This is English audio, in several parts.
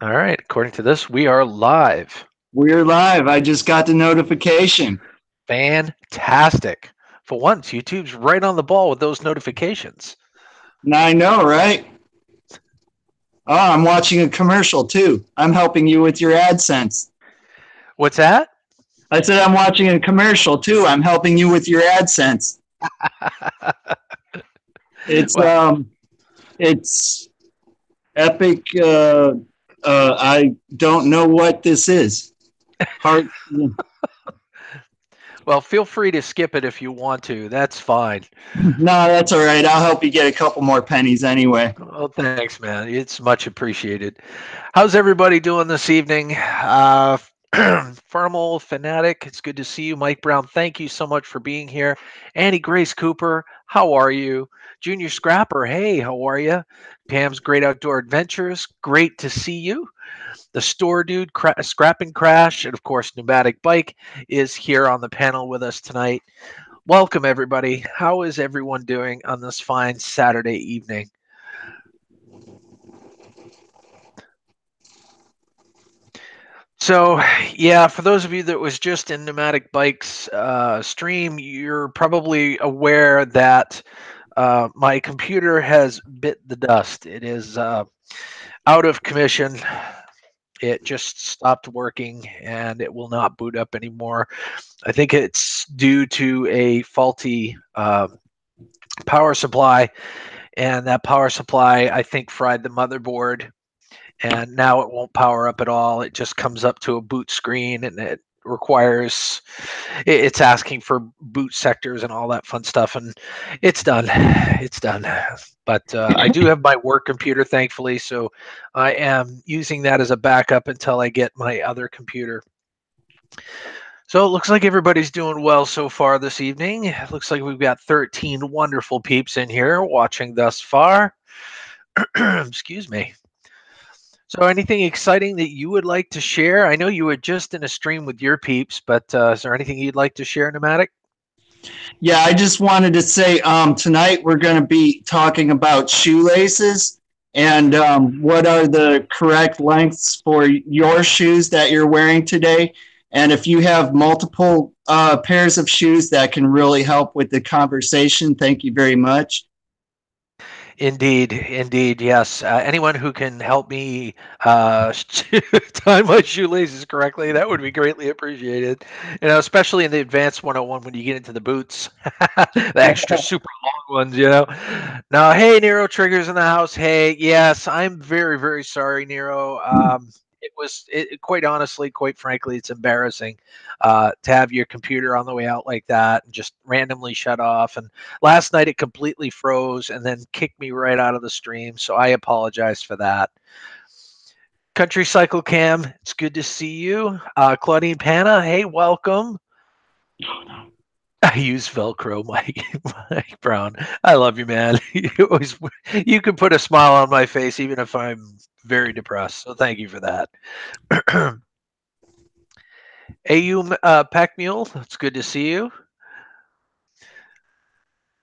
All right. According to this, we are live. We're live. I just got the notification. Fantastic. For once, YouTube's right on the ball with those notifications. Now I know, right? Oh, I'm watching a commercial too. I'm helping you with your AdSense. What's that? I said I'm watching a commercial too. I'm helping you with your AdSense. It's Well, um, it's epic. I don't know what this is. Hard. No, well, feel free to skip it if you want to. That's fine. that's all right. I'll help you get a couple more pennies anyway. Oh, thanks, man. It's much appreciated. How's everybody doing this evening? Thermal Fanatic, it's good to see you. Mike Brown, thank you so much for being here. Annie Grace Cooper, how are you? Junior Scrapper, hey, how are you? Pam's Great Outdoor Adventures, great to see you. The Store Dude, Scrap and Crash, and of course, Pneumatic Bike is here on the panel with us tonight. Welcome, everybody. How is everyone doing on this fine Saturday evening? So, yeah, for those of you that was just in Pneumatic Bikes stream, you're probably aware that my computer has bit the dust. It is out of commission. It just stopped working and it will not boot up anymore. I think it's due to a faulty power supply, and that power supply, I think, fried the motherboard, and now it won't power up at all. It just comes up to a boot screen, and it requires it's asking for boot sectors and all that fun stuff, and it's done. It's done. But I do have my work computer, thankfully, so I am using that as a backup until I get my other computer. So it looks like everybody's doing well so far this evening. It looks like we've got 13 wonderful peeps in here watching thus far. Excuse me. So, anything exciting that you would like to share? I know you were just in a stream with your peeps, but is there anything you'd like to share, Pneumatic? Yeah, I just wanted to say tonight we're going to be talking about shoelaces and what are the correct lengths for your shoes that you're wearing today. And if you have multiple pairs of shoes, that can really help with the conversation. Thank you very much. Indeed, indeed, yes. Anyone who can help me tie my shoelaces correctly, that would be greatly appreciated. You know, especially in the advanced 101 when you get into the boots, the extra super long ones, you know. Now, hey, Nero Triggers in the house. Hey, yes, I'm very, very sorry, Nero. Quite honestly, quite frankly, it's embarrassing to have your computer on the way out like that and just randomly shut off. And last night it completely froze and then kicked me right out of the stream. So I apologize for that. Country Cycle Cam, it's good to see you. Claudine Panna, hey, welcome. I use Velcro, Mike, Mike Brown. I love you, man. You can put a smile on my face even if I'm very depressed. So thank you for that. AU Pack Mule, it's good to see you.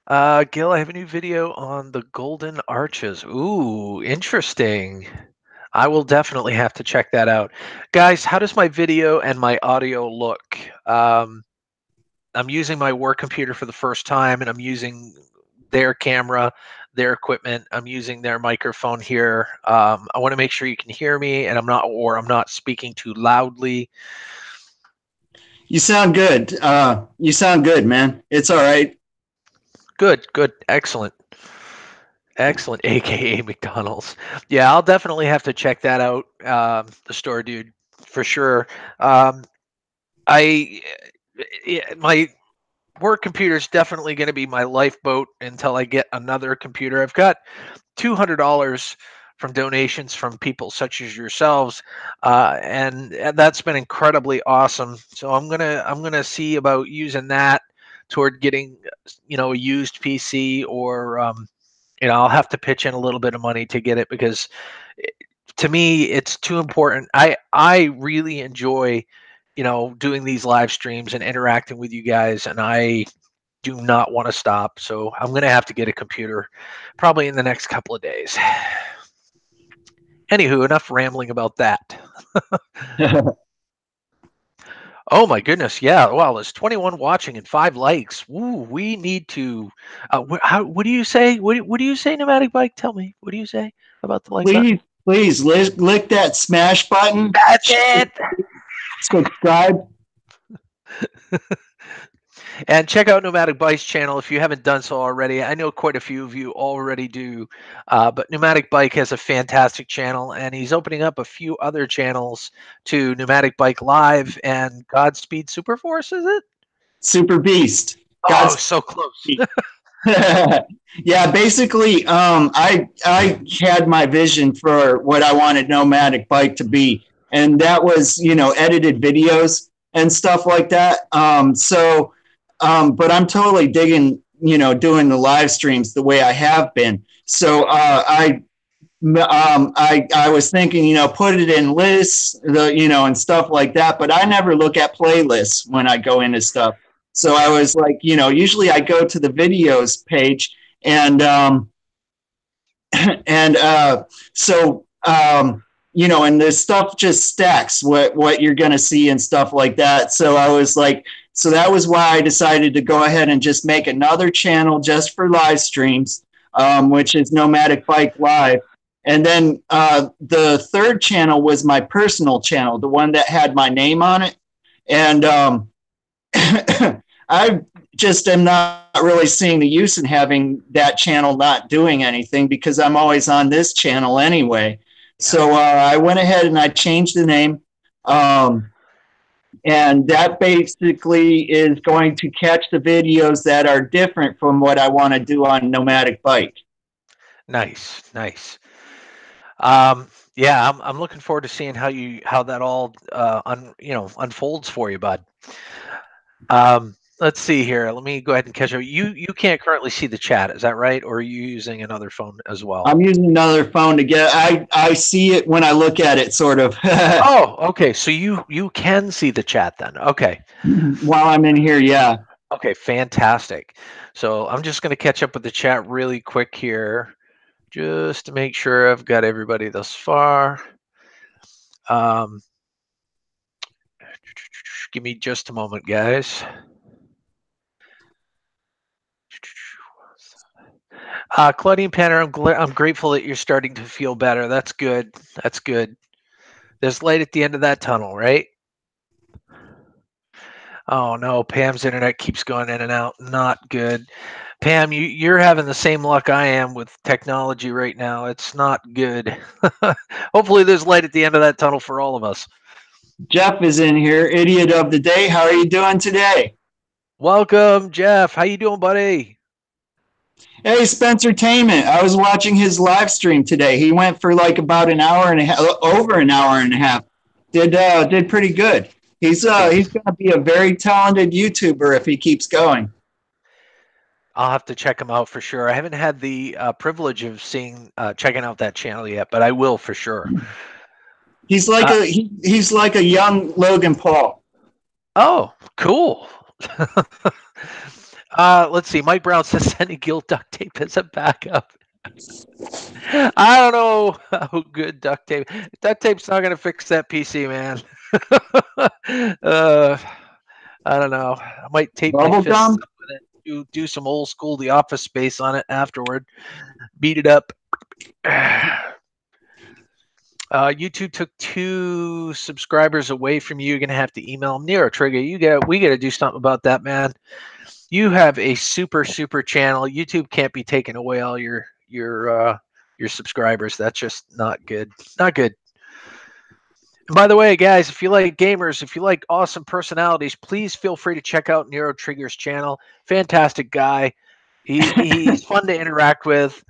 Gil, I have a new video on the Golden Arches. Ooh, interesting. I will definitely have to check that out. Guys, how does my video and my audio look? I'm using my work computer for the first time, and I'm using their camera, their equipment. I'm using their microphone here. I want to make sure you can hear me, and I'm not speaking too loudly. You sound good. You sound good, man. It's all right. Good, good, excellent. Excellent, aka McDonald's. Yeah, I'll definitely have to check that out. The store, dude, for sure. I my work computer is definitely going to be my lifeboat until I get another computer. I've got $200 from donations from people such as yourselves, and that's been incredibly awesome. So I'm gonna see about using that toward getting a used PC, or I'll have to pitch in a little bit of money to get it, because to me it's too important. I really enjoy doing these live streams and interacting with you guys, and I do not want to stop. So I'm going to have to get a computer probably in the next couple of days. Anywho, enough rambling about that. Oh my goodness, yeah. Wow, there's 21 watching and 5 likes. Woo, we need to. What do you say? What do you say, Pneumatic Bike? Tell me. What do you say about the like button? Please lick that smash button. That's it. Subscribe. And check out Pneumatic Bike's channel if you haven't done so already. I know quite a few of you already do, but Pneumatic Bike has a fantastic channel, and he's opening up a few other channels to Pneumatic Bike Live and Godspeed Superforce. Is it? Super Beast. Oh, so close. Yeah, basically, I had my vision for what I wanted Nomadic Bike to be, and that was edited videos and stuff like that. But I'm totally digging doing the live streams the way I have been. So I was thinking put it in lists and stuff like that, but I never look at playlists when I go into stuff. So I was like, usually I go to the videos page and and and this stuff just stacks what you're going to see and stuff like that. So I was like, so that was why I decided to go ahead and just make another channel just for live streams, which is Nomadic Bike Live. And then the third channel was my personal channel, the one that had my name on it. And I just am not really seeing the use in having that channel not doing anything because I'm always on this channel anyway. So I went ahead and I changed the name. And that basically is going to catch the videos that are different from what I want to do on Nomadic Bike. Nice. Yeah, I'm looking forward to seeing how that all unfolds for you, bud. Let's see here. Let me go ahead and catch up. You can't currently see the chat, is that right? Or are you using another phone as well? I'm using another phone to get. I see it when I look at it, sort of. Oh, okay. So you can see the chat then. Okay. While I'm in here, yeah. Okay, fantastic. So I'm just going to catch up with the chat really quick here, just to make sure I've got everybody thus far. Give me just a moment, guys. Claudine Panner, I'm grateful that you're starting to feel better. That's good. That's good. There's light at the end of that tunnel, right? Oh no, Pam's internet keeps going in and out. Not good. Pam, you're having the same luck I am with technology right now. It's not good. Hopefully there's light at the end of that tunnel for all of us. Jeff is in here, idiot of the day. How are you doing today? Welcome, Jeff. How you doing, buddy? Hey, Spencertainment. I was watching his live stream today. He went for like about an hour and a half, over an hour and a half. Did pretty good. He's going to be a very talented YouTuber if he keeps going. I'll have to check him out for sure. I haven't had the privilege of checking out that channel yet, but I will for sure. He's like he's like a young Logan Paul. Oh, cool. Let's see. Mike Brown says sending Gil duct tape as a backup. I don't know how good duct tape. Duct tape's not gonna fix that PC, man. I don't know. I might tape my fists up with it. Do some old school The Office Space on it afterward. Beat it up. YouTube took 2 subscribers away from you. You're gonna have to email them. Nero Trigger, we gotta do something about that, man. You have a super channel. YouTube can't be taking away all your subscribers. That's just not good. Not good. And by the way, guys, if you like gamers, if you like awesome personalities, please feel free to check out Nero Trigger's channel. Fantastic guy. He's fun to interact with.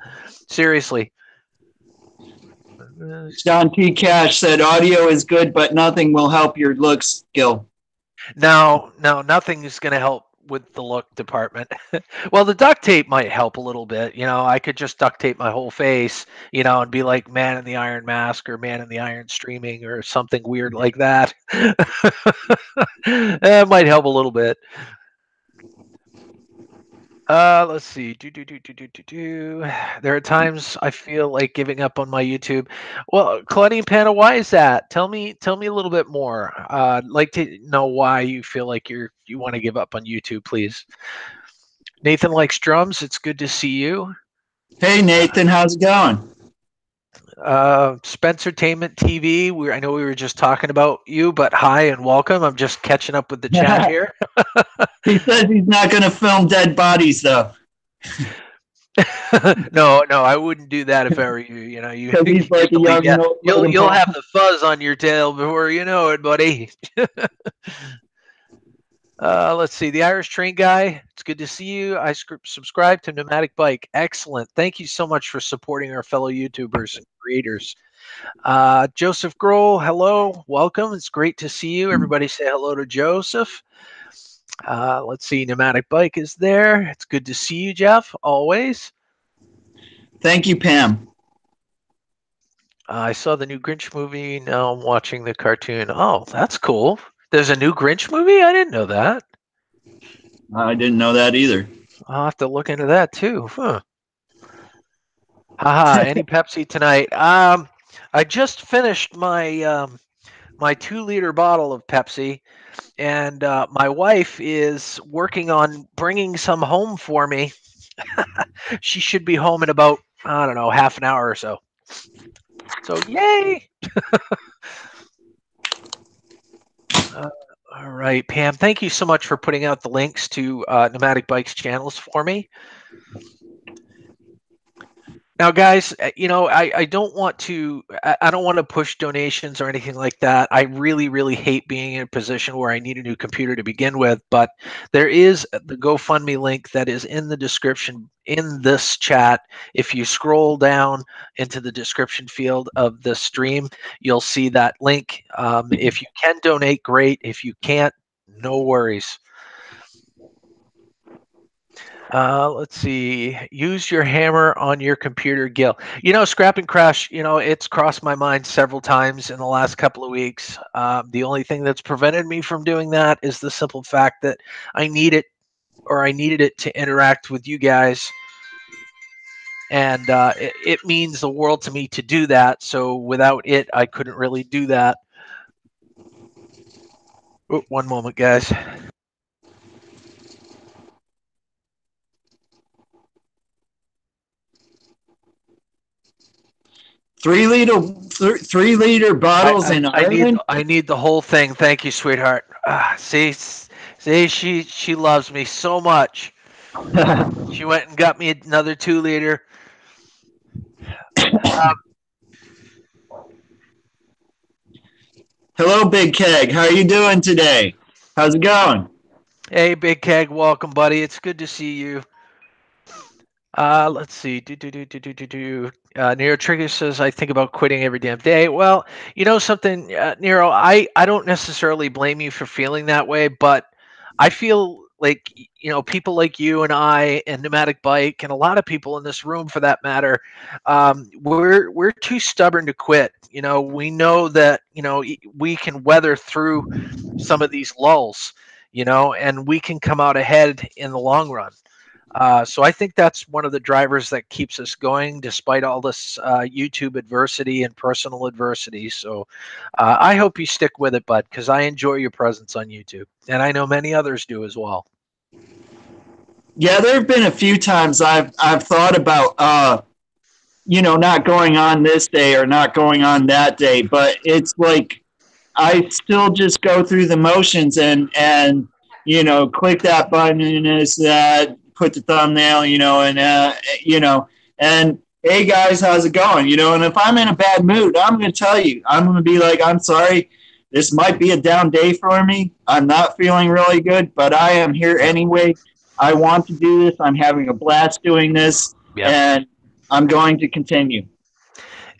Seriously. John T. Cash said audio is good, but nothing will help your looks, Gil. No, nothing is going to help with the look department. Well, the duct tape might help a little bit. I could just duct tape my whole face, and be like Man in the Iron Mask or Man in the Iron Streaming or something weird like that. It might help a little bit. Let's see. There are times I feel like giving up on my YouTube. Well, Claudine Panda, why is that? Tell me a little bit more. I'd like to know why you feel like you want to give up on YouTube, please. Nathan likes drums. It's good to see you. Hey Nathan, how's it going? Spencertainment TV. I know we were just talking about you, but hi and welcome. I'm just catching up with the chat here. He says he's not going to film dead bodies though, No, no, I wouldn't do that if I were you. You know, you because he's like a you'll be young Logan you'll Paul. have the fuzz on your tail before you know it, buddy. Let's see, the Irish Train Guy. It's good to see you. I subscribe to Pneumatic Bike. Excellent. Thank you so much for supporting our fellow YouTubers and creators. Joseph Grohl, hello, welcome. It's great to see you. Everybody say hello to Joseph. Let's see, Pneumatic Bike is there. It's good to see you, Jeff, always. Thank you, Pam. I saw the new Grinch movie. Now I'm watching the cartoon. Oh, that's cool. There's a new Grinch movie? I didn't know that. I didn't know that either. I'll have to look into that too. Huh. Haha, any Pepsi tonight? I just finished my 2 liter bottle of Pepsi, and my wife is working on bringing some home for me. She should be home in about, I don't know, half an hour or so. So yay! All right, Pam, thank you so much for putting out the links to Pneumatic Bikes channels for me. Now, guys, I don't want to I don't want to push donations or anything like that. I really, really hate being in a position where I need a new computer to begin with, but there is the GoFundMe link that is in the description in this chat. If you scroll down into the description field of the stream, you'll see that link. If you can donate, great. If you can't, no worries. Let's see. Use your hammer on your computer, Gil. Scrap and crash, it's crossed my mind several times in the last couple of weeks. The only thing that's prevented me from doing that is the simple fact that I need it, or I needed it to interact with you guys. And it means the world to me to do that. So without it, I couldn't really do that. Oh, one moment, guys. Three liter bottles in Ireland. I need the whole thing. Thank you, sweetheart. See, she loves me so much. She went and got me another 2 liter. Hello, Big Keg. How are you doing today? How's it going? Hey, Big Keg, welcome, buddy. It's good to see you. Let's see. Nero Trigger says, I think about quitting every damn day. Well, you know something, Nero, I don't necessarily blame you for feeling that way, but I feel like, people like you and I and Pneumatic Bike and a lot of people in this room for that matter, we're too stubborn to quit. We know that, we can weather through some of these lulls, and we can come out ahead in the long run. So I think that's one of the drivers that keeps us going despite all this YouTube adversity and personal adversity. So I hope you stick with it, bud, because I enjoy your presence on YouTube. And I know many others do as well. Yeah, there have been a few times I've thought about not going on this day or not going on that day, but it's like I still just go through the motions and click that button and is that put the thumbnail, and hey guys, how's it going? And if I'm in a bad mood, I'm going to tell you, I'm going to be like, I'm sorry, this might be a down day for me. I'm not feeling really good, but I am here anyway. I want to do this. I'm having a blast doing this, and I'm going to continue.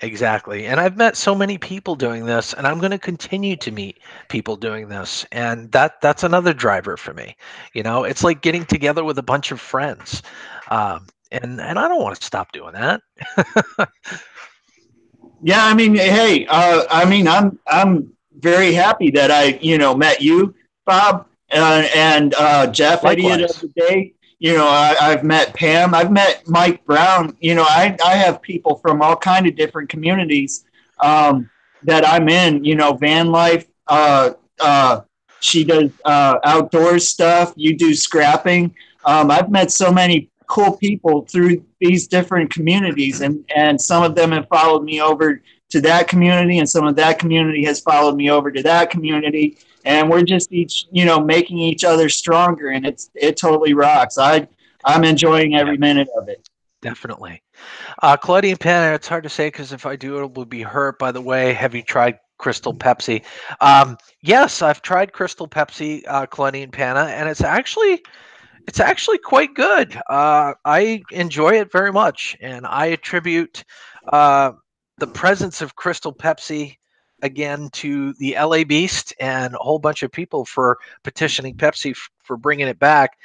Exactly. And I've met so many people doing this, and I'm going to continue to meet people doing this. And that's another driver for me. It's like getting together with a bunch of friends. And I don't want to stop doing that. Yeah, I mean, hey, I'm very happy that I met you, Bob, and Jeff, Likewise. Idiot of the Day. I've met Pam. I've met Mike Brown. I have people from all kind of different communities that I'm in. Van life. She does outdoor stuff. You do scrapping. I've met so many cool people through these different communities, and some of them have followed me over to that community, and some of that community has followed me over to that community, and we're just each making each other stronger, and it totally rocks. I'm enjoying Yeah, every minute of it. definitely. Claudia and Panna, it's hard to say because if I do, it will be hurt. By the way, have you tried Crystal Pepsi? Yes, I've tried Crystal Pepsi, Claudia and Panna, and it's actually quite good. I enjoy it very much, and I attribute uh, the presence of Crystal Pepsi again to the LA Beast and a whole bunch of people for petitioning Pepsi for bringing it back.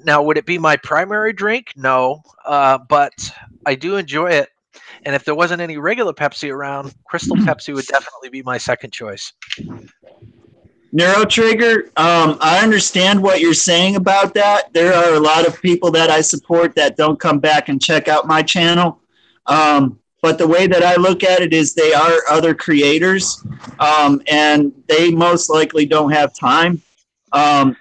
Now, would it be my primary drink? No, but I do enjoy it. And if there wasn't any regular Pepsi around, Crystal Pepsi would definitely be my second choice. Neurotrigger, I understand what you're saying about that. There are a lot of people that I support that don't come back and check out my channel. But the way that I look at it is they are other creators, and they most likely don't have time. And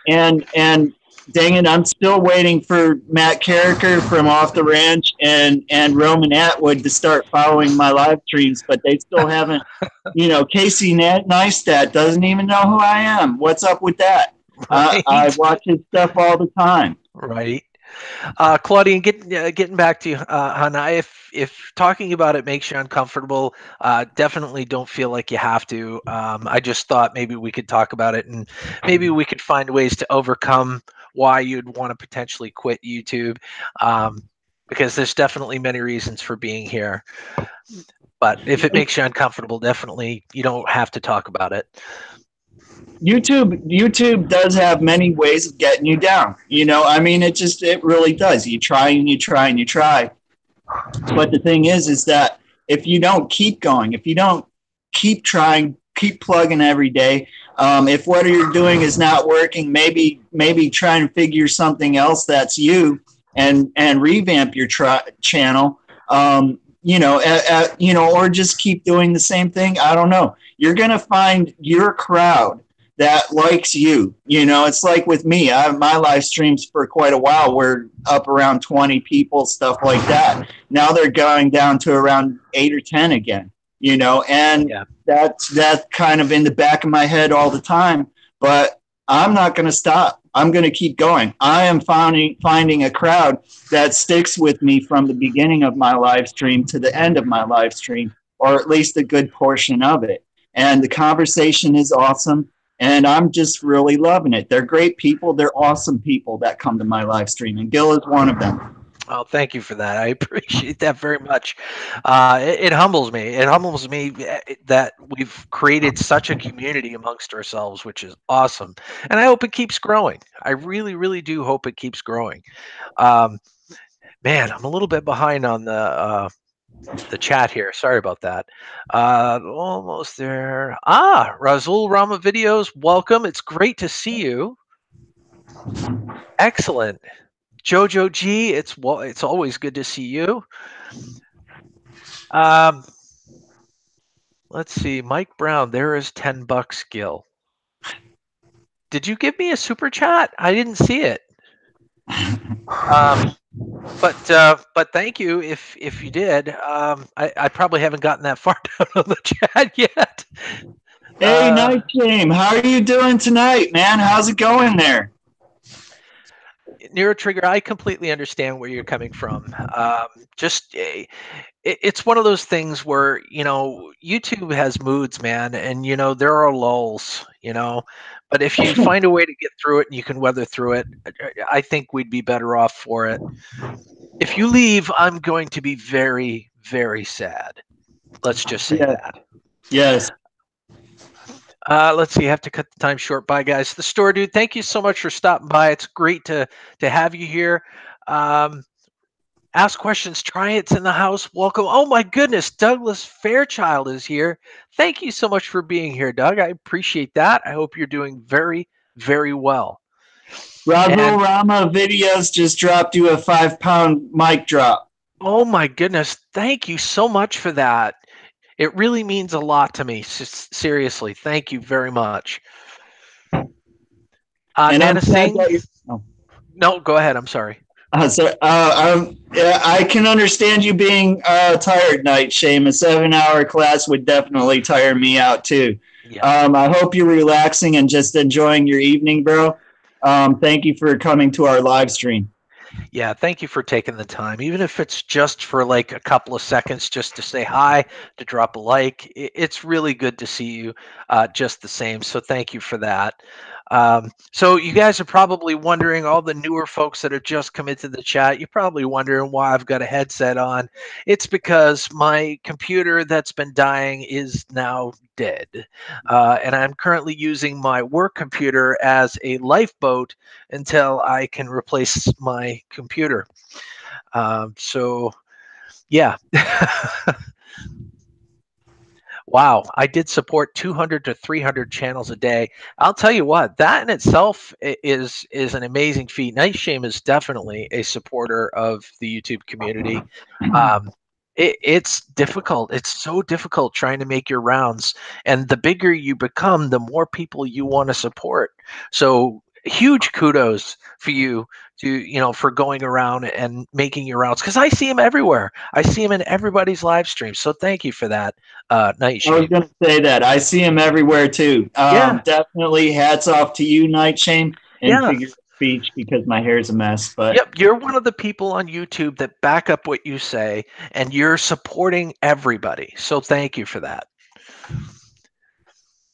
dang it, I'm still waiting for Matt Carricker from Off the Ranch and Roman Atwood to start following my live streams, but they still haven't. Casey Neistat doesn't even know who I am. What's up with that? Right? I watch his stuff all the time. Right. Claudine, getting back to you, Hannah, if talking about it makes you uncomfortable, definitely don't feel like you have to. I just thought maybe we could talk about it and maybe we could find ways to overcome why you'd want to potentially quit YouTube, because there's definitely many reasons for being here. But if it makes you uncomfortable, definitely you don't have to talk about it. YouTube does have many ways of getting you down. I mean, it really does. You try and you try and you try. But the thing is that if you don't keep going, if you don't keep trying, keep plugging every day, if what you're doing is not working, maybe try and figure something else that's you and revamp your channel. Or just keep doing the same thing. I don't know. You're gonna find your crowd that likes you. It's like with me. My live streams for quite a while were up around 20 people, stuff like that. Now they're going down to around 8 or 10 again. And Yeah. that's kind of in the back of my head all the time. But I'm not going to stop. I'm going to keep going. I am finding a crowd that sticks with me from the beginning of my live stream to the end of my live stream, or at least a good portion of it. And the conversation is awesome. And I'm just really loving it. They're great people. They're awesome people that come to my live stream. And Gil is one of them. Oh, thank you for that. I appreciate that very much. It humbles me. It humbles me that we've created such a community amongst ourselves, which is awesome. And I hope it keeps growing. I really, really do hope it keeps growing. Um, Man, I'm a little bit behind on the chat here. Sorry about that. Almost there. Razul Rama Videos, welcome. It's great to see you. Excellent. Jojo G, it's always good to see you. Um, let's see, Mike Brown, there is $10, Gil. Did you give me a super chat? I didn't see it. But thank you if you did. I probably haven't gotten that far down on the chat yet. Hey, Night Game, how are you doing tonight, man? How's it going there? Nero Trigger, I completely understand where you're coming from. It's one of those things where YouTube has moods, man, and there are lulls, but if you find a way to get through it and you can weather through it, I think we'd be better off for it. If you leave, I'm going to be very, very sad. Let's just say that. Yes. Let's see. I have to cut the time short. Bye, guys. The store dude. Thank you so much for stopping by. It's great to have you here. Ask questions. Try it's in the house. Welcome. Oh my goodness, Douglas Fairchild is here. Thank you so much for being here, Doug. I appreciate that. I hope you're doing very, very well. Raghu And Rama Videos just dropped you a 5 pound mic drop. oh my goodness, thank you so much for that. It really means a lot to me. Seriously, thank you very much. And I'm Nana sad Singh, that you're. Oh. no, go ahead. I'm sorry. Yeah, I can understand you being tired, Night Shame. A 7 hour class would definitely tire me out too. Yeah. I hope you're relaxing and just enjoying your evening, bro. Thank you for coming to our live stream. Yeah, thank you for taking the time, even if it's just for like a couple of seconds, just to say hi, to drop a like. It's really good to see you, just the same. So thank you for that. So you guys are probably wondering, all the newer folks that have just come into the chat, you're probably wondering why I've got a headset on. It's because my computer that's been dying is now dead, and I'm currently using my work computer as a lifeboat until I can replace my computer. So yeah. Wow, I did support 200 to 300 channels a day. I'll tell you what, that in itself is an amazing feat. Night Shame is definitely a supporter of the YouTube community. Um, it's difficult. It's so difficult trying to make your rounds, and the bigger you become, the more people you want to support. So huge kudos for you to for going around and making your rounds, because I see them everywhere. I see them in everybody's live stream. So thank you for that, Night I was Shame. going to say that. I see him everywhere too. Yeah, Definitely hats off to you, Night Shame, and yeah. figure of speech because my hair's a mess. But Yep, you're one of the people on YouTube that back up what you say, and you're supporting everybody. So thank you for that.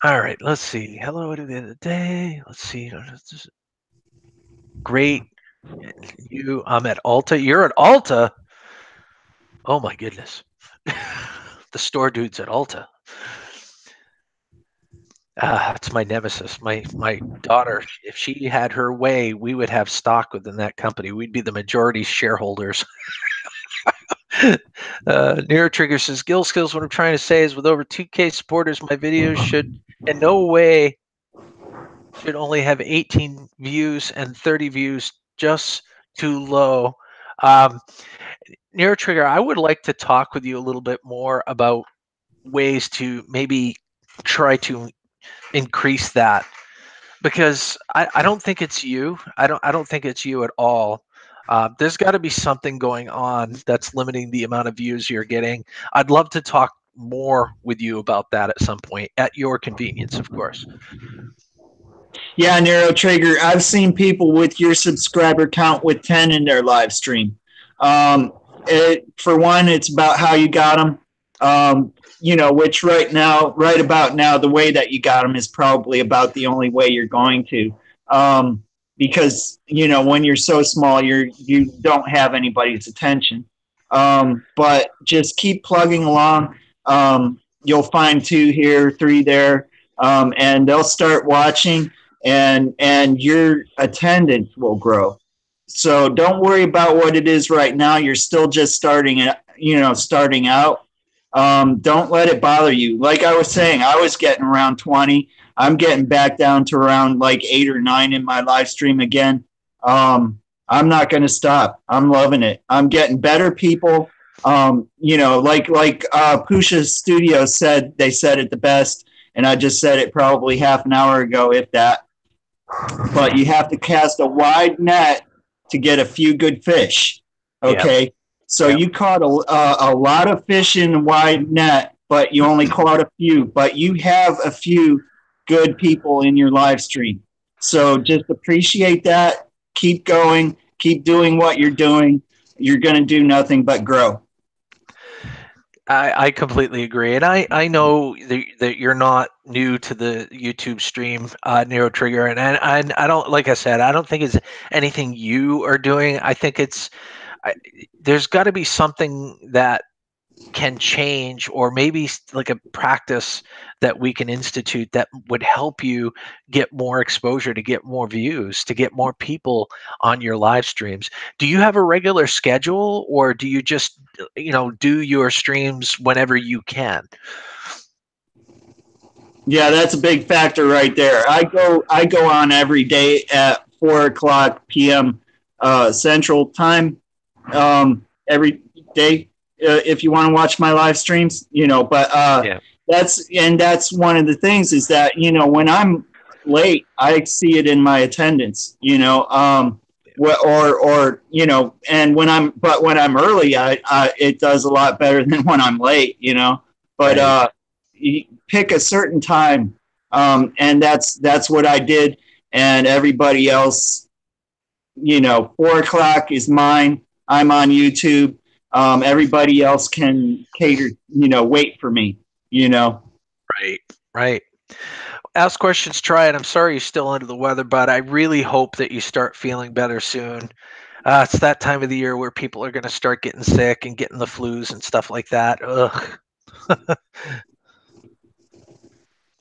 All right, let's see. Hello to the end of the day. Let's see. Great. You, I'm at Alta. You're at Alta. Oh my goodness. The store dudes at Alta. It's my nemesis. My daughter. If she had her way, we would have stock within that company. We'd be the majority shareholders. Nero Trigger says, Gil Skillz, what I'm trying to say is with over 2K supporters, my videos should in no way should only have 18 views and 30 views, just too low. Um, Nero Trigger, I would like to talk with you a little bit more about ways to maybe try to increase that, because I don't think it's you. I don't think it's you at all. There's got to be something going on that's limiting the amount of views you're getting. I'd love to talk more with you about that at some point, at your convenience, of course. yeah, Nero Trigger, I've seen people with your subscriber count with 10 in their live stream. For one, it's about how you got them. Which right about now, the way that you got them is probably about the only way you're going to. Because, when you're so small, you don't have anybody's attention. But just keep plugging along. You'll find 2 here, 3 there, and they'll start watching and your attendance will grow. So don't worry about what it is right now. You're still just starting out. Don't let it bother you. Like I was saying, I was getting around 20. I'm getting back down to around like 8 or 9 in my live stream again. I'm not going to stop. I'm loving it. I'm getting better people. Like Pusha Studio said, they said it the best, and I just said it probably half an hour ago, if that. But you have to cast a wide net to get a few good fish. Yeah. Okay. So Yep. you caught a lot of fish in a wide net, but you only caught a few. But you have a few good people in your live stream. So just appreciate that. Keep going. Keep doing what you're doing. You're going to do nothing but grow. I completely agree, and I know that you're not new to the YouTube stream, Nero Trigger, and I don't, like I said, I don't think it's anything you are doing. I think there's got to be something that can change, or maybe like a practice that we can institute that would help you get more exposure, to get more views, to get more people on your live streams. Do you have a regular schedule, or do you just do your streams whenever you can? Yeah, that's a big factor right there. I go on every day at 4 o'clock p.m. Central Time every day. If you want to watch my live streams, but Yeah. that's one of the things is that when I'm late, I see it in my attendance. Or and when I'm early, I it does a lot better than when I'm late. But Right. you pick a certain time, and that's what I did, and everybody else, 4 o'clock is mine. I'm on YouTube. Everybody else can cater, wait for me, Right. Right. Ask questions, try it. I'm sorry you're still under the weather, but I really hope that you start feeling better soon. It's that time of the year where people are going to start getting sick and getting the flus and stuff like that. Ugh.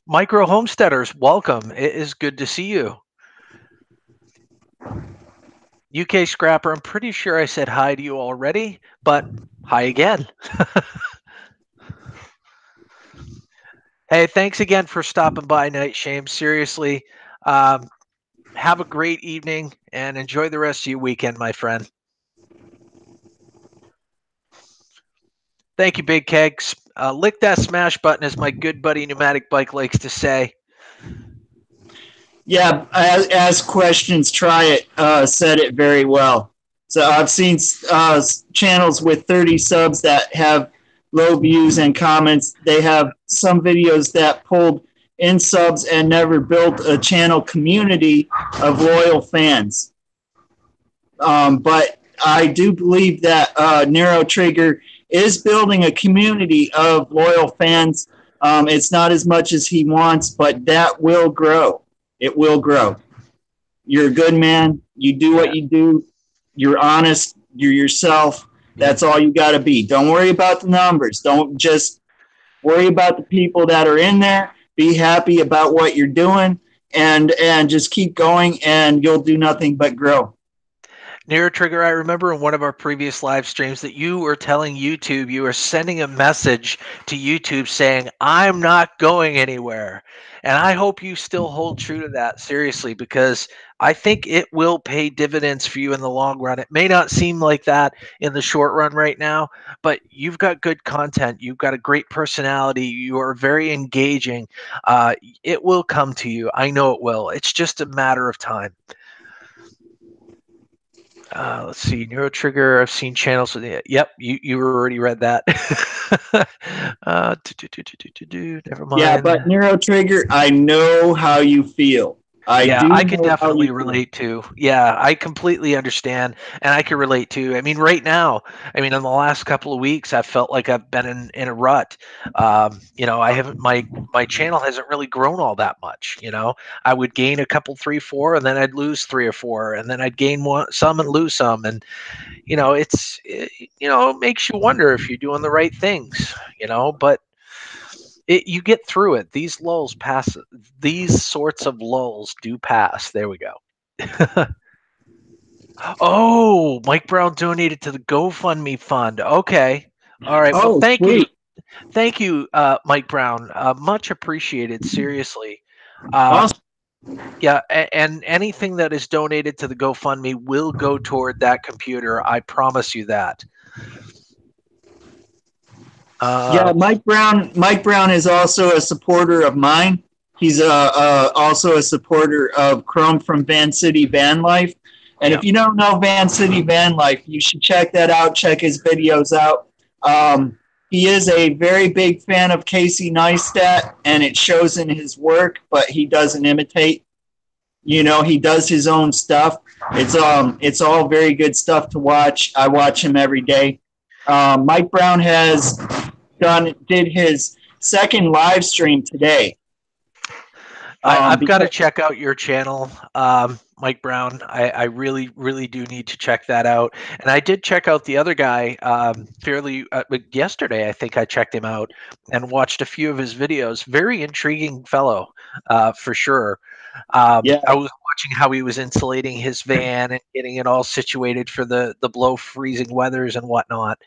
Micro homesteaders, welcome. It is good to see you. UK Scrapper, I'm pretty sure I said hi to you already, but hi again. Hey, thanks again for stopping by, Night Shame. Seriously, um, have a great evening and enjoy the rest of your weekend, my friend. Thank you, Big Kegs. Lick that smash button, as my good buddy Pneumatic Bike likes to say. Yeah, as questions, try it. Said it very well. So I've seen channels with 30 subs that have low views and comments. They have some videos that pulled in subs and never built a channel community of loyal fans. But I do believe that Nero Trigger is building a community of loyal fans. It's not as much as he wants, but that will grow. It will grow. You're a good man. You do what you do. You're honest. You're yourself. That's all you got to be. Don't worry about the numbers. Don't just worry about the people that are in there. Be happy about what you're doing and just keep going, and you'll do nothing but grow. Nero Trigger, I remember in one of our previous live streams that you were telling YouTube, you were sending a message to YouTube saying, I'm not going anywhere. And I hope you still hold true to that, seriously, because I think it will pay dividends for you in the long run. It may not seem like that in the short run right now, but you've got good content. You've got a great personality. You are very engaging. It will come to you. I know it will. It's just a matter of time. Let's see, Neuro Trigger. I've seen channels with it. Yep, you already read that. Never mind. Yeah, but Nero Trigger, I know how you feel. I can definitely relate to. Yeah, I completely understand, and I can relate to. I mean, right now, in the last couple of weeks, I felt like I've been in a rut. I haven't my channel hasn't really grown all that much. I would gain a couple, 3, 4, and then I'd lose 3 or 4, and then I'd gain some and lose some, and it makes you wonder if you're doing the right things. But you get through it. These lulls pass. These sorts of lulls do pass. There we go. Oh, Mike Brown donated to the GoFundMe fund. Okay. All right. Well, thank you. Thank you, Mike Brown. Much appreciated. Seriously. Awesome. Yeah, and anything that is donated to the GoFundMe will go toward that computer. I promise you that. Yeah, Mike Brown. Mike Brown is also a supporter of mine. He's also a supporter of Chrome from Van City Van Life. And if you don't know Van City Van Life, you should check that out. Check his videos out. He is a very big fan of Casey Neistat, and it shows in his work, but he doesn't imitate. He does his own stuff. It's all very good stuff to watch. I watch him every day. Mike Brown did his second live stream today. I've got to check out your channel, Mike Brown. I really, really do need to check that out. And I did check out the other guy yesterday. I think I checked him out and watched a few of his videos. Very intriguing fellow, for sure. I was watching how he was insulating his van and getting it all situated for the below freezing weathers and whatnot.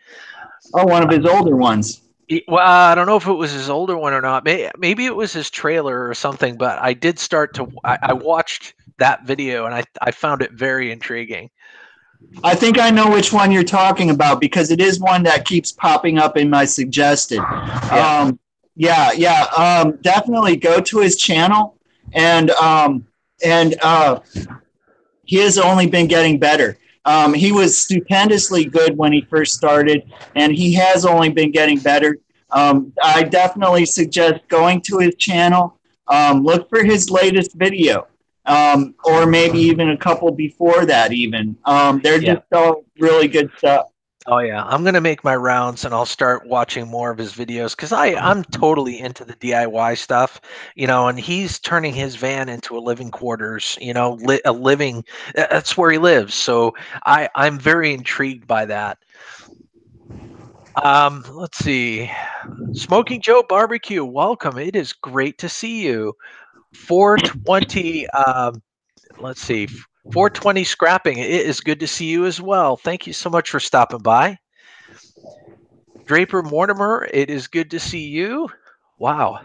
Oh, one of his older ones. Well, I don't know if it was his older one or not. Maybe it was his trailer or something. But I did start to. I watched that video, and I found it very intriguing. I think I know which one you're talking about because it is one that keeps popping up in my suggested. Yeah. Definitely go to his channel, and he has only been getting better. He was stupendously good when he first started, and he has only been getting better. I definitely suggest going to his channel. Look for his latest video, or maybe even a couple before that. Even they're Yeah. just all really good stuff. Oh yeah, I'm gonna make my rounds and I'll start watching more of his videos because I'm totally into the DIY stuff, and he's turning his van into a living quarters, a living. That's where he lives, so I'm very intrigued by that. Let's see, Smoking Joe Barbecue, welcome. It is great to see you. 420. Let's see, 420 Scrapping. It is good to see you as well. Thank you so much for stopping by. Draper Mortimer, it is good to see you. Wow.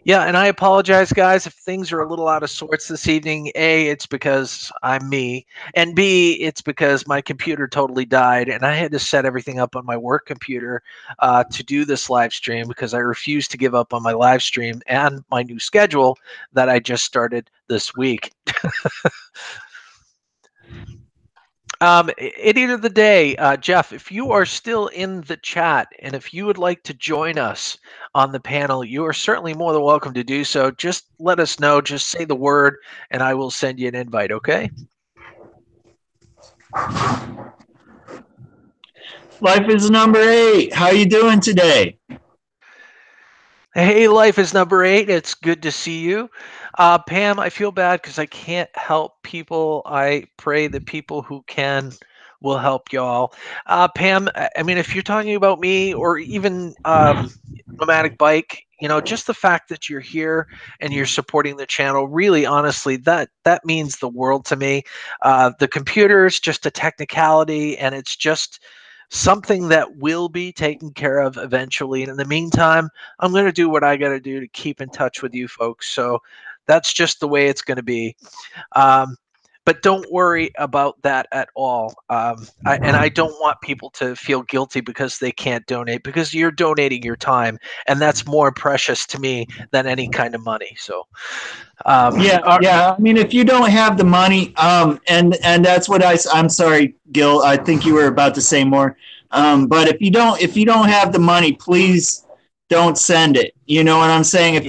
Yeah, and I apologize, guys, if things are a little out of sorts this evening. A, it's because I'm me, and B, it's because my computer totally died, and I had to set everything up on my work computer to do this live stream because I refused to give up on my live stream and my new schedule that I just started this week. Idiot of the day, Jeff, if you are still in the chat and if you would like to join us on the panel, you are certainly more than welcome to do so. Just let us know, just say the word, and I will send you an invite, okay? Life is number 8. How you doing today? Hey, Life is number 8. It's good to see you. Pam, I feel bad because I can't help people. I pray that people who can will help y'all. Pam, I mean, if you're talking about me or even Nomadic Bike, just the fact that you're here and you're supporting the channel, really, honestly, that means the world to me. The computer is just a technicality, and it's just something that will be taken care of eventually. And in the meantime, I'm going to do what I got to do to keep in touch with you folks. So that's just the way it's going to be. But don't worry about that at all. I don't want people to feel guilty because they can't donate, because you're donating your time, and that's more precious to me than any kind of money. So, Yeah. I mean, if you don't have the money, and that's what I'm sorry, Gil. I think you were about to say more. But if you don't have the money, please don't send it. You know what I'm saying? If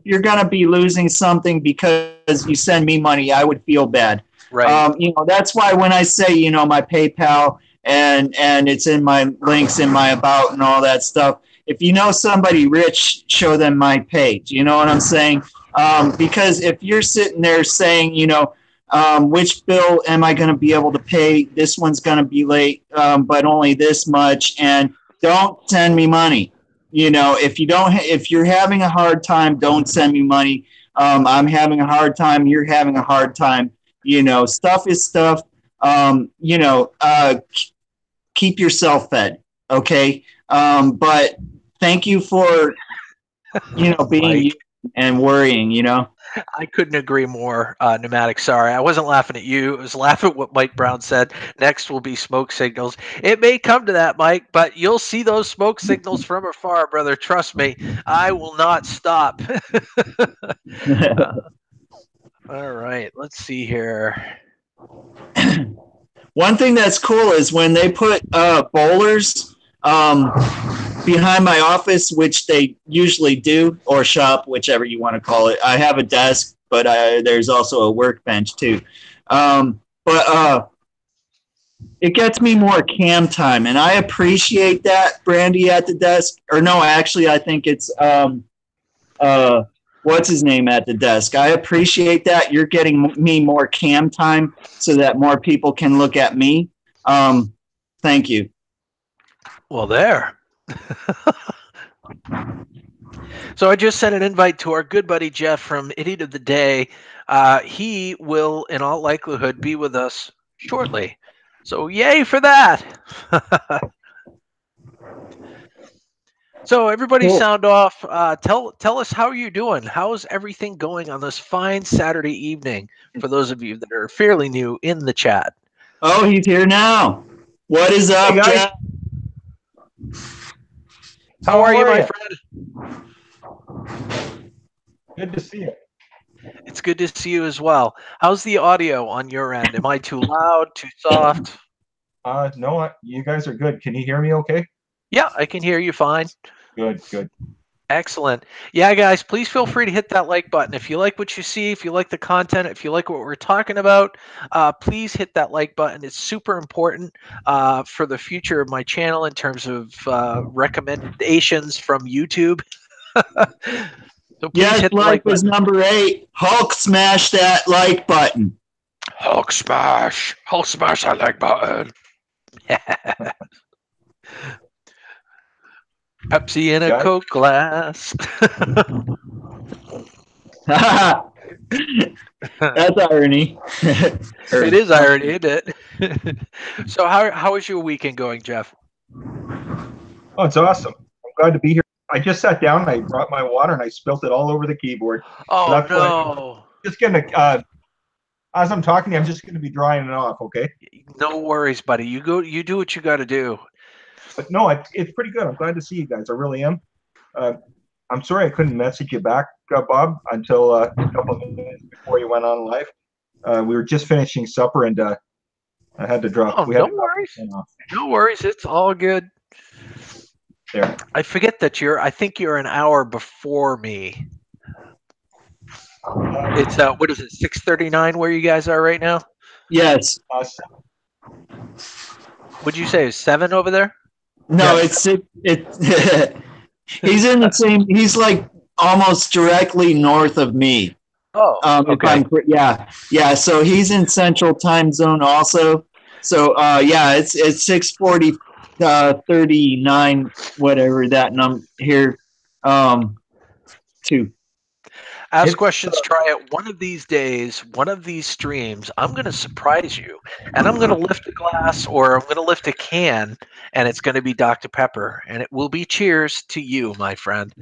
you're gonna be losing something because you send me money, I would feel bad. right. That's why when I say my PayPal and it's in my links in my about and all that stuff. If you know somebody rich, show them my page. You know what I'm saying? Because if you're sitting there saying, which bill am I going to be able to pay? This one's going to be late, but only this much. And don't send me money. If you're having a hard time, don't send me money. I'm having a hard time. You're having a hard time. Stuff is stuff. Keep yourself fed. Okay. But thank you for, being you and worrying. I couldn't agree more, Pneumatic. Sorry, I wasn't laughing at you. I was laughing at what Mike Brown said. Next will be smoke signals. It may come to that, Mike, but you'll see those smoke signals from afar, brother. Trust me, I will not stop. All right, let's see here. One thing that's cool is when they put bowlers behind my office, which they usually do, or shop, whichever you want to call it. I have a desk, but there's also a workbench too. But it gets me more cam time, and I appreciate that. Brandy at the desk, or no, actually, I think it's what's his name at the desk. I appreciate that. You're getting me more cam time so that more people can look at me. Thank you. Well, there. So I just sent an invite to our good buddy Jeff from Idiot of the Day. He will, in all likelihood, be with us shortly. So yay for that! So everybody Cool. sound off. Tell us how you're doing. How's everything going on this fine Saturday evening for those of you that are fairly new in the chat? Oh, he's here now. What is Hey up, guys, Jeff? How are how you, are my you? friend? Good to see you. It's good to see you as well. How's the audio on your end? Am I too loud, too soft? No, you guys are good. Can you hear me okay? Yeah, I can hear you fine. Good, good. Excellent. Yeah, guys, please feel free to hit that like button. If you like what you see, if you like the content, if you like what we're talking about, please hit that like button. It's super important for the future of my channel in terms of recommendations from YouTube. So please Yes, hit the life like is button. number 8. Hulk smash that like button. Hulk smash! Hulk smash that like button! Pepsi in a Guys, Coke glass. That's irony. It is irony, isn't it? So how is your weekend going, Jeff? oh, it's awesome. I'm glad to be here. I just sat down and I brought my water and I spilt it all over the keyboard. So Oh that's why I'm no. just gonna, as I'm talking to you, I'm just gonna be drying it off, okay? No worries, buddy. You do what you got to do. But no, it's pretty good. I'm glad to see you guys. I really am. Uh, I'm sorry I couldn't message you back, Bob, until a couple of minutes before you went on live. We were just finishing supper and I had to drop. Oh, We had no to drop worries. the thing off No worries. It's all good. there. I forget that I think you're an hour before me. It's what is it, 6:39 where you guys are right now? Yes. Would you say it's 7 over there? No, Yes. he's in the same. He's like almost directly north of me. Oh, If okay. yeah. So he's in Central Time Zone also. So yeah, it's 6:40, 39, whatever that number here. Two. Ask It's questions, try it. One of these days, one of these streams, I'm going to surprise you. And I'm going to lift a glass or I'm going to lift a can, and it's going to be Dr. Pepper. And it will be cheers to you, my friend.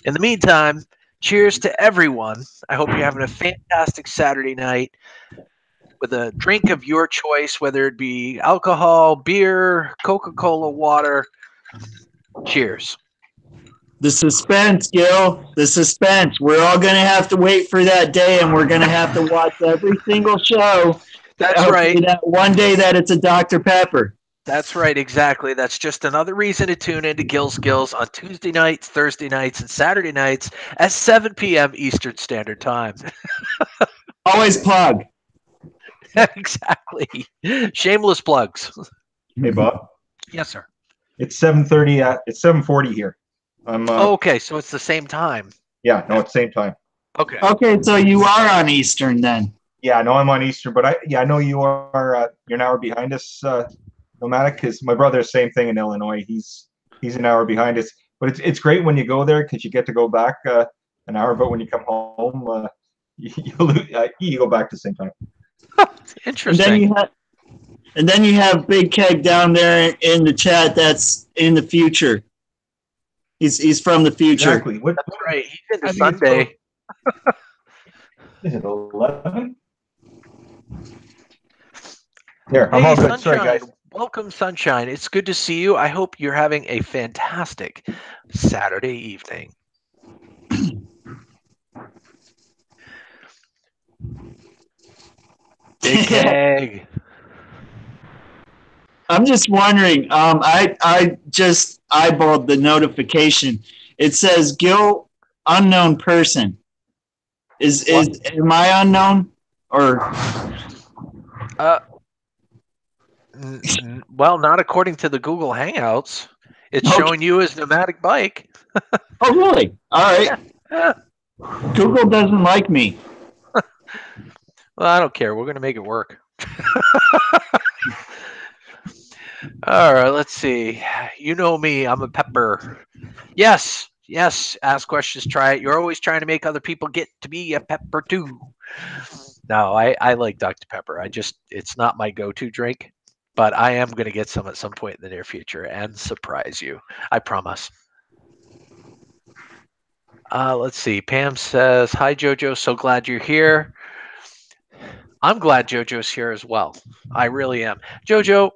In the meantime, cheers to everyone. I hope you're having a fantastic Saturday night with a drink of your choice, whether it be alcohol, beer, Coca Cola, water. Cheers. The suspense, Gil. The suspense. We're all going to have to wait for that day, and we're going to have to watch every single show. That's right. Hopefully that one day that it's a Dr. Pepper. That's right, exactly. That's just another reason to tune into Gil Skillz on Tuesday nights, Thursday nights, and Saturday nights at 7 p.m. Eastern Standard Time. Always plug. Exactly. Shameless plugs. Hey, Bob. Yes, sir. It's 7:30. It's 7:40 here. I'm. Okay, so it's the same time. Yeah. No, it's same time. Okay. Okay, so you are on Eastern then. Yeah. No, I'm on Eastern, but I know you are. You're an hour behind us, Nomadic, because my brother's same thing in Illinois. He's an hour behind us, but it's great when you go there because you get to go back an hour. But when you come home, you go back to the same time. Interesting. And then you have Big Keg down there in the chat. That's in the future. He's from the future. Exactly. What That's right. He's into I think it's Sunday. is it 11? Here, I'm Hey, all good. Sorry, Sunshine. guys. Welcome, Sunshine. It's good to see you. I hope you're having a fantastic Saturday evening. Big Keg. I'm just wondering. I just eyeballed the notification. It says Gil unknown person. Is am I unknown or? Well, not according to the Google Hangouts. It's Okay. showing you as Nomadic Bike. Oh really? All right. Yeah. Google doesn't like me. Well, I don't care. We're going to make it work. All right, let's see. You know me. I'm a pepper. Yes. Ask questions, try it. You're always trying to make other people get to be a pepper too. No, I like Dr. Pepper. It's not my go-to drink, but I am going to get some at some point in the near future and surprise you. I promise. Let's see. Pam says, "Hi Jojo, so glad you're here." I'm glad Jojo's here as well. I really am. Jojo,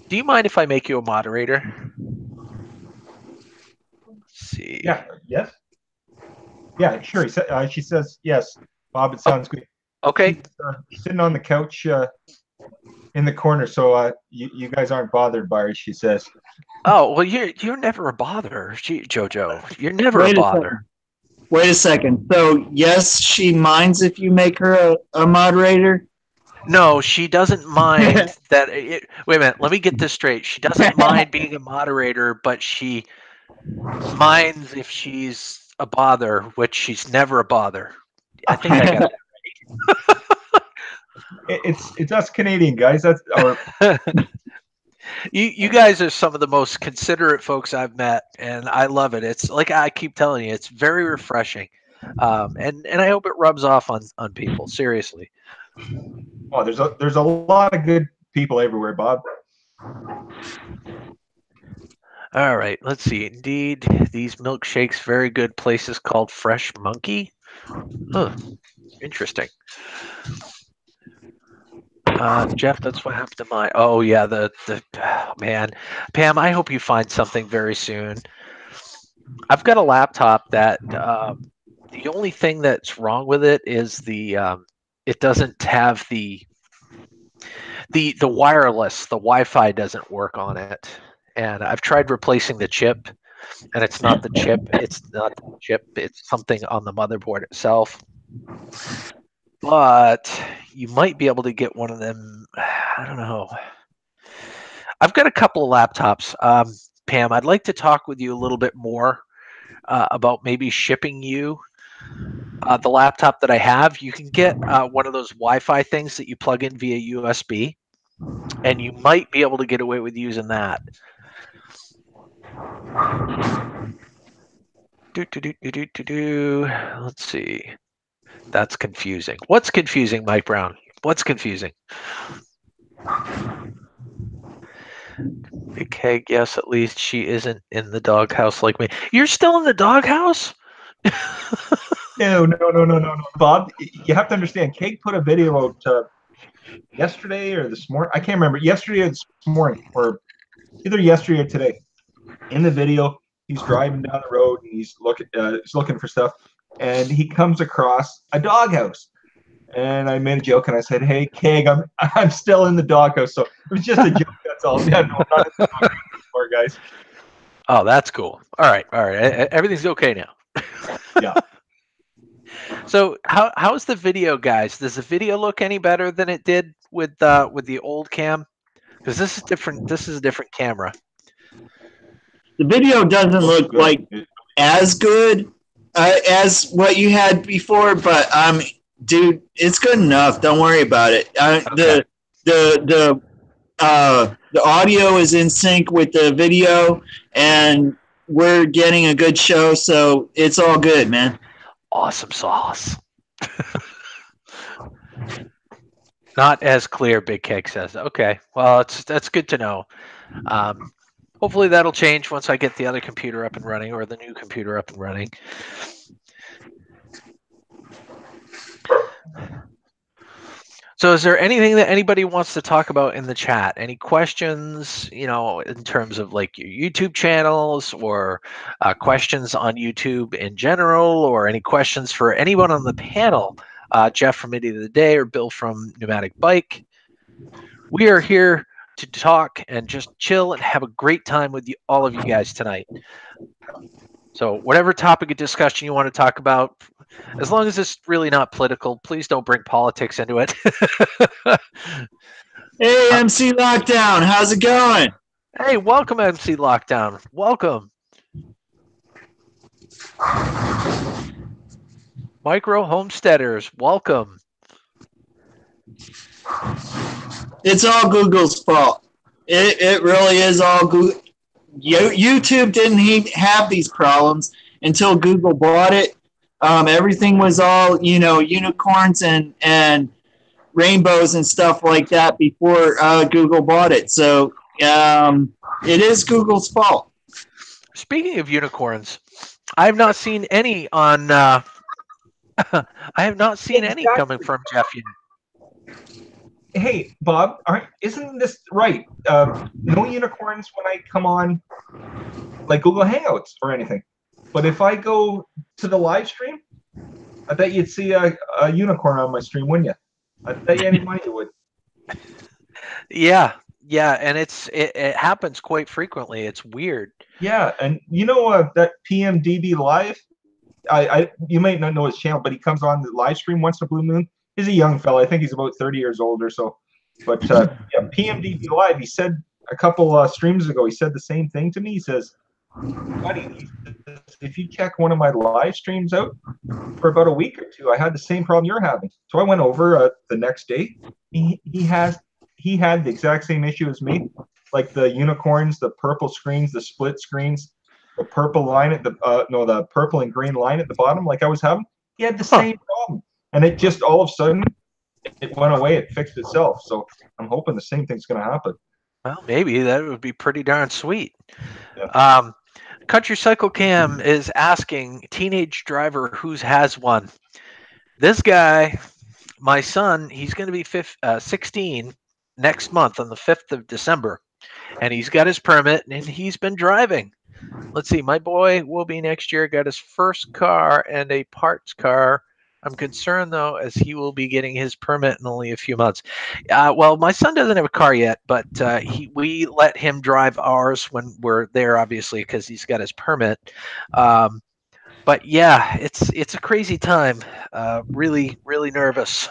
do you mind if I make you a moderator? Let's see. Yeah. Yes. Yeah. Sure. She says yes. Bob, it sounds good. Okay. She's sitting on the couch in the corner, so you guys aren't bothered by her. She says. Oh well, you're never a bother, Jojo. You're never a Wait a bother. second. Wait a second. So, yes, she minds if you make her a moderator? No, she doesn't mind that. Wait a minute. Let me get this straight. She doesn't mind being a moderator, but she minds if she's a bother, which she's never a bother. I think I got It's us Canadian guys. That's or that. You guys are some of the most considerate folks I've met, and I love it. It's like I keep telling you, it's very refreshing, and I hope it rubs off on people. Seriously. oh, there's a lot of good people everywhere, Bob. All right, let's see. Indeed, these milkshakes very good. Places called Fresh Monkey. Huh, interesting. Jeff, that's what happened to my. Oh yeah, the oh, man, Pam. I hope you find something very soon. I've got a laptop that the only thing that's wrong with it is it doesn't have the wireless. The Wi-Fi doesn't work on it, and I've tried replacing the chip, and it's not the chip. It's not the chip. It's something on the motherboard itself. But you might be able to get one of them. I don't know. I've got a couple of laptops. Pam, I'd like to talk with you a little bit more about maybe shipping you the laptop that I have. You can get one of those Wi-Fi things that you plug in via USB, and you might be able to get away with using that. Let's see. That's confusing. What's confusing, Mike Brown? What's confusing? Big Keg, yes, at least she isn't in the doghouse like me. You're still in the doghouse? No, Bob. You have to understand. Kate put a video out yesterday or this morning. I can't remember. Yesterday or this morning, or either yesterday or today. In the video, he's driving down the road and he's looking for stuff, and he comes across a doghouse. And I made a joke and I said, "Hey, Keg, I'm still in the doghouse." So it was just a joke. That's all. Yeah, no, I'm not in the doghouse anymore, guys. Oh, that's cool. All right. Everything's okay now. Yeah. So how's the video, guys? Does the video look any better than it did with the old cam? Because this is different. This is a different camera. The video doesn't look like as good as what you had before, but dude, it's good enough. Don't worry about it. Okay. The audio is in sync with the video, and we're getting a good show, so it's all good, man. Awesome sauce. Not as clear, Big Cake says. Okay, well, that's good to know. Hopefully that'll change once I get the other computer up and running, or the new computer up and running. So is there anything that anybody wants to talk about in the chat? Any questions, in terms of like your YouTube channels, or questions on YouTube in general, or any questions for anyone on the panel? Jeff from Idiot of the Day or Bill from Pneumatic Bike. We are here to talk and just chill and have a great time with all of you guys tonight. So whatever topic of discussion you want to talk about, as long as it's really not political, please don't bring politics into it. Hey, MC Lockdown, how's it going? Hey, welcome, MC Lockdown. Welcome. Micro Homesteaders, welcome. It's all Google's fault. It really is all Google. YouTube didn't have these problems until Google bought it. Everything was all, unicorns and rainbows and stuff like that before Google bought it. So it is Google's fault. Speaking of unicorns, I have not seen any on. I have not seen any coming Exactly. from Jeff yet. Hey, Bob, isn't this right? No unicorns when I come on like Google Hangouts or anything. But if I go to the live stream, I bet you'd see a unicorn on my stream, wouldn't you? I bet you any money you would. Yeah, yeah, and it happens quite frequently. It's weird. Yeah, and that PMDB live. You might not know his channel, but he comes on the live stream once in a blue moon. He's a young fella. I think he's about 30 years old or so. But yeah, PMDB live. He said a couple streams ago. He said the same thing to me. He says, "Buddy, if you check one of my live streams out for about a week or two, I had the same problem you're having." So I went over the next day. He had the exact same issue as me, like the unicorns, the purple screens, the split screens, the purple line at the purple and green line at the bottom, like I was having. He had the same problem, and it just all of a sudden it went away. It fixed itself. So I'm hoping the same thing's going to happen. Well, maybe that would be pretty darn sweet. Yeah. Country Cycle Cam is asking teenage driver who's has one. This guy, my son, he's going to be 16 next month on the 5th of December, and he's got his permit and he's been driving. Let's see, my boy will be next year, got his first car and a parts car. I'm concerned, though, as he will be getting his permit in only a few months. Well, my son doesn't have a car yet, but we let him drive ours when we're there, obviously, because he's got his permit. But yeah, it's a crazy time. Really, really nervous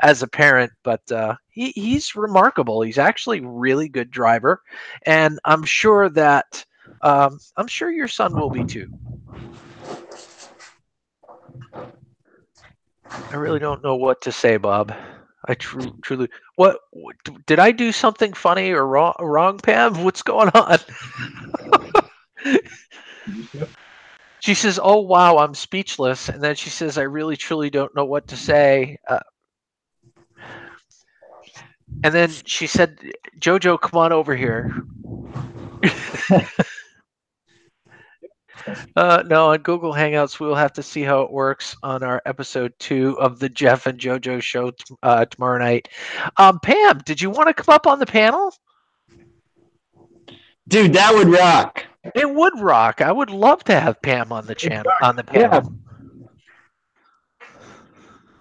as a parent, but he's remarkable. He's actually a really good driver, and I'm sure that I'm sure your son will be too. I really don't know what to say, Bob. I truly. What did I do something funny or wrong, Pam? What's going on? She says, "Oh wow, I'm speechless," and then she says, "I really truly don't know what to say." And then she said, "Jojo, come on over here." No, on Google Hangouts, we'll have to see how it works on our episode 2 of the Jeff and JoJo show tomorrow night. Pam, did you want to come up on the panel? Dude, that would rock. It would rock. I would love to have Pam on the channel on the panel.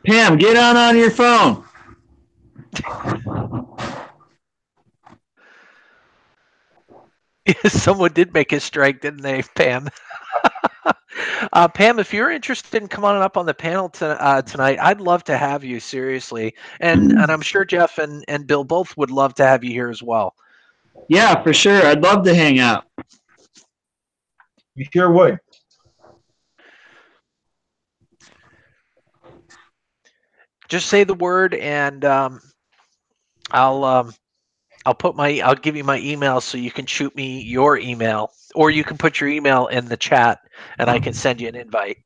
Yeah. Pam, get on your phone. Someone did make a strike, didn't they, Pam? Pam, if you're interested in coming up on the panel tonight, I'd love to have you, seriously. And I'm sure Jeff and Bill both would love to have you here as well. Yeah, for sure. I'd love to hang out. You sure would. Just say the word, and I'll give you my email so you can shoot me your email, or you can put your email in the chat and I can send you an invite.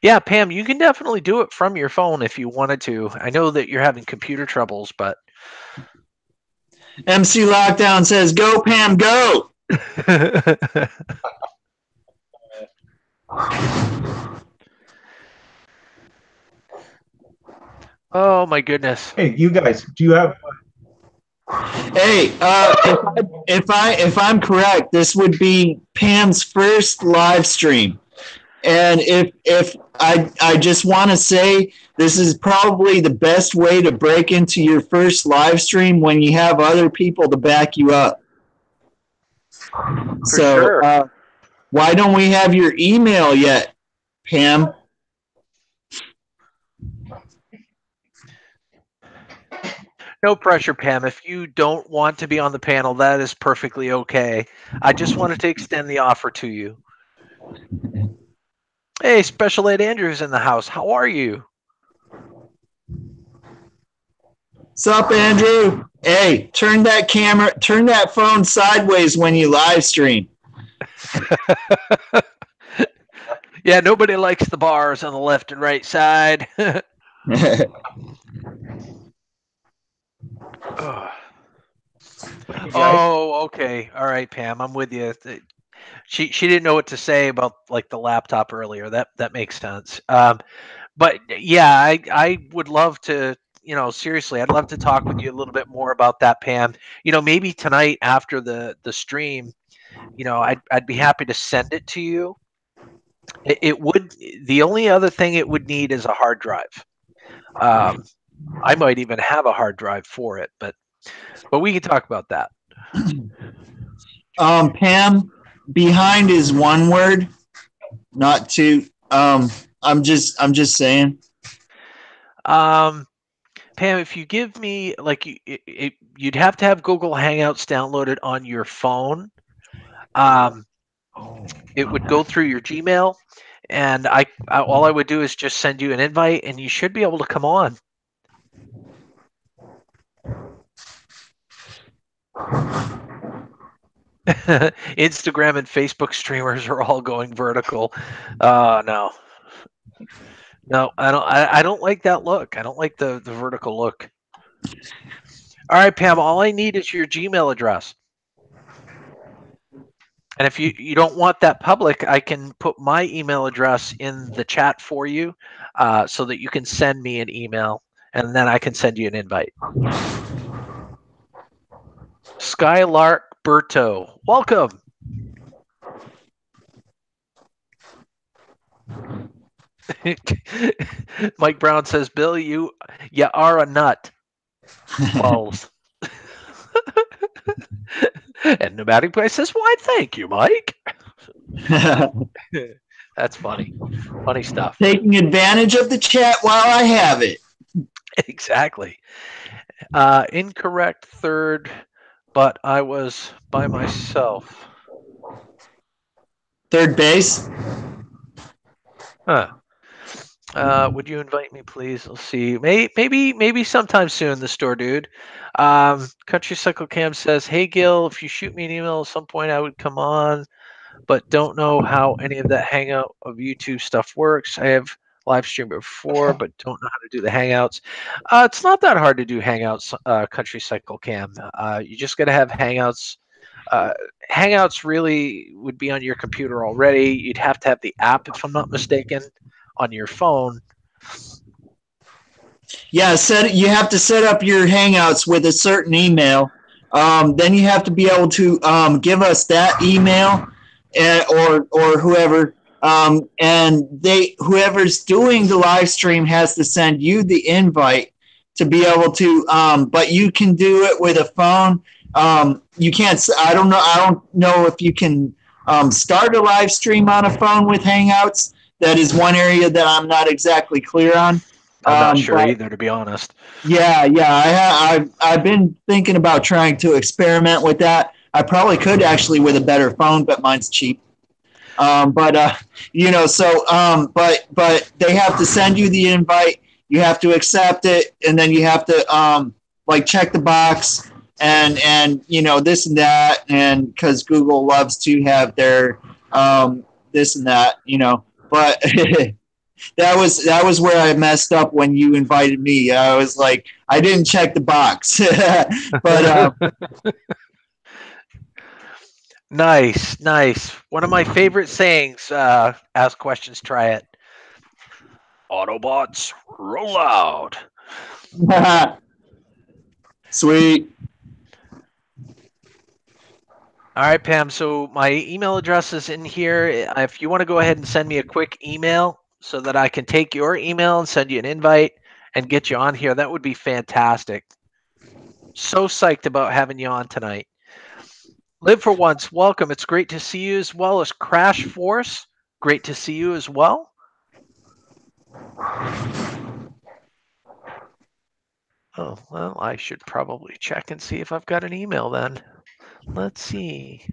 Yeah, Pam, you can definitely do it from your phone if you wanted to. I know that you're having computer troubles, but MC Lockdown says, "Go, Pam, go." Oh my goodness. Hey, you guys, do you have? Hey, if I'm correct, this would be Pam's first live stream. And if I just want to say, this is probably the best way to break into your first live stream when you have other people to back you up. For sure. Why don't we have your email yet, Pam? No pressure, Pam. If you don't want to be on the panel, that is perfectly okay. I just wanted to extend the offer to you. Hey, Special Ed Andrew's in the house. How are you? Sup, Andrew? Hey, turn that phone sideways when you live stream. Yeah, nobody likes the bars on the left and right side. Oh, okay. All right, Pam, I'm with you. She didn't know what to say about like the laptop earlier. That makes sense. But yeah, I would love to. Seriously, I'd love to talk with you a little bit more about that, Pam. Maybe tonight after the stream. I'd be happy to send it to you. It would. The only other thing it would need is a hard drive. Um, I might even have a hard drive for it, but we can talk about that. Pam, behind is one word, not two. I'm just saying. Um, Pam, if you give me like you'd have to have Google Hangouts downloaded on your phone. Um, it would go through your Gmail, and I all I would do is just send you an invite, and you should be able to come on. Instagram and Facebook streamers are all going vertical. No, no, I don't. I don't like that look. I don't like the vertical look. All right, Pam. All I need is your Gmail address. And if you don't want that public, I can put my email address in the chat for you so that you can send me an email and then I can send you an invite. Skylark Berto, welcome. Mike Brown says, Bill, you are a nut. Balls. And Pneumatic Play says, why, thank you, Mike. That's funny. Funny stuff. Taking advantage of the chat while I have it. Exactly. Incorrect third, but I was by myself. Third base. Huh. Would you invite me, please? Let's see. Maybe sometime soon. The store dude. Country Cycle Cam says, "Hey Gil, if you shoot me an email at some point, I would come on, but don't know how any of that Hangout of YouTube stuff works. I have live streamed before, but don't know how to do the Hangouts. It's not that hard to do Hangouts. Country Cycle Cam. You just got to have Hangouts." Hangouts really would be on your computer already. You'd have to have the app, if I'm not mistaken, on your phone. Yeah, you have to set up your Hangouts with a certain email. Then you have to be able to give us that email, or whoever, and whoever's doing the live stream has to send you the invite to be able to. But you can do it with a phone. You can't. I don't know if you can start a live stream on a phone with Hangouts. That is one area that I'm not exactly clear on. I'm not sure either, to be honest. Yeah. I've been thinking about trying to experiment with that. I probably could actually with a better phone, but mine's cheap. But they have to send you the invite. You have to accept it, and then you have to check the box and this and that, and because Google loves to have their this and that, but. That was where I messed up when you invited me. I was like, I didn't check the box. But Nice. One of my favorite sayings, ask questions, try it. Autobots, roll out. Sweet. All right, Pam. So my email address is in here. If you want to go ahead and send me a quick email so that I can take your email and send you an invite and get you on here, that would be fantastic. So psyched about having you on tonight. Live for Once, welcome. It's great to see you, as well as Crash Force. Great to see you as well. Oh, well, I should probably check and see if I've got an email then. Let's see.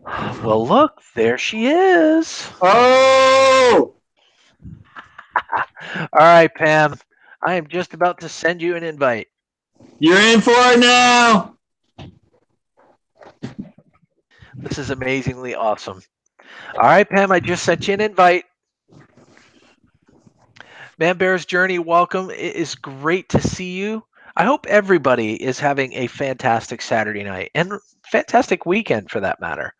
Well, look, there she is. Oh! All right, Pam. I am just about to send you an invite. You're in for it now. This is amazingly awesome. All right, Pam, I just sent you an invite. Man Bear's Journey, welcome. It is great to see you. I hope everybody is having a fantastic Saturday night and fantastic weekend for that matter.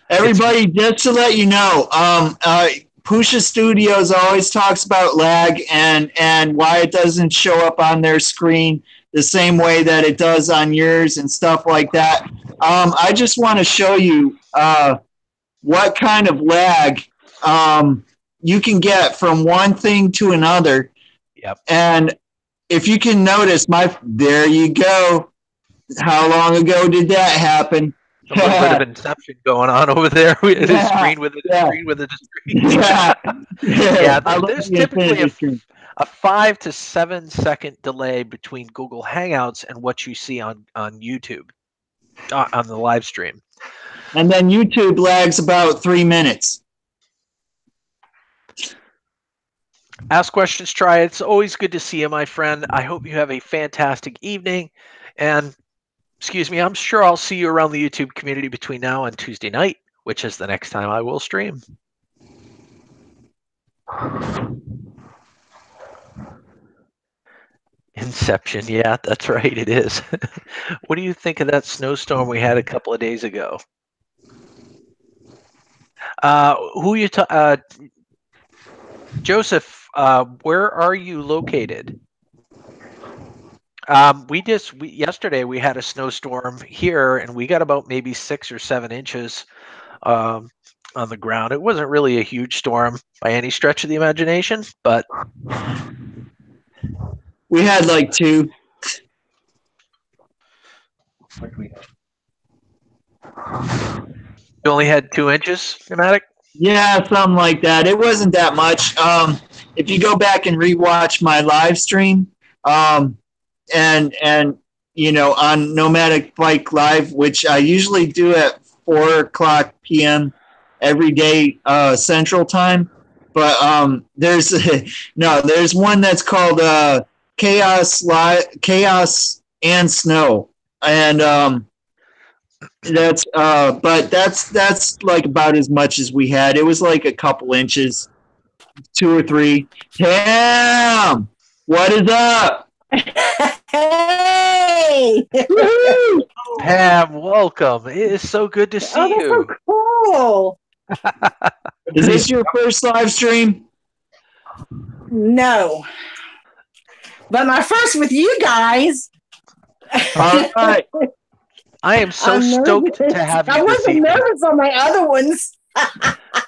Everybody, just to let you know, Pusha Studios always talks about lag and why it doesn't show up on their screen the same way that it does on yours and stuff like that. I just want to show you what kind of lag you can get from one thing to another. Yep. And if you can notice, there you go. How long ago did that happen? A little bit of inception going on over there. A screen with a screen with a screen. Yeah, there's typically a 5 to 7 second delay between Google Hangouts and what you see on YouTube on the live stream. And then YouTube lags about 3 minutes. Ask questions, try it. It's always good to see you, my friend. I hope you have a fantastic evening. And excuse me, I'm sure I'll see you around the YouTube community between now and Tuesday night, which is the next time I will stream. Inception, yeah, that's right, it is. What do you think of that snowstorm we had a couple of days ago? Joseph, where are you located? Yesterday we had a snowstorm here, and we got about maybe 6 or 7 inches on the ground. It wasn't really a huge storm by any stretch of the imagination, but we had like 2. You only had 2 inches, Dramatic? Yeah, something like that. It wasn't that much. If you go back and rewatch my live stream, and you know, on Nomadic Bike Live, which I usually do at 4:00 p.m. every day Central Time, but there's one that's called Chaos and Snow, and that's like about as much as we had. It was like a couple inches, 2 or 3. Damn, what is up? Hey! Pam, welcome. It is so good to see you. So cool. Is this your first live stream? No. But my first with you guys. All right. I am so stoked to have you. I wasn't nervous on my other ones.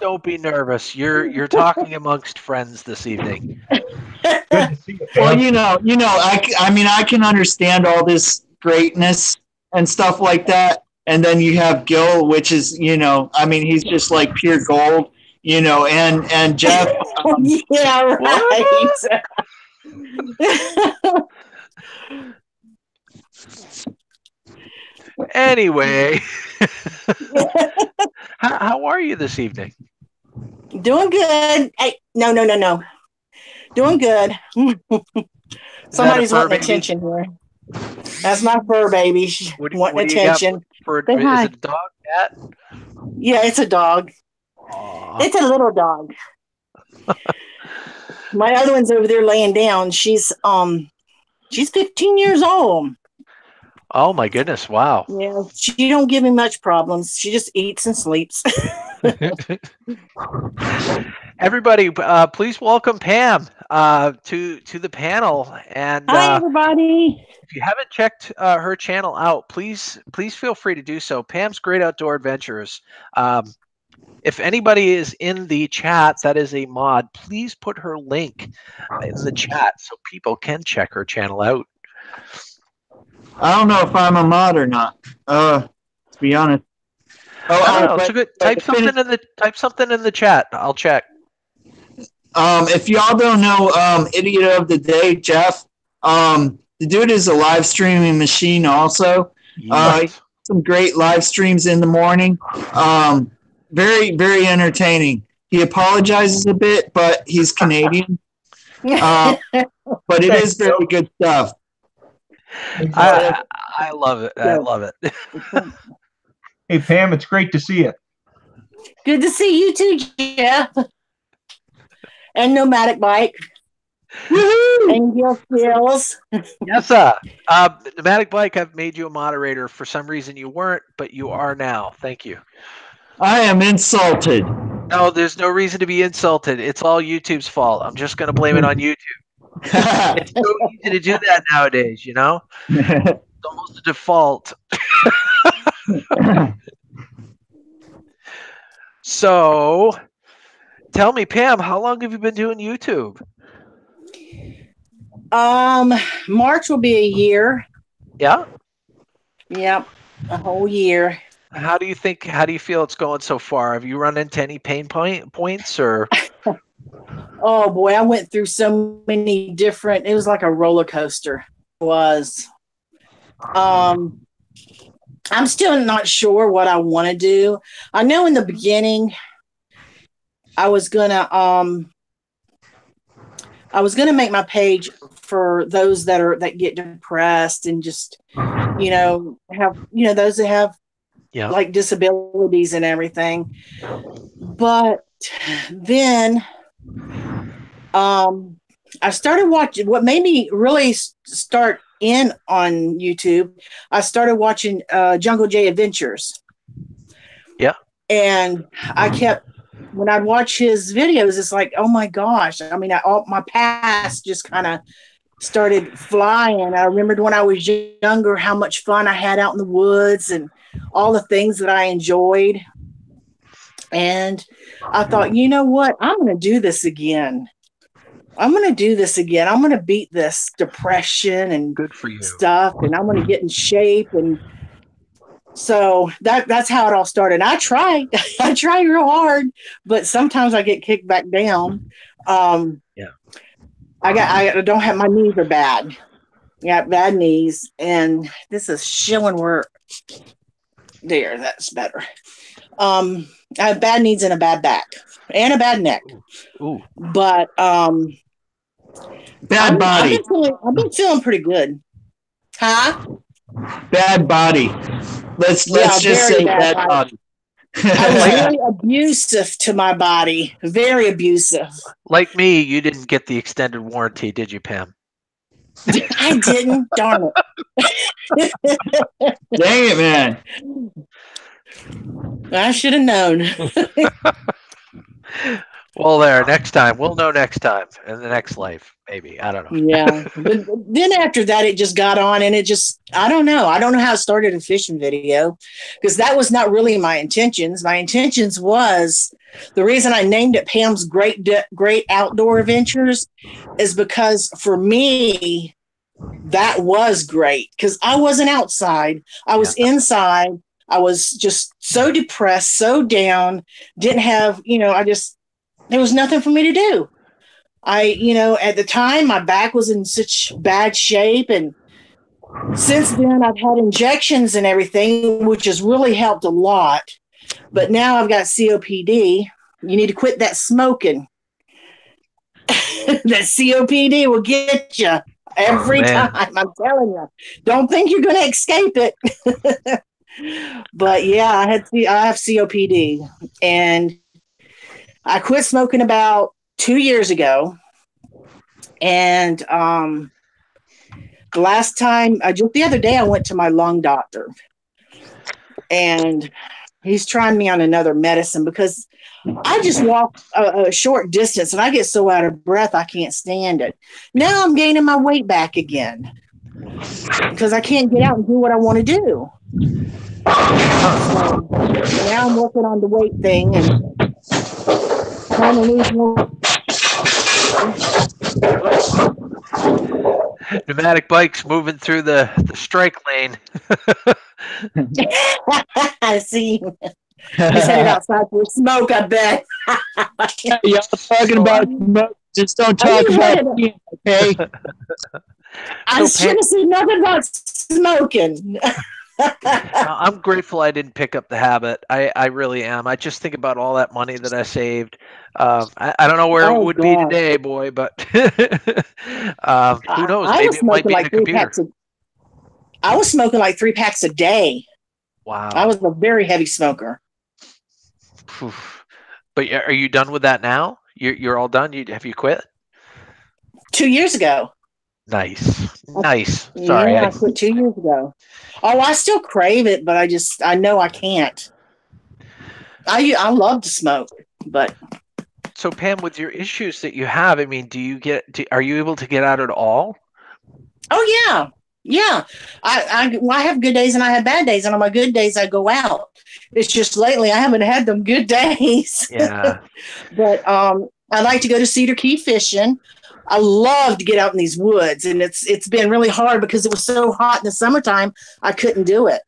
Don't be nervous. You're talking amongst friends this evening. Good to see you, Pam. Well, I mean, I can understand all this greatness and stuff like that. And then you have Gil, which is, I mean, he's just like pure gold, and Jeff. Yeah, right. Anyway, how are you this evening? Doing good. Hey, no. Doing good. Somebody's wanting attention here. That's my fur baby. Wanting attention. Is it a dog, cat? Yeah, it's a dog. Aww. It's a little dog. My other one's over there laying down. She's 15 years old. Oh my goodness! Wow. Yeah, she don't give me much problems. She just eats and sleeps. Everybody, please welcome Pam to the panel. And hi, everybody. If you haven't checked her channel out, please feel free to do so. Pam's Great Outdoor Adventures. If anybody is in the chat that is a mod, please put her link in the chat so people can check her channel out. I don't know if I'm a mod or not. To be honest. So good. Type something in the chat. I'll check. If y'all don't know, Idiot of the Day, Jeff. The dude is a live streaming machine. Also, Yes. Some great live streams in the morning. Very, very entertaining. He apologizes a bit, but he's Canadian. But it is very good stuff. I love it. I love it. Hey, Pam, it's great to see you. Good to see you too, Jeff. And Nomadic Bike. Woohoo! And Gil Skillz. Yes, sir. Pneumatic Bike, I've made you a moderator. For some reason, you weren't, but you are now. Thank you. I am insulted. No, there's no reason to be insulted. It's all YouTube's fault. I'm just going to blame it on YouTube. It's so easy to do that nowadays, you know? It's almost a default. So, tell me, Pam, how long have you been doing YouTube? March will be a year. Yeah? Yep, a whole year. How do you feel it's going so far? Have you run into any pain points or? Oh boy, I went through so many different, it was like a roller coaster. It was. I'm still not sure what I want to do. I know in the beginning I was gonna make my page for those that get depressed and just have those that have like disabilities and everything. But then I started watching. What made me really start in on YouTube, I started watching Jungle J Adventures. Yeah. And I kept, when I'd watch his videos, it's like, oh my gosh. I mean, all my past just kind of started flying. I remembered when I was younger how much fun I had out in the woods and all the things that I enjoyed. And I thought, you know what? I'm going to do this again. I'm going to beat this depression and good for you stuff. And I'm going to get in shape. And so that's how it all started. I try real hard, but sometimes I get kicked back down. I don't have, my knees are bad. I got bad knees, and this is shilling where there, that's better. I have bad knees and a bad back and a bad neck. Ooh. But bad body. I've been feeling pretty good. Huh? Bad body. Let's just say bad body. I was very abusive to my body. Very abusive. Like me, you didn't get the extended warranty, did you, Pam? I didn't. Darn it. Dang it, man. I should have known. Well, next time. We'll know next time in the next life, maybe. I don't know. Yeah. But then after that, it just got on, and it just, I don't know. I don't know how it started a fishing video, because that was not really my intentions. My intentions was, the reason I named it Pam's Great Outdoor Adventures is because for me, that was great, because I wasn't outside. I was inside. I was just so depressed, so down, didn't have, there was nothing for me to do. At the time, my back was in such bad shape. And since then, I've had injections and everything, which has really helped a lot. But now I've got COPD. You need to quit that smoking. That COPD will get you every time. I'm telling you. Don't think you're going to escape it. But yeah, I have COPD, and I quit smoking about 2 years ago. And the last time, just the other day, I went to my lung doctor, and he's trying me on another medicine because I just walk a short distance and I get so out of breath I can't stand it. Now I'm gaining my weight back again because I can't get out and do what I want to do. So now I'm working on the weight thing and trying to lose more. Pneumatic bikes moving through the strike lane. I see. He's headed outside for smoke, I bet. Y'all talking about smoke. Just don't talk about me, okay? I should have seen nothing about smoking. I'm grateful I didn't pick up the habit. I really am. I just think about all that money that I saved. I don't know where it would be today, boy, but who knows? Maybe it might be in a computer. I was smoking like 3 packs a day. Wow. I was a very heavy smoker. But are you done with that now? You're all done? Have you quit? 2 years ago. Nice. Sorry. Yeah, I quit 2 years ago. Oh, I still crave it, but I know I can't. I love to smoke, but So Pam, with your issues that you have, I mean, are you able to get out at all? oh yeah, yeah. I have good days and I have bad days, and on my good days I go out. It's just lately I haven't had them good days. Yeah. But I like to go to Cedar Key fishing. I love to get out in these woods, and it's been really hard because it was so hot in the summertime. I couldn't do it.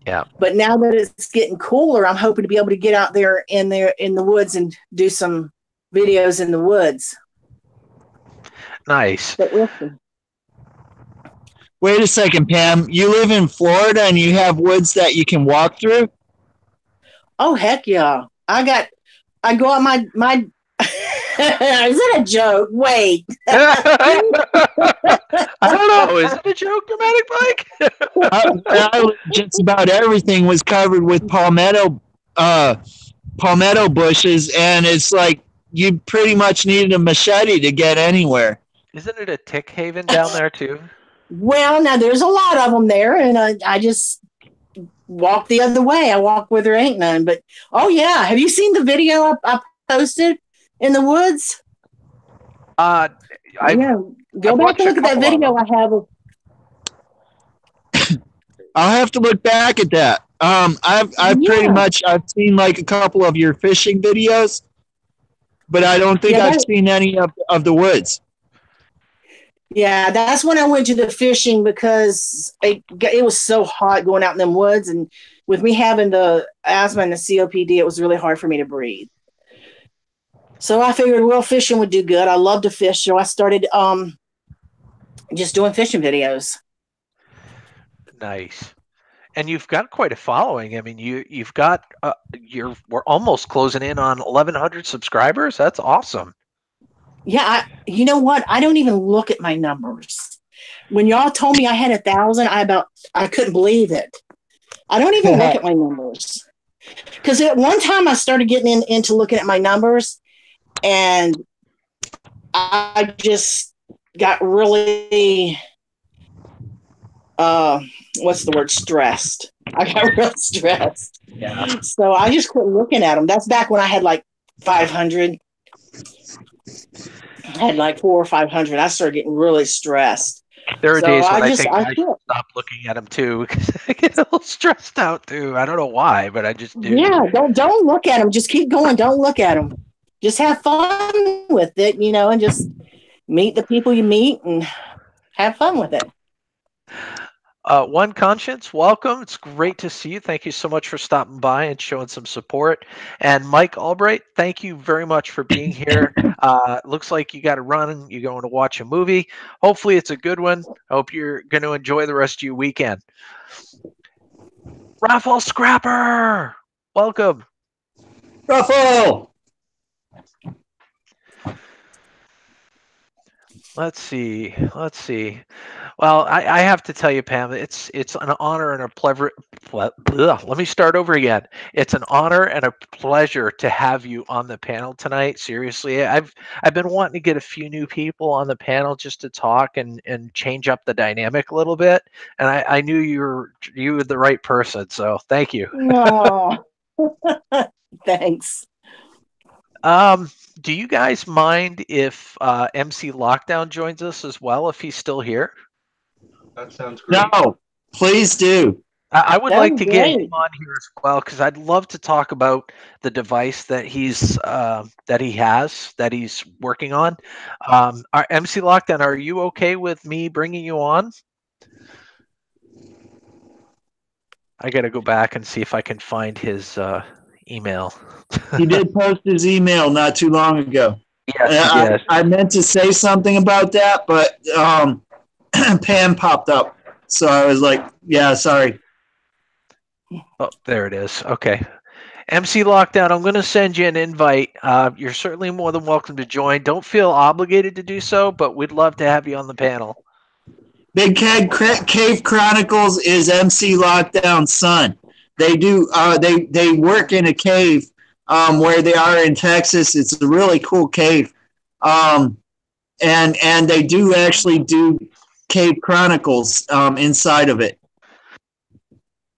Yeah. But now that it's getting cooler, I'm hoping to be able to get out there in the woods and do some videos in the woods. Nice. But we'll see. Wait a second, Pam. You live in Florida and you have woods that you can walk through? Oh heck yeah! I go out my. Is that a joke? Wait. I don't know. Is it a joke, Dramatic Mike? Just about everything was covered with palmetto bushes, and it's like you pretty much needed a machete to get anywhere. Isn't it a tick haven down there too? Well, now there's a lot of them there, and I just walk the other way. I walk where there ain't none. But oh yeah, have you seen the video I posted in the woods? Yeah. Go back and look at that video I have. I'll have to look back at that. I've seen like a couple of your fishing videos, but I don't think I've seen any of the woods. Yeah, that's when I went to the fishing because it was so hot going out in them woods, and with me having the asthma and the COPD, it was really hard for me to breathe. So I figured, well, fishing would do good. I love to fish, so I started just doing fishing videos. Nice. And you've got quite a following. I mean, you've got we're almost closing in on 1,100 subscribers. That's awesome. Yeah, you know what? I don't even look at my numbers. When y'all told me I had 1,000, I couldn't believe it. I don't even look at my numbers, because at one time I started getting into looking at my numbers, and I just got really stressed. I got real stressed. Yeah. So I just quit looking at them. That's back when I had like 500. I had like 400 or 500. I started getting really stressed. There are days when I think I should should stop looking at them too, because I get a little stressed out too. I don't know why, but I just do. Yeah, don't look at them. Just keep going. Don't look at them. Just have fun with it, and just meet the people you meet and have fun with it. One Conscience, welcome. It's great to see you. Thank you so much for stopping by and showing some support. And Mike Albright, thank you very much for being here. Looks like you got to run and you're going to watch a movie. Hopefully it's a good one. I hope you're going to enjoy the rest of your weekend. Raffle Scrapper, welcome. Raffle! Let's see. Well, I have to tell you, Pam, it's an honor and a pleasure. Let me start over again. It's an honor and a pleasure to have you on the panel tonight. Seriously, I've been wanting to get a few new people on the panel just to talk and change up the dynamic a little bit. And I knew you were the right person. So thank you. Oh, thanks. Do you guys mind if MC Lockdown joins us as well, if he's still here? That sounds great. No, please do. I would like to get great. him on here as well, because I'd love to talk about the device that he's working on. Our MC Lockdown, are you okay with me bringing you on? I got to go back and see if I can find his email. He did post his email not too long ago. Yes. I meant to say something about that, but Pam popped up. So I was like, yeah, sorry. Oh, there it is. Okay. MC Lockdown, I'm going to send you an invite. You're certainly more than welcome to join. Don't feel obligated to do so, but we'd love to have you on the panel. Big Cave Chronicles is MC Lockdown's son. They do. They work in a cave where they are in Texas. It's a really cool cave, and and they do actually do Cave Chronicles inside of it.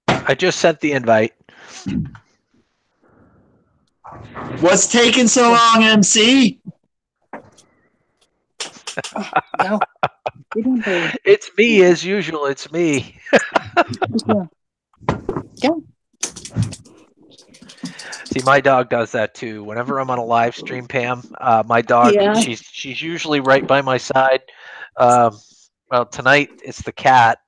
I just sent the invite. What's taking so long, MC? No. We don't do it. It's me as usual. It's me. Yeah. Yeah. See, my dog does that too. Whenever I'm on a live stream, Pam, my dog, Yeah. she's usually right by my side. Well, tonight it's the cat.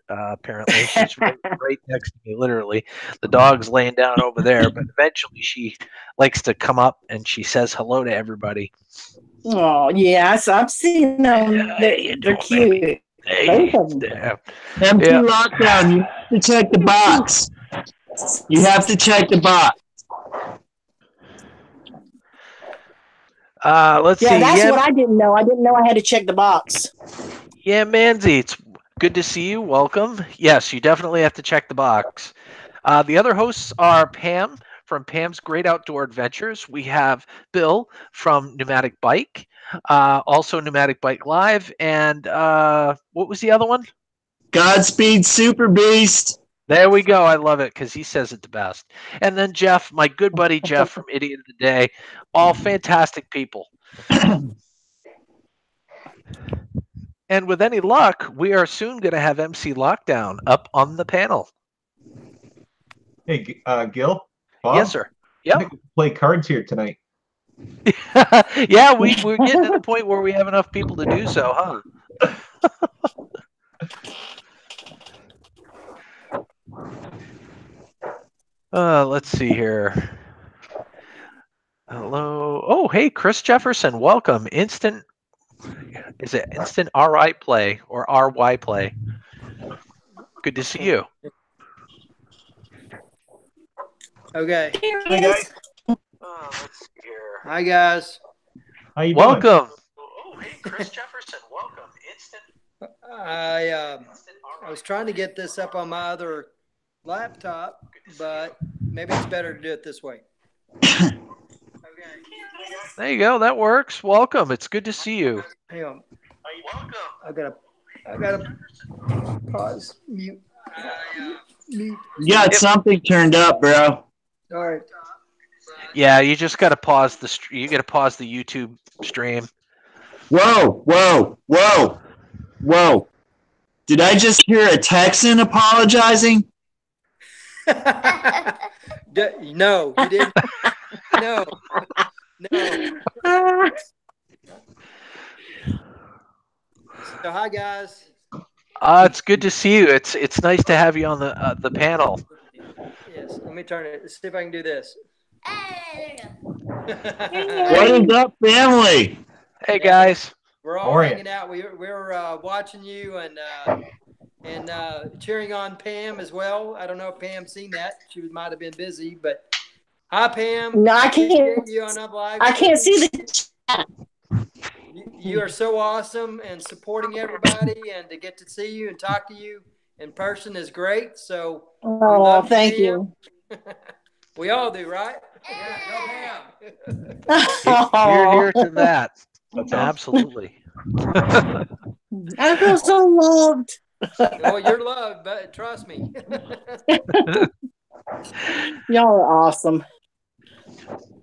Apparently, she's right next to me. Literally, the dog's laying down over there. But eventually, she likes to come up and she says hello to everybody. Oh, yes. I've seen them. They're cute. Hey, Both of them. yeah. MC Yeah. Lockdown, you have to check the box. You have to check the box. Let's Yeah, see. that's what I didn't know. I didn't know I had to check the box. Yeah, Manzi, it's good to see you. Welcome. Yes, you definitely have to check the box. The other hosts are Pam from Pam's Great Outdoor Adventures. We have Bill from Pneumatic Bike, also Pneumatic Bike Live, and what was the other one? Godspeed, Super Beast. There we go. I love it because he says it the best. And then Jeff, my good buddy Jeff from Idiot of the Day. All fantastic people. And with any luck, we are soon going to have MC Lockdown up on the panel. Hey, Gil. Bob? Yes, sir. I Yep. think we play cards here tonight. Yeah, we're getting to the point where we have enough people to do so, huh? Let's see here. Hello. Oh, hey, Chris Jefferson. Welcome. Is it Instant RI Play or RY Play? Good to see you. Okay. Hey, guys. Let's see here. Hi, guys. How you doing? Welcome. Oh, hey, Chris Jefferson. Welcome. Instant. I was trying to get this up on my other laptop, but maybe it's better to do it this way. Okay. There you go. That works. Welcome. It's good to see you. Hang on. Welcome. I gotta pause. Mute. Mute. You got something turned up, bro. All right. Yeah, you just got to pause the. You got to pause the YouTube stream. Whoa, whoa, whoa, whoa. Did I just hear a Texan apologizing? No, you didn't. No. No. So hi guys. It's good to see you. It's nice to have you on the panel. Yes. Let me turn it. Let's see if I can do this. What is up, family? Hey guys. We're all How are you? hanging out. We're watching you and cheering on Pam as well. I don't know if Pam's seen that. She might have been busy, but hi Pam. No, I Appreciate can't. you on Up Live. I can't see the chat. You are so awesome and supporting everybody, and to get to see you and talk to you in person is great. So we Oh, love thank Pam. you. We all do, right? Yeah, You're here to that. That's awesome. Absolutely. I feel so loved. go Pam. Well, you're loved, but trust me. Y'all are awesome.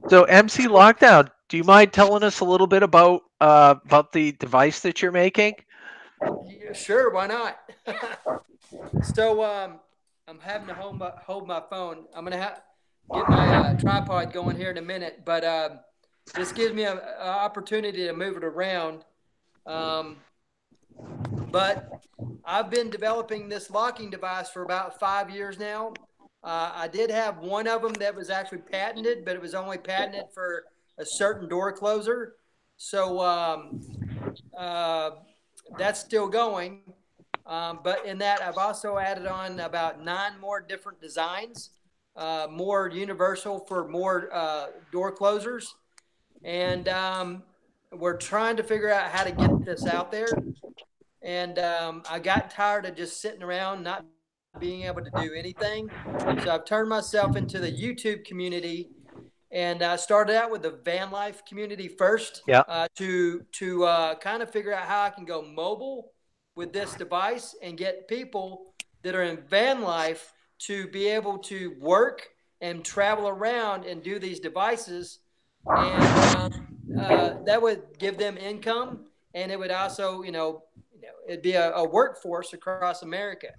So MC Lockdown, do you mind telling us a little bit about the device that you're making? Yeah, sure, why not? So I'm having to hold my phone. I'm gonna get my tripod going here in a minute, but this gives me an opportunity to move it around. But I've been developing this locking device for about 5 years now. I did have one of them that was actually patented, but it was only patented for a certain door closer. So that's still going. But in that, I've also added on about 9 more different designs, more universal for more door closers. And we're trying to figure out how to get this out there. And I got tired of just sitting around, not being able to do anything. So I've turned myself into the YouTube community. And I started out with the van life community first, Yeah. to kind of figure out how I can go mobile with this device and get people that are in van life to be able to work and travel around and do these devices, and that would give them income, and it would also, it'd be a workforce across America.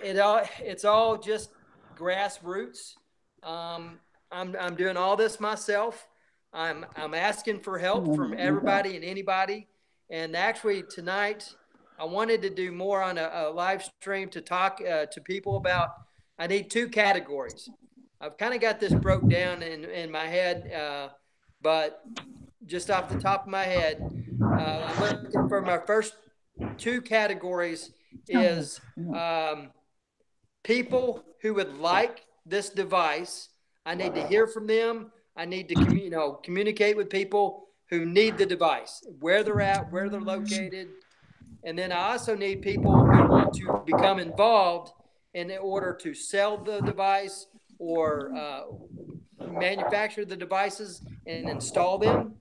It's all just grassroots. Um, I'm doing all this myself. I'm asking for help from everybody and anybody. And actually tonight, I wanted to do more on a live stream to talk to people about. I need two categories. I've kind of got this broke down in my head, but just off the top of my head, I'm looking for my first two categories is people who would like this device. I need to hear from them. I need to communicate with people who need the device, where they're at, where they're located. And then I also need people who want to become involved in order to sell the device or manufacture the devices and install them.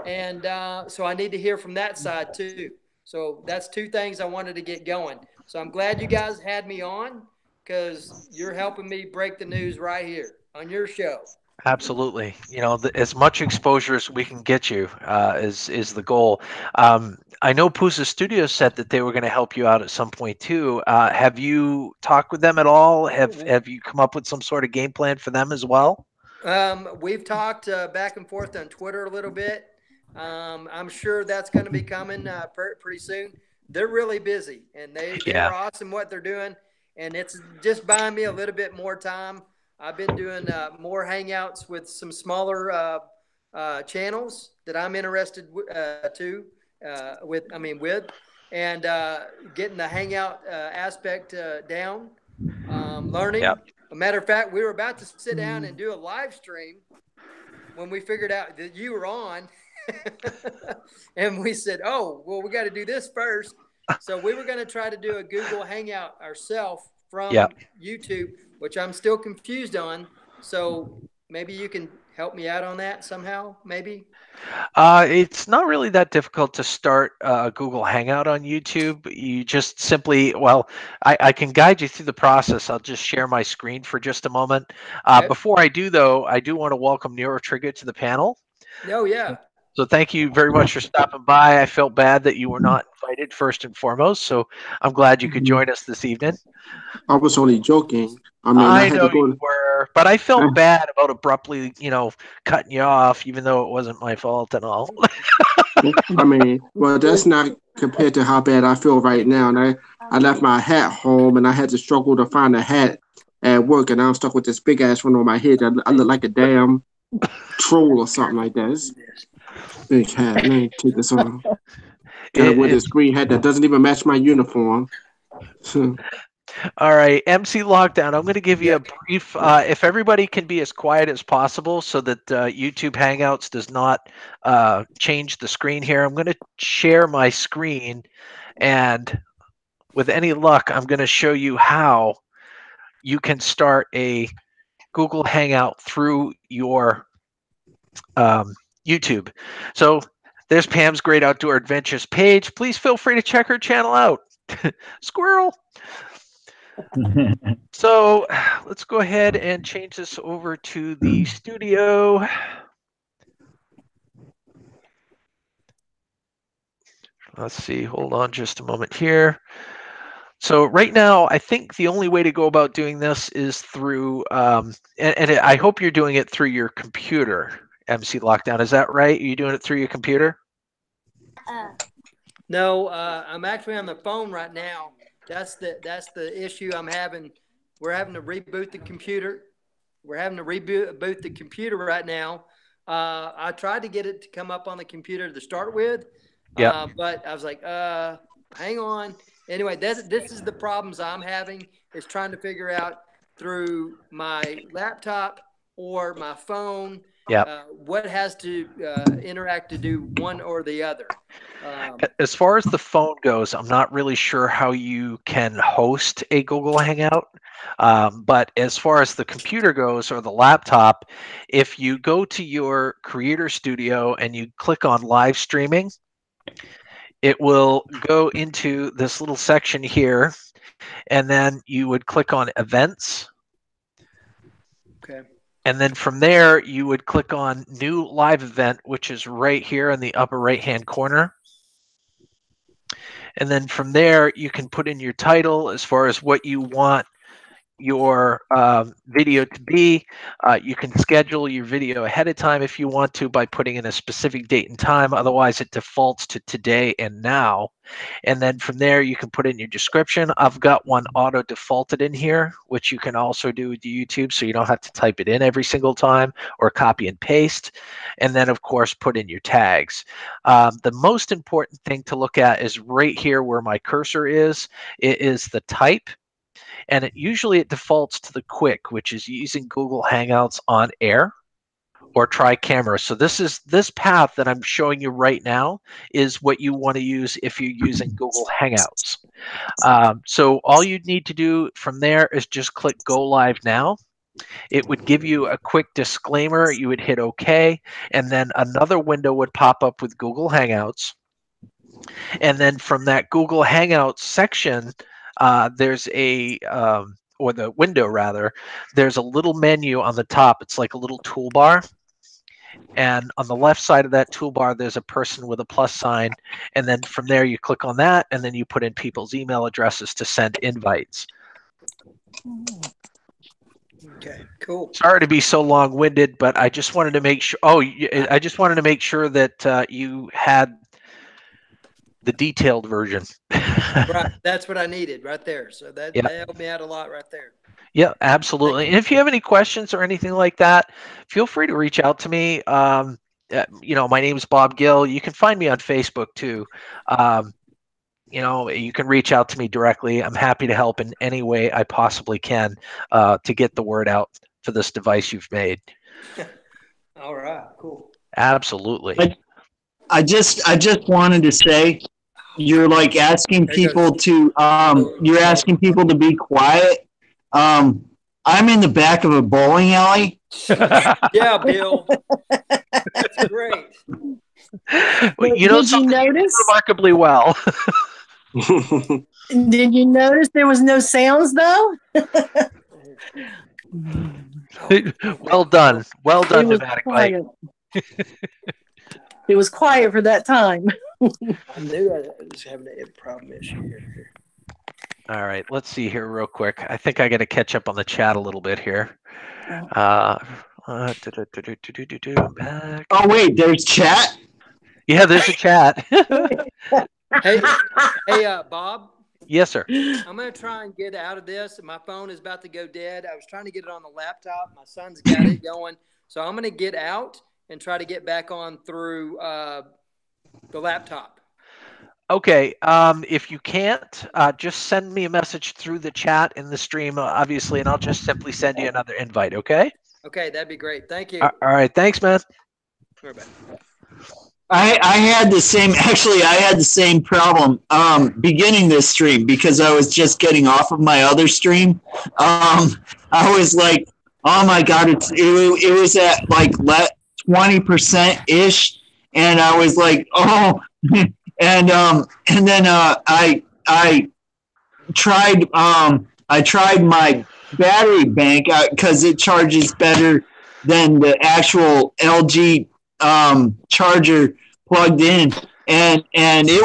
And so I need to hear from that side too. So that's two things I wanted to get going. So I'm glad you guys had me on, because you're helping me break the news right here on your show. Absolutely. As much exposure as we can get you is the goal. I know Pusa Studios said that they were going to help you out at some point too. Have you talked with them at all? Have you come up with some sort of game plan for them as well? We've talked back and forth on Twitter a little bit. I'm sure that's going to be coming pretty soon. They're really busy, and they're awesome what they're doing, and it's just buying me a little bit more time. I've been doing more hangouts with some smaller channels that I'm interested with, and getting the hangout aspect down, learning. Yep. A matter of fact, we were about to sit down and do a live stream when we figured out that you were on. And we said, oh, well, we got to do this first. So we were going to try to do a Google Hangout ourselves from YouTube, which I'm still confused on. So maybe you can help me out on that somehow, maybe? It's not really that difficult to start a Google Hangout on YouTube. You just simply, I can guide you through the process. I'll just share my screen for just a moment. Okay. Before I do, though, I do want to welcome Nero Trigger to the panel. Oh, yeah. So thank you very much for stopping by. I felt bad that you were not invited first and foremost, so I'm glad you could join us this evening. I was only joking. I mean, I had know to go. You were, but I felt bad about abruptly, cutting you off, even though it wasn't my fault and all. I mean, well, that's not compared to how bad I feel right now. And I left my hat home, and I had to struggle to find a hat at work, and I'm stuck with this big ass one on my head. I look like a damn troll or something like that. It's big hat. Let me take this off. Gotta wear this green hat that doesn't even match my uniform. All right, MC Lockdown, I'm going to give you a brief, if everybody can be as quiet as possible so that YouTube Hangouts does not change the screen here. I'm going to share my screen, and with any luck, I'm going to show you how you can start a Google Hangout through your YouTube. So there's Pam's Great Outdoor Adventures page. Please feel free to check her channel out. Squirrel. So let's go ahead and change this over to the studio. Let's see. Hold on just a moment here. So right now, I think the only way to go about doing this is through, and I hope you're doing it through your computer, MC Lockdown. Is that right? Are you doing it through your computer? No, I'm actually on the phone right now. That's the issue I'm having. We're having to reboot the computer. We're having to reboot the computer right now. I tried to get it to come up on the computer to start with. But I was like, hang on. Anyway, this is the problems I'm having, is trying to figure out through my laptop or my phone what has to interact to do one or the other. As far as the phone goes, I'm not really sure how you can host a Google Hangout. But as far as the computer goes or the laptop, if you go to your Creator Studio and you click on live streaming, it will go into this little section here, and then you would click on events. Okay. And then from there, you would click on new live event, which is right here in the upper right-hand corner. And then from there, you can put in your title as far as what you want your video to be. You can schedule your video ahead of time if you want to by putting in a specific date and time. Otherwise, it defaults to today and now. And then from there, you can put in your description. I've got one auto defaulted in here, which you can also do with YouTube, so you don't have to type it in every single time or copy and paste. And then, of course, put in your tags. The most important thing to look at is right here where my cursor is. It is the type. And it defaults to the quick, which is using Google Hangouts on air or try camera. So this path that I'm showing you right now is what you want to use if you're using Google Hangouts. So all you need to do from there is just click Go Live Now. It would give you a quick disclaimer. You would hit OK, and then another window would pop up with Google Hangouts. And then from that Google Hangouts section, there's or the window rather, there's a little menu on the top. It's like a little toolbar. And on the left side of that toolbar, there's a person with a plus sign. And then from there, you click on that, and then you put in people's email addresses to send invites. Okay, cool. Sorry to be so long-winded, but I just wanted to make sure. I just wanted to make sure that you had the detailed version. Right, that's what I needed right there. So that helped me out a lot right there. Yeah, absolutely. And if you have any questions or anything like that, feel free to reach out to me. My name is Bob Gil. You can find me on Facebook too. You can reach out to me directly. I'm happy to help in any way I possibly can to get the word out for this device you've made. All right, cool. Absolutely. I just wanted to say, you're like asking people to be quiet. I'm in the back of a bowling alley. Yeah, Bill. That's great. Did you notice remarkably well? Did you notice there was no sounds though? Well done, pneumatic bike. It was quiet for that time. I knew I was having a problem issue here. All right, let's see here real quick. I think I got to catch up on the chat a little bit here. Oh wait, there's chat? Yeah, there's a chat. Hey, Bob? Yes, sir. I'm going to try and get out of this. My phone is about to go dead. I was trying to get it on the laptop. My son's got it going. So I'm going to get out and try to get back on through the laptop. Okay. If you can't, just send me a message through the chat in the stream, obviously, and I'll just simply send you another invite, okay? Okay, that'd be great. Thank you. All right. Thanks, man. I had the same problem beginning this stream because I was just getting off of my other stream. I was like, oh my God, it was at like 20% ish, and I was like, oh, and then I tried my battery bank because it charges better than the actual LG charger plugged in, and it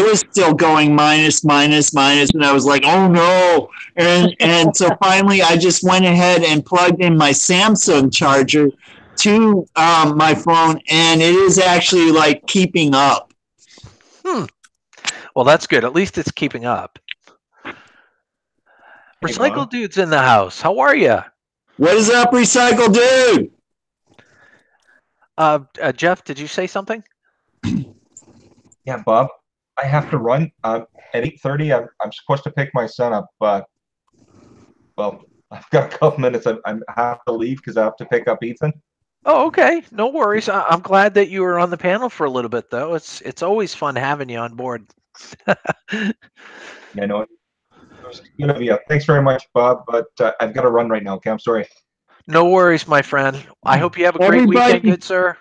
was still going minus, and I was like, oh no, and so finally I just went ahead and plugged in my Samsung charger to my phone, and it is actually like keeping up. Well, that's good. At least it's keeping up. Recycle Dude's in the house. How are you? What is up, Recycle Dude? Jeff, did you say something? Yeah, Bob, I have to run at 8:30. I'm supposed to pick my son up. Well, I've got a couple minutes. I have to leave because I have to pick up Ethan. Oh, okay. No worries. I'm glad that you were on the panel for a little bit, though. It's always fun having you on board. I know. Good of you. Thanks very much, Bob. But I've got to run right now. Okay, I'm sorry. No worries, my friend. I hope you have a great weekend, good sir.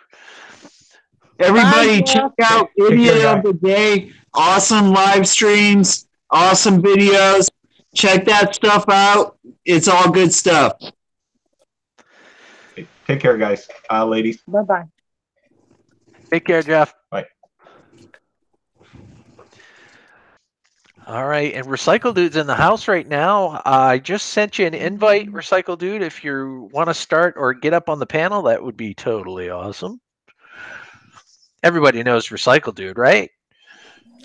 Everybody, Bye, check Jeff. out Take care, Idiot of guys. the Day. Awesome live streams, awesome videos. Check that stuff out. It's all good stuff. Take care, guys, ladies. Bye-bye. Take care, Jeff. Bye. All right, and Recycle Dude's in the house right now. I just sent you an invite, Recycle Dude. If you want to start or get up on the panel, that would be totally awesome. Everybody knows Recycle Dude, right?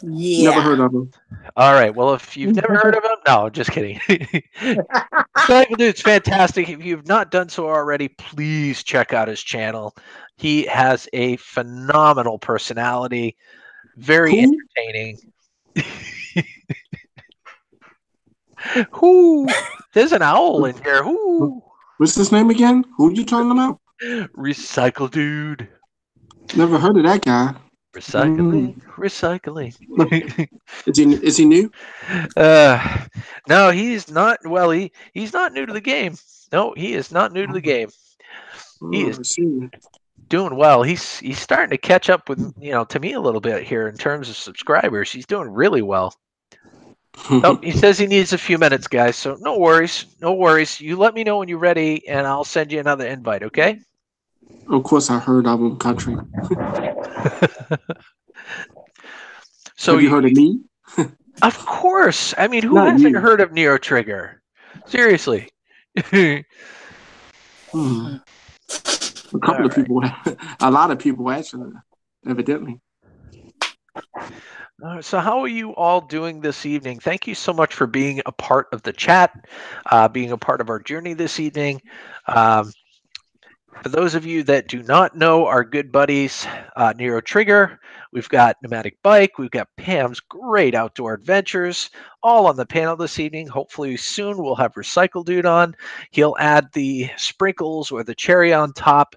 Yeah. Never heard of him. All right. Well, if you've never heard of him, no, just kidding. Recycle Dude's fantastic. If you've not done so already, please check out his channel. He has a phenomenal personality, very entertaining. Whoo! There's an owl in here. Whoo! What's his name again? Who you talking about? Recycle Dude. Never heard of that guy. Recycling, recycling. Is he new? No, he's not. Well, he's not new to the game. No, he is not new to the game. He is doing well. He's starting to catch up with to me a little bit here in terms of subscribers. He's doing really well. Oh, he says he needs a few minutes, guys. So no worries, no worries. You let me know when you're ready, and I'll send you another invite. Okay? Of course, I heard of him, country. So have you heard of me? Of course. I mean, who Not hasn't you. heard of Neo Trigger? Seriously. A couple of people, a lot of people actually, evidently. So how are you all doing this evening? Thank you so much for being a part of the chat, being a part of our journey this evening. For those of you that do not know our good buddies, Nero Trigger, we've got Pneumatic Bike, we've got Pam's great outdoor adventures, all on the panel this evening. Hopefully soon we'll have Recycle Dude on. He'll add the sprinkles or the cherry on top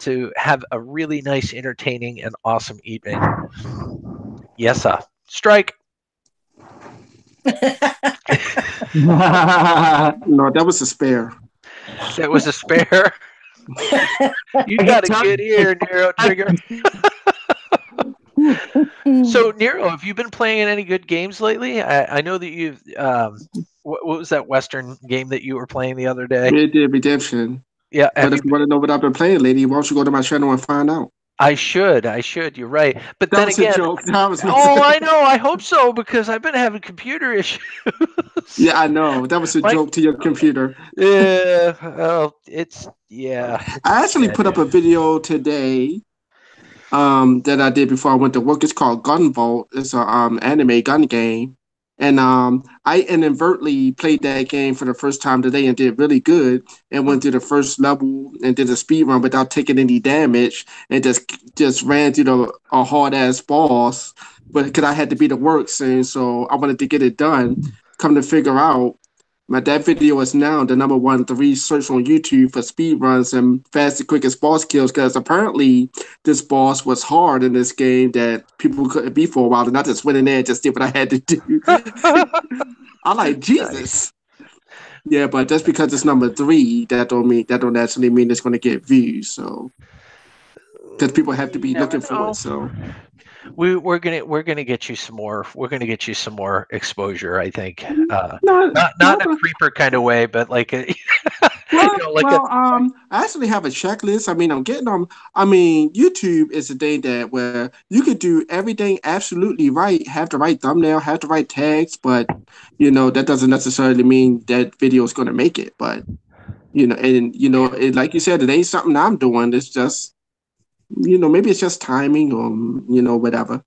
to have a really nice, entertaining, and awesome evening. Yes, sir. Strike. No, that was a spare. That was a spare. You got a good ear, Nero Trigger. So, Nero, have you been playing any good games lately? I know that you've. What was that Western game that you were playing the other day? Red Dead Redemption. Yeah. But if you want to know what I've been playing, lady, why don't you go to my channel and find out? I should. You're right. But That then was again, a joke. That was I know. I hope so because I've been having computer issues. Yeah, I know. That was a joke to your computer. Yeah. Well, yeah. I actually put up a video today that I did before I went to work. It's called Gun Vault. It's an anime gun game. And I inadvertently played that game for the first time today and did really good and went through the first level and did a speed run without taking any damage and just ran through a hard-ass boss. But because I had to be to work soon, so I wanted to get it done. Come to figure out, that video is now the #1 search on YouTube for speed runs and fastest, quickest boss kills because apparently this boss was hard in this game that people couldn't beat for a while, and I just went in there and just did what I had to do. I'm like, Jesus. Yeah, but just because it's #3, that don't actually mean it's going to get views. So because people have to be looking for it. So we're gonna get you some more. We're gonna get you some more exposure. I think, not in a creeper kind of way, but like a, I actually have a checklist. I mean, I'm getting them. I mean, YouTube is a thing where you could do everything absolutely right, have the right thumbnail, have the right tags, but that doesn't necessarily mean that video is going to make it. But like you said, it ain't something I'm doing. It's just. Maybe it's just timing or, whatever.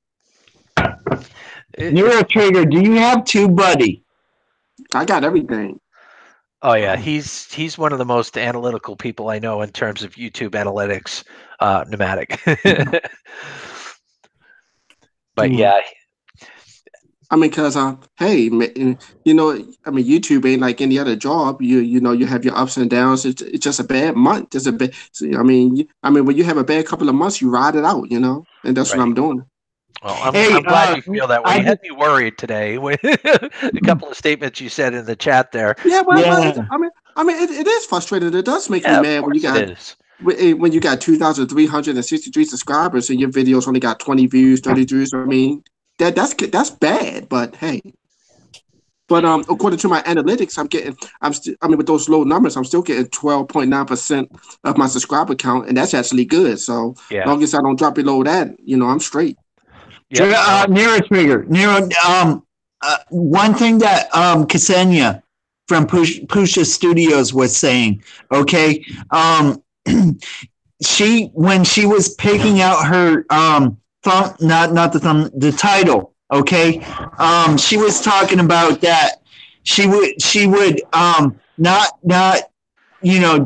Nero Trigger, do you have TubeBuddy? I got everything. Oh, yeah. He's one of the most analytical people I know in terms of YouTube analytics, Pneumatic. But, yeah. I mean, because, hey, YouTube ain't like any other job. You have your ups and downs. It's just a bad month. Just a bad. I mean, when you have a bad couple of months, you ride it out, and that's what I'm doing. Well, Hey, I'm glad you feel that way. I You had me worried today with a couple of statements you said in the chat there. Yeah, Yeah. it is frustrating. It does make me Yeah, of mad when you course it got is. when you got 2,363 subscribers and your videos only got 20 views, 30 views. I mean, that's bad. But hey, but according to my analytics, I mean, with those low numbers, I'm still getting 12.9% of my subscriber count, and that's actually good. So Yeah. long as I don't drop below that, I'm straight. Yep. No. Nero Trigger. Nero, one thing that Ksenia from Pusha Studios was saying, okay, when she was picking out her the title, okay, she was talking about that she would not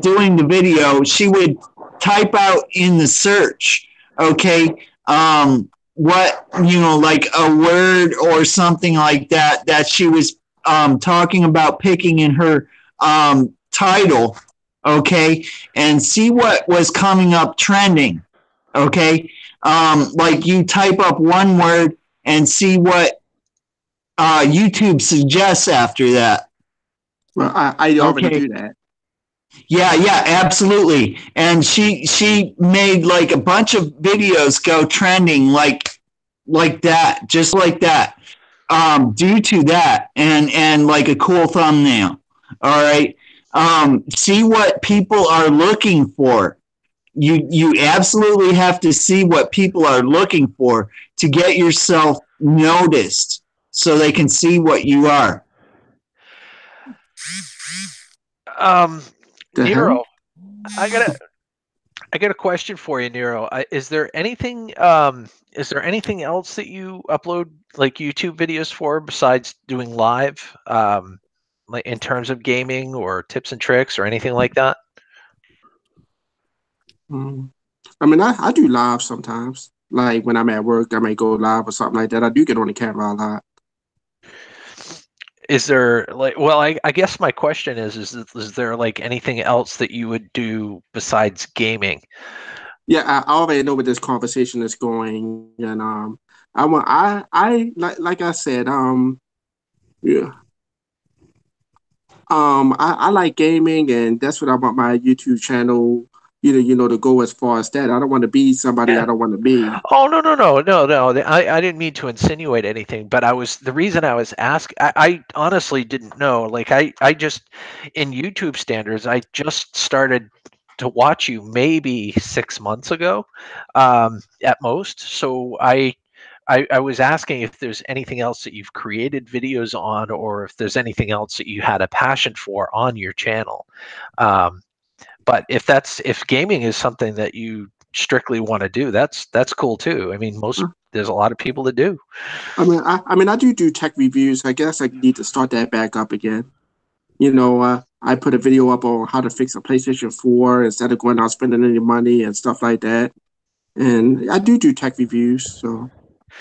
doing the video, she would type out in the search, okay, what like a word or something like that she was talking about picking in her title, okay, and see what was coming up trending, okay, like you type up one word and see what YouTube suggests after that. Well, I already do that. Yeah, absolutely. And she made like a bunch of videos go trending like that, just like that, due to that, and like a cool thumbnail. All right. See what people are looking for. You absolutely have to see what people are looking for to get yourself noticed so they can see what you are. Nero, I got a question for you, Nero. Is there anything else that you upload like YouTube videos for besides doing live, like in terms of gaming or tips and tricks or anything like that? I mean, I do live sometimes. Like when I'm at work, I may go live or something like that. I do get on the camera a lot. Is there I guess my question is there like anything else that you would do besides gaming? Yeah, I already know where this conversation is going, and like I said, yeah, I like gaming, and that's what I want my YouTube channel, to go as far as that. I don't want to be somebody Yeah. I don't want to be. Oh, no. I didn't mean to insinuate anything, but the reason I was asking, I honestly didn't know. Like I just, in YouTube standards, I just started to watch you maybe 6 months ago, at most. So I was asking if there's anything else that you've created videos on, or if there's anything else that you had a passion for on your channel. But if gaming is something that you strictly want to do, that's cool too. I mean, there's a lot of people that do. I mean, I do tech reviews. I guess I need to start that back up again. I put a video up on how to fix a PlayStation 4 instead of going out spending any money and stuff like that. And I do tech reviews, so,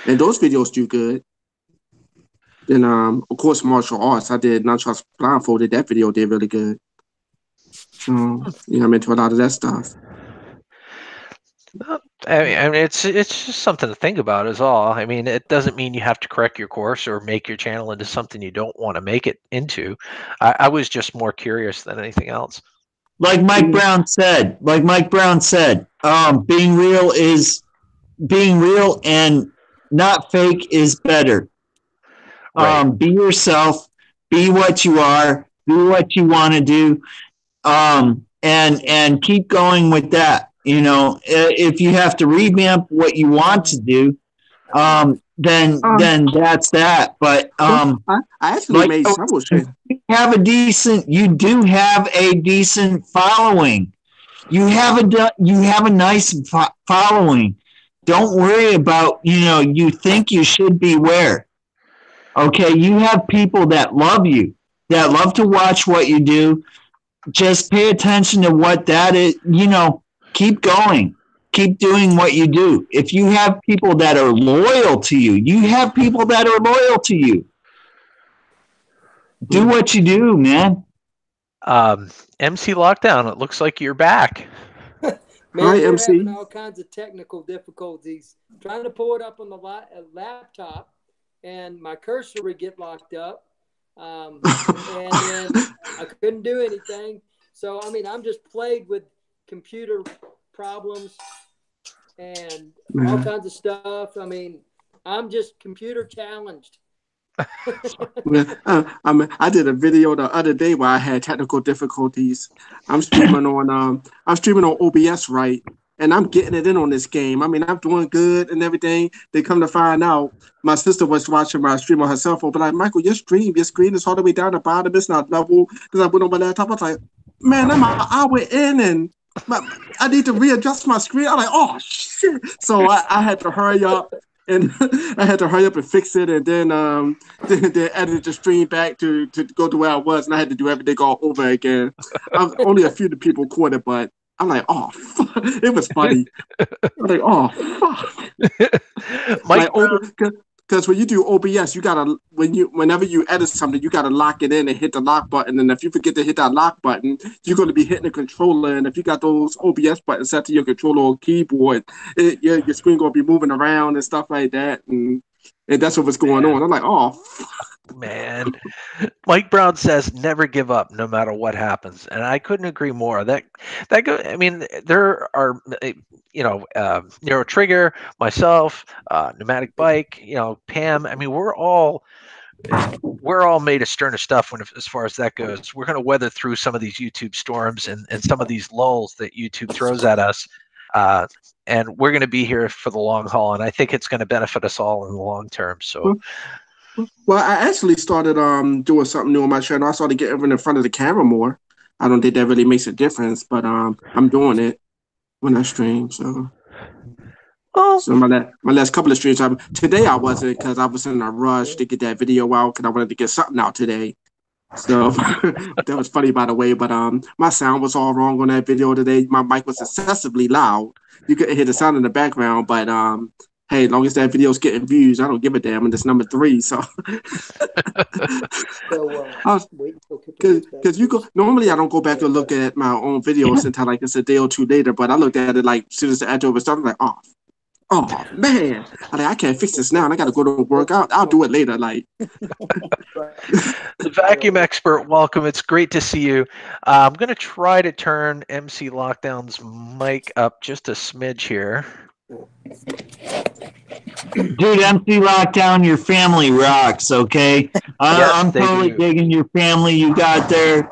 and those videos do good. Then, of course, martial arts. I did Nunchucks Blindfolded. That video did really good. So, I'm into a lot of that stuff. I mean, it's just something to think about, is all. I mean, it doesn't mean you have to correct your course or make your channel into something you don't want to make it into. I was just more curious than anything else. Like Mike Brown said, being real and not fake is better. Right. Be yourself, be what you are, do what you want to do, and keep going with that. If you have to revamp what you want to do, then that's that. But I actually made several shit. You do have a decent following. You have a nice following. Don't worry about, you think you should be where. Okay, you have people that love you, that love to watch what you do. Just pay attention to what that is, keep going. Keep doing what you do. If you have people that are loyal to you, you have people that are loyal to you. Do what you do, man. MC Lockdown, it looks like you're back. Man, Hi, we're MC. having all kinds of technical difficulties trying to pull it up on the laptop, and my cursor would get locked up, and then I couldn't do anything. So, I mean, I'm just plagued with computer problems and all kinds of stuff. I mean, I'm just computer challenged. I did a video the other day where I had technical difficulties. I'm streaming on OBS, right? And I'm getting it in on this game. I mean, I'm doing good and everything. They come to find out, my sister was watching my stream on her cell phone, but like, Michael, your screen is all the way down the bottom. It's not level. Because I went on my laptop. I was like, man, I'm an hour in and I need to readjust my screen. I'm like, oh shit. So I had to hurry up. And I had to hurry up and fix it, and then edit the stream back to go to where I was, and I had to do everything all over again. Only a few people caught it, but I'm like, oh, fuck. It was funny. I'm like, oh, fuck. Mike, Because when you do OBS, you gotta whenever you edit something, you gotta lock it in and hit the lock button. And if you forget to hit that lock button, you're gonna be hitting the controller. And if you got those OBS buttons set to your controller or keyboard, your screen gonna be moving around and stuff like that. And that's what was going on. I'm like, oh, fuck. Man, Mike Brown says never give up no matter what happens, and I couldn't agree more. I mean, there are Nero Trigger, myself, Pneumatic Bike, Pam. I mean, we're all made of sterner stuff as far as that goes. We're going to weather through some of these YouTube storms and some of these lulls that YouTube throws at us. And we're going to be here for the long haul, and I think it's going to benefit us all in the long term. So. Well, I actually started doing something new on my channel. I started getting in front of the camera more. I don't think that really makes a difference, but I'm doing it when I stream. So, my last couple of streams, today I wasn't because I was in a rush to get that video out because I wanted to get something out today. So that was funny, by the way. But my sound was all wrong on that video today. My mic was excessively loud. You couldn't hear the sound in the background, but hey, as long as that video's getting views, I don't give a damn. And it's number 3, so. Because normally I don't go back and look at my own videos until like it's a day or two later. But I looked at it like as soon as the intro was started, like, oh man, I can't fix this now. And I got to go to work out. I'll do it later. Like. The vacuum expert, welcome. It's great to see you. I'm going to try to turn MC Lockdown's mic up just a smidge here. Dude, MC Lockdown, your family rocks, okay? I'm totally digging your family you got there.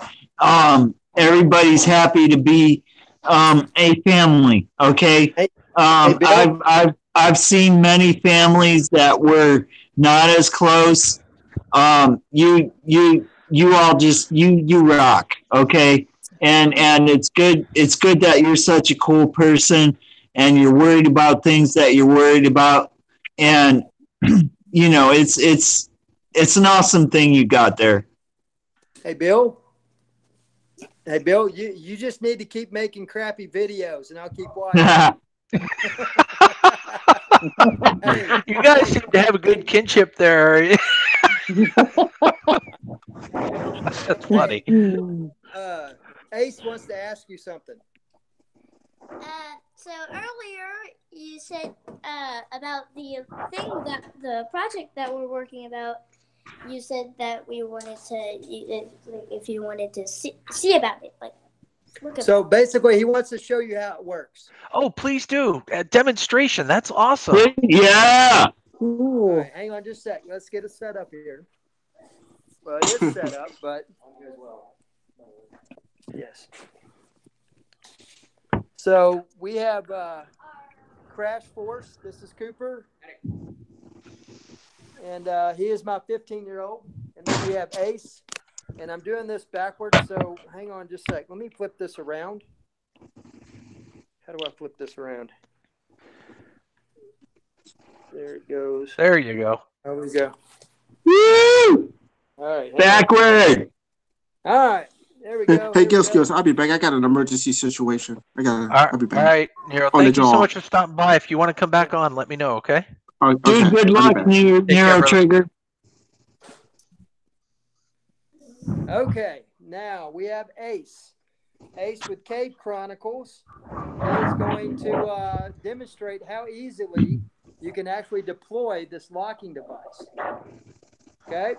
Everybody's happy to be a family, okay? I've seen many families that were not as close. You all just you rock, okay? And it's good that you're such a cool person and you're worried about things that you're worried about. And, it's an awesome thing you got there. Hey, Bill, you just need to keep making crappy videos and I'll keep watching. Hey. You guys seem to have a good kinship there. That's funny. Ace wants to ask you something. So earlier you said about the the project that we're working about. You said that we wanted to, if you wanted to see about it, like. So basically, he wants to show you how it works. Oh, please do a demonstration. That's awesome. Yeah. All right, hang on just a second. Let's get it set up here. Well, it is set up, but yes. So we have Crash Force. This is Cooper. And he is my 15-year-old. And then we have Ace. And I'm doing this backwards, so hang on just a sec. Let me flip this around. How do I flip this around? There it goes. There you go. There we go. Woo! All right. Backward. All right. There we go. Hey, Gil Skillz, I'll be back. I got an emergency situation. I'll be back. All right, Nero. Thank you so much for stopping by. If you want to come back on, let me know, okay? Dude, good luck, Nero Trigger. Okay, now we have Ace. Ace with Cave Chronicles. That is going to demonstrate how easily you can actually deploy this locking device. Okay,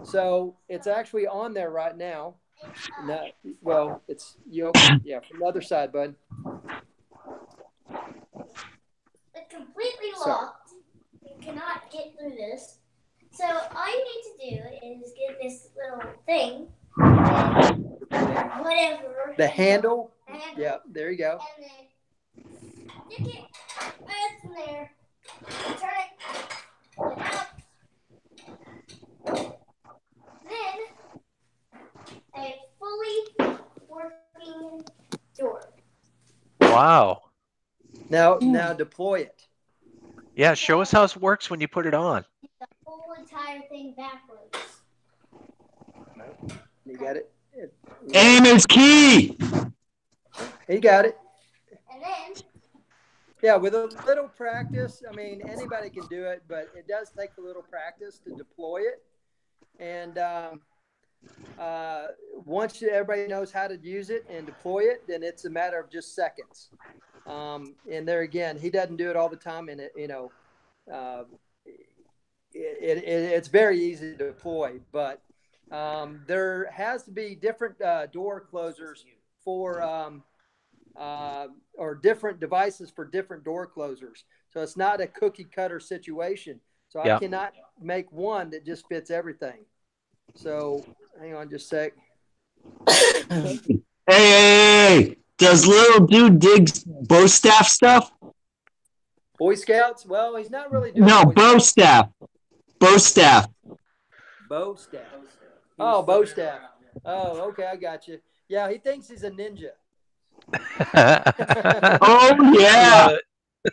so it's actually on there right now. No, well, it's you. Yeah, from the other side, bud. It's completely locked. You cannot get through this. So all you need to do is get this little thing, and whatever. The handle. Yeah, there you go. And then stick it right in there. Turn it out. Then a fully working door. Wow. Now deploy it. Yeah, show us how it works when you put it on. The whole entire thing backwards. You got it. Aim is key. You got it. And then Yeah, with a little practice, I mean, anybody can do it, but it does take a little practice to deploy it. And once everybody knows how to use it and deploy it, then it's a matter of just seconds. And there again, he doesn't do it all the time, and it's very easy to deploy. But there has to be different door closers for or different devices for different door closers. So it's not a cookie cutter situation. So I cannot make one that just fits everything. So hang on just a sec. Hey, does little dude dig bow staff stuff? Boy Scouts? Well, he's not really doing No, Boy bow Scouts. staff. Bow staff. Bow staff. Oh, bow staff. Oh, okay, I got you. Yeah, he thinks he's a ninja. Oh yeah.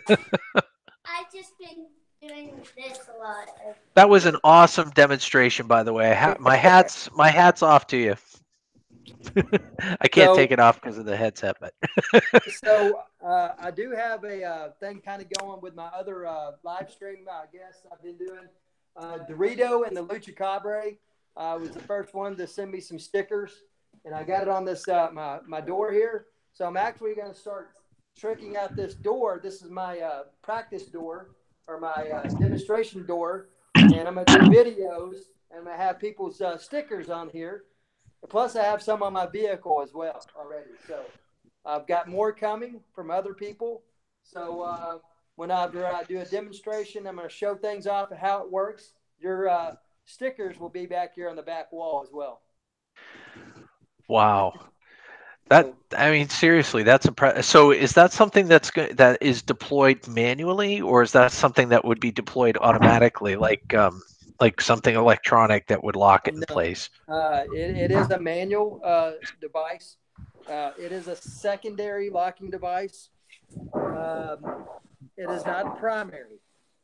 I've just been doing this a lot. That was an awesome demonstration, by the way. My hat's off to you. I can't take it off because of the headset, but So I do have a thing kind of going with my other live stream guests I've been doing. Dorito and the Lucha Cabre was the first one to send me some stickers, and I got it on this my door here. So I'm actually going to start tricking out this door. This is my practice door or my demonstration door, and I'm going to do videos, and I'm going to have people's stickers on here. Plus, I have some on my vehicle as well already. So I've got more coming from other people. So whenever I do a demonstration, I'm going to show things off and how it works. Your stickers will be back here on the back wall as well. wow. I mean, seriously, that's so is that something that is deployed manually, or is that something that would be deployed automatically, like something electronic that would lock it in place? It is a manual device. It is a secondary locking device. It is not a primary.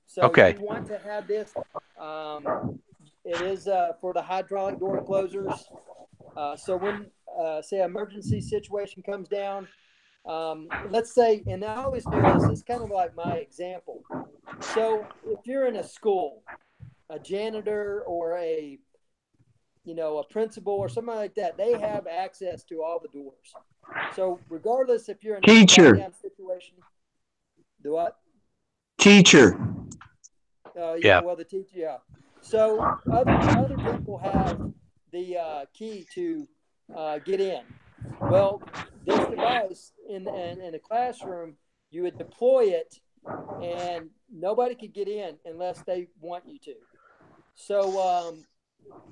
So Okay. you want to have this. It is for the hydraulic door closers. So when say an emergency situation comes down, let's say, and I always do this, it's kind of like my example. So if you're in a school, a janitor or a principal or something like that, they have access to all the doors. So regardless if you're in a lockdown situation, do what? Teacher. Yeah. Well, the teacher, yeah. So other people have the key to get in. Well, this device in a classroom, you would deploy it, and nobody could get in unless they want you to. So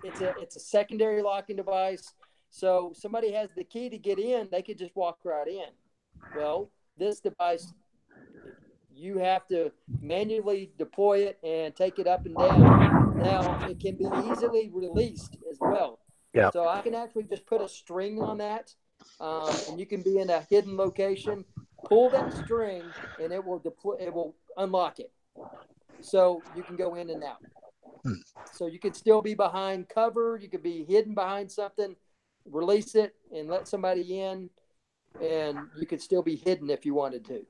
it's a secondary locking device. So somebody has the key to get in, they could just walk right in. Well, this device, you have to manually deploy it and take it up and down. Now, it can be easily released as well. Yeah. So I can actually just put a string on that, and you can be in a hidden location, pull that string, and it will unlock it. So you can go in and out. So you could still be behind cover. You could be hidden behind something, release it, and let somebody in, and you could still be hidden if you wanted to.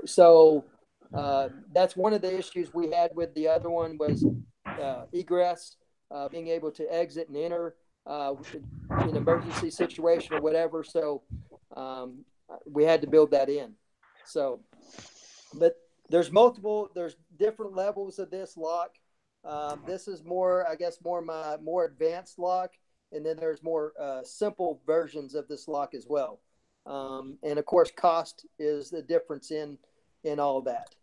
So that's one of the issues we had with the other one was egress, being able to exit and enter in an emergency situation or whatever. So we had to build that in. So, but there's different levels of this lock. This is more, I guess, more advanced lock. And then there's more simple versions of this lock as well. And of course, cost is the difference in all of that.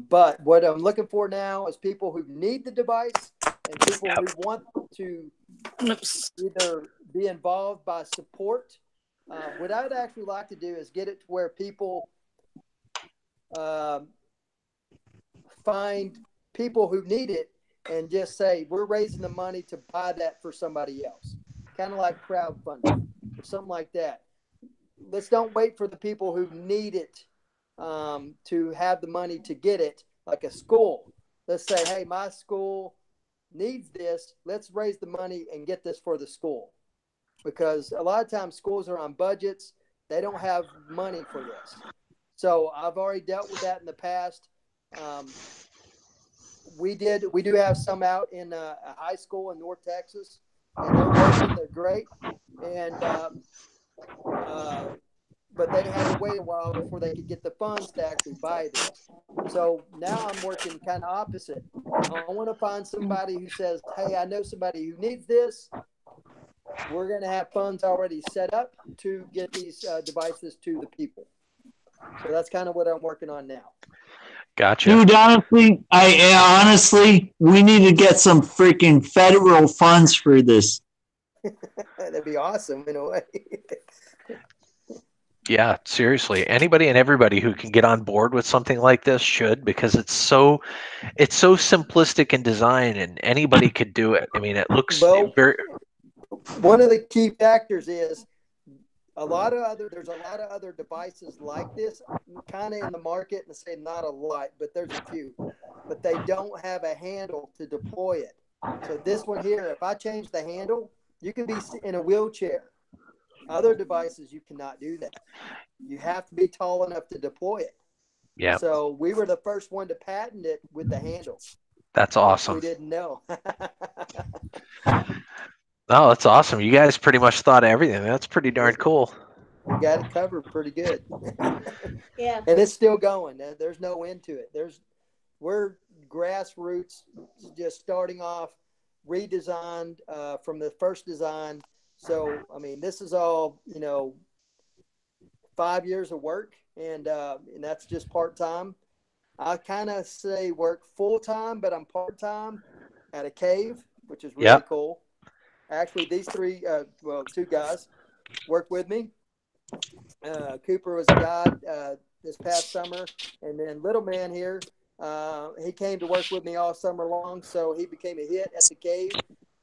But what I'm looking for now is people who need the device and people who want to either be involved by support. What I'd actually like to do is get it to where people find people who need it and just say, we're raising the money to buy that for somebody else. Kind of like crowdfunding or something like that. Let's don't wait for the people who need it to have the money to get it, like a school. Let's say, hey, my school needs this. Let's raise the money and get this for the school. Because a lot of times schools are on budgets. They don't have money for this. So I've already dealt with that in the past. We do have some out in a high school in North Texas, and they're working. They're great. And but they had to wait a while before they could get the funds to actually buy this. So now I'm working kind of opposite. I want to find somebody who says, hey, I know somebody who needs this. We're going to have funds already set up to get these devices to the people. So that's kind of what I'm working on now. Gotcha. Dude, honestly, we need to get some freaking federal funds for this. That'd be awesome in a way. Yeah, seriously. Anybody and everybody who can get on board with something like this should, because it's so simplistic in design and anybody could do it. I mean, it looks very. One of the key factors is there's a lot of other devices like this kind of in the market, and say not a lot, but there's a few, but they don't have a handle to deploy it. So this one here, if I change the handle, you can be in a wheelchair. Other devices, you cannot do that. You have to be tall enough to deploy it. Yeah. So we were the first one to patent it with the handle. That's awesome. We didn't know. Oh, that's awesome. You guys pretty much thought of everything. That's pretty darn cool. We got it covered pretty good. Yeah. And it's still going. There's no end to it. We're grassroots, just starting off, redesigned from the first design. So, I mean, this is all, 5 years of work, and that's just part-time. I kind of say work full-time, but I'm part-time at a cave, which is really cool. Actually, these two guys work with me. Cooper was a guide this past summer, and then little man here, he came to work with me all summer long, so he became a hit at the cave.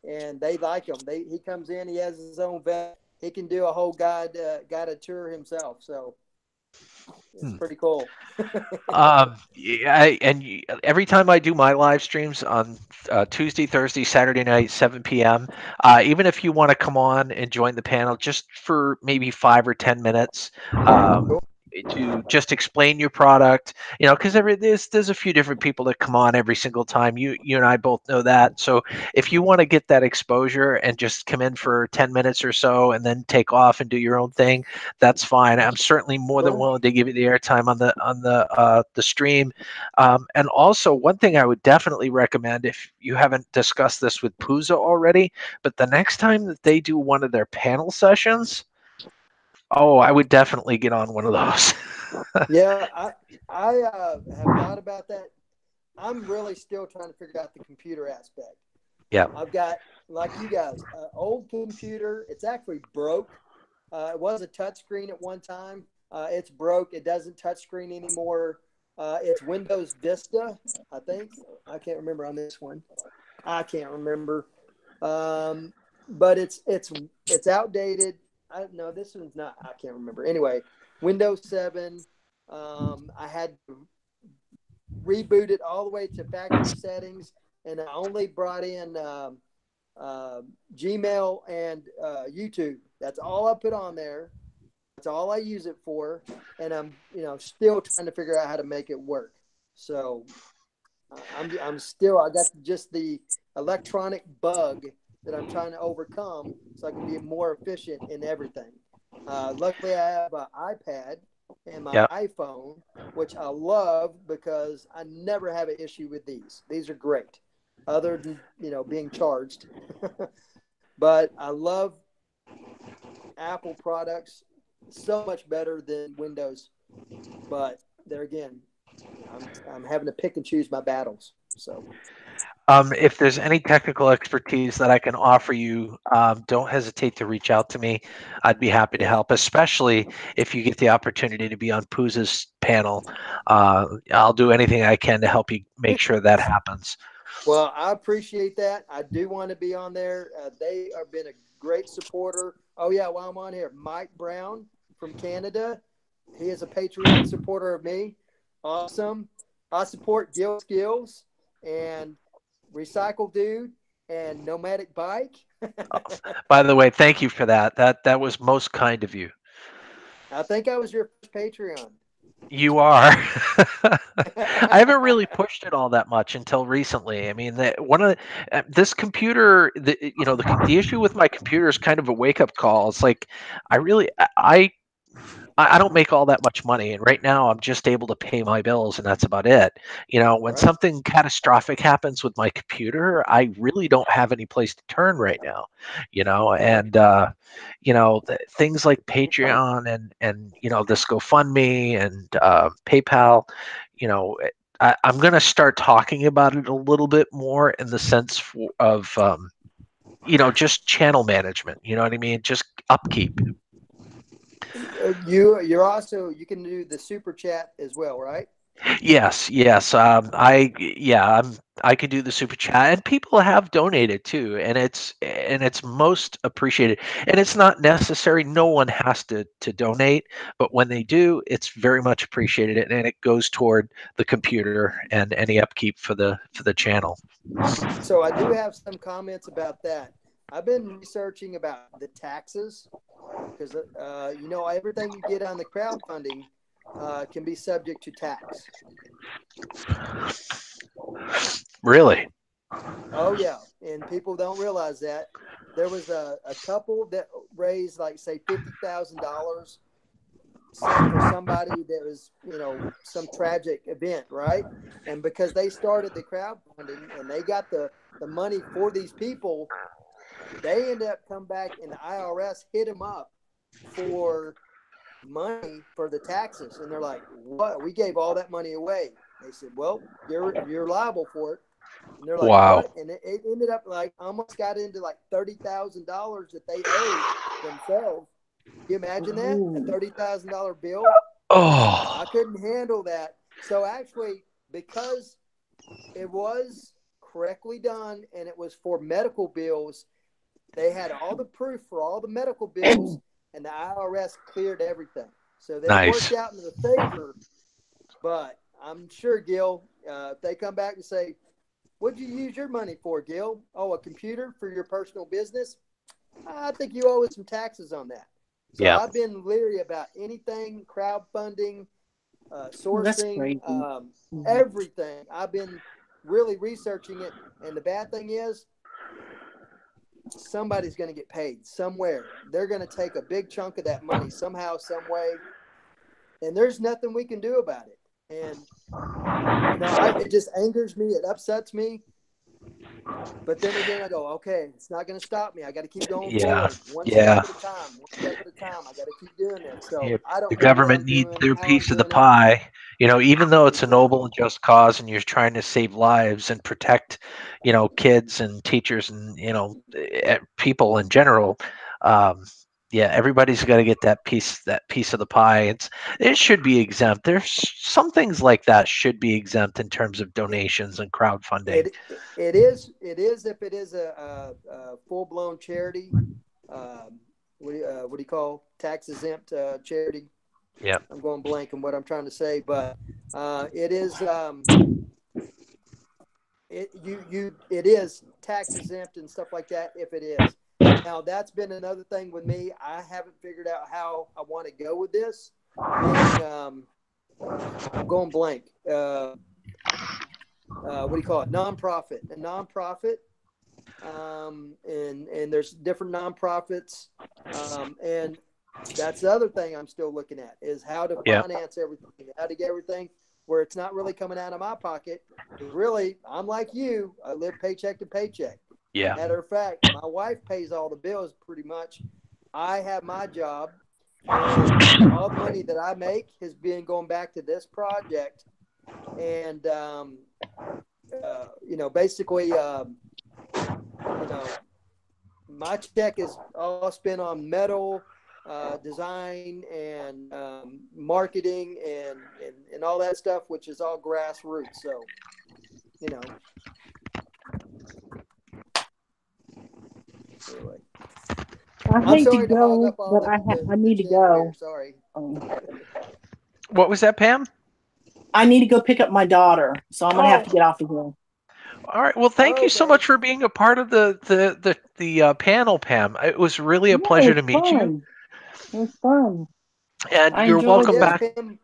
And they like him. He comes in. He has his own vet. He can do a whole guided tour himself. So it's pretty cool. Every time I do my live streams on Tuesday, Thursday, Saturday night, 7 p.m., even if you want to come on and join the panel just for maybe 5 or 10 minutes, to just explain your product, because there's a few different people that come on every single time. You and I both know that. So if you want to get that exposure and just come in for 10 minutes or so and then take off and do your own thing, that's fine. I'm certainly more than willing to give you the airtime on the stream. And also, one thing I would definitely recommend, if you haven't discussed this with Puza already, but the next time that they do one of their panel sessions, I would definitely get on one of those. Yeah, I have thought about that. I'm really still trying to figure out the computer aspect. Yeah. I've got, like you guys, an old computer. It's actually broke. It was a touchscreen at one time. It's broke. It doesn't touchscreen anymore. It's Windows Vista, I think. I can't remember on this one. I can't remember. But it's outdated. No, this one's not. I can't remember. Anyway, Windows 7. I had to reboot it all the way to factory settings, and I only brought in Gmail and YouTube. That's all I put on there. That's all I use it for, and I'm still trying to figure out how to make it work. So I got just the electronic bug that I'm trying to overcome so I can be more efficient in everything. Luckily, I have an iPad and my Yep. iPhone, which I love because I never have an issue with these. These are great, other than being charged. But I love Apple products so much better than Windows. But there again, I'm having to pick and choose my battles. So If there's any technical expertise that I can offer you, don't hesitate to reach out to me. I'd be happy to yeah. help, especially if you get the opportunity to be on Pooza's panel. I'll do anything I can to help you make sure that happens. Well, I appreciate that. I do want to be on there. They have been a great supporter. Oh yeah, while I'm on here, Mike Brown from Canada. He is a Patreon supporter of me. Awesome. I support Gil Skillz and Recycle Dude and Nomadic Bike. By the way, thank you for that. That was most kind of you. I think I was your first Patreon. You are. I haven't really pushed it all that much until recently. I mean, this computer, the issue with my computer is kind of a wake up call. It's like I really I don't make all that much money, and right now I'm just able to pay my bills, and that's about it. When Right. something catastrophic happens with my computer, I really don't have any place to turn right now. And things like Patreon and this GoFundMe and PayPal. I'm going to start talking about it a little bit more in the sense of just channel management. You know what I mean? Just upkeep. You can do the super chat as well, right? Yes. I could do the super chat, and people have donated too, and it's most appreciated. And it's not necessary; no one has to donate, but when they do, it's very much appreciated, and it goes toward the computer and any upkeep for the channel. So I do have some comments about that. I've been researching about the taxes because everything you get on the crowdfunding can be subject to tax. Really? Oh yeah, and people don't realize that. There was a couple that raised like say $50,000 for somebody that was some tragic event, right? And because they started the crowdfunding and they got the money for these people, they ended up come back and the IRS hit them up for money for the taxes, and they're like, "What? We gave all that money away." They said, "Well, you're liable for it." And they're like, Wow. "What?" And it ended up like almost got into like $30,000 that they owed themselves. Can you imagine that? A $30,000 bill? Oh. I couldn't handle that. So actually, because it was correctly done and it was for medical bills, they had all the proof for all the medical bills, and the IRS cleared everything. So they Nice. worked out in the favor. But I'm sure, Gil, if they come back and say, "What'd you use your money for, Gil?" "Oh, a computer for your personal business." I think you owe us some taxes on that. So Yeah. I've been leery about anything crowdfunding, sourcing, everything. I've been really researching it. And the bad thing is, somebody's going to get paid somewhere. They're going to take a big chunk of that money somehow, some way. And there's nothing we can do about it. And, it just angers me. It upsets me. But then again, I go, okay, it's not going to stop me. I got to keep going forward. One step at a time. One step at a time. I got to keep doing this. So Yeah, I the don't know what government I'm needs doing, their how I'm piece of the doing it. pie. Even though it's a Exactly. noble and just cause, and you're trying to save lives and protect, kids and teachers and people in general. Um, yeah, everybody's got to get that piece of the pie. It should be exempt. There's some things like that should be exempt in terms of donations and crowdfunding. It is if it is a full blown charity. What do you call tax exempt charity? Yeah. I'm going blank on what I'm trying to say, but it is it is tax exempt and stuff like that if it is. Now that's been another thing with me. I haven't figured out how I want to go with this. Being I'm going blank. What do you call it? Nonprofit. A nonprofit. And there's different nonprofits. And That's the other thing I'm still looking at is how to finance everything, how to get everything where it's not really coming out of my pocket. Really, I'm like you. I live paycheck to paycheck. Yeah. Matter of fact, my wife pays all the bills pretty much. I have my job, and all the money that I make has been going back to this project. And, basically, my check is all spent on metal, design, and marketing, and all that stuff, which is all grassroots. So, anyway. I hate to go, but I need to go. Sorry. What was that, Pam? I need to go pick up my daughter, so I'm gonna have to get off of here. All right. Well, thank you so much for being a part of the panel, Pam. It was really a pleasure to meet you. It was fun. And you're welcome back. Pam,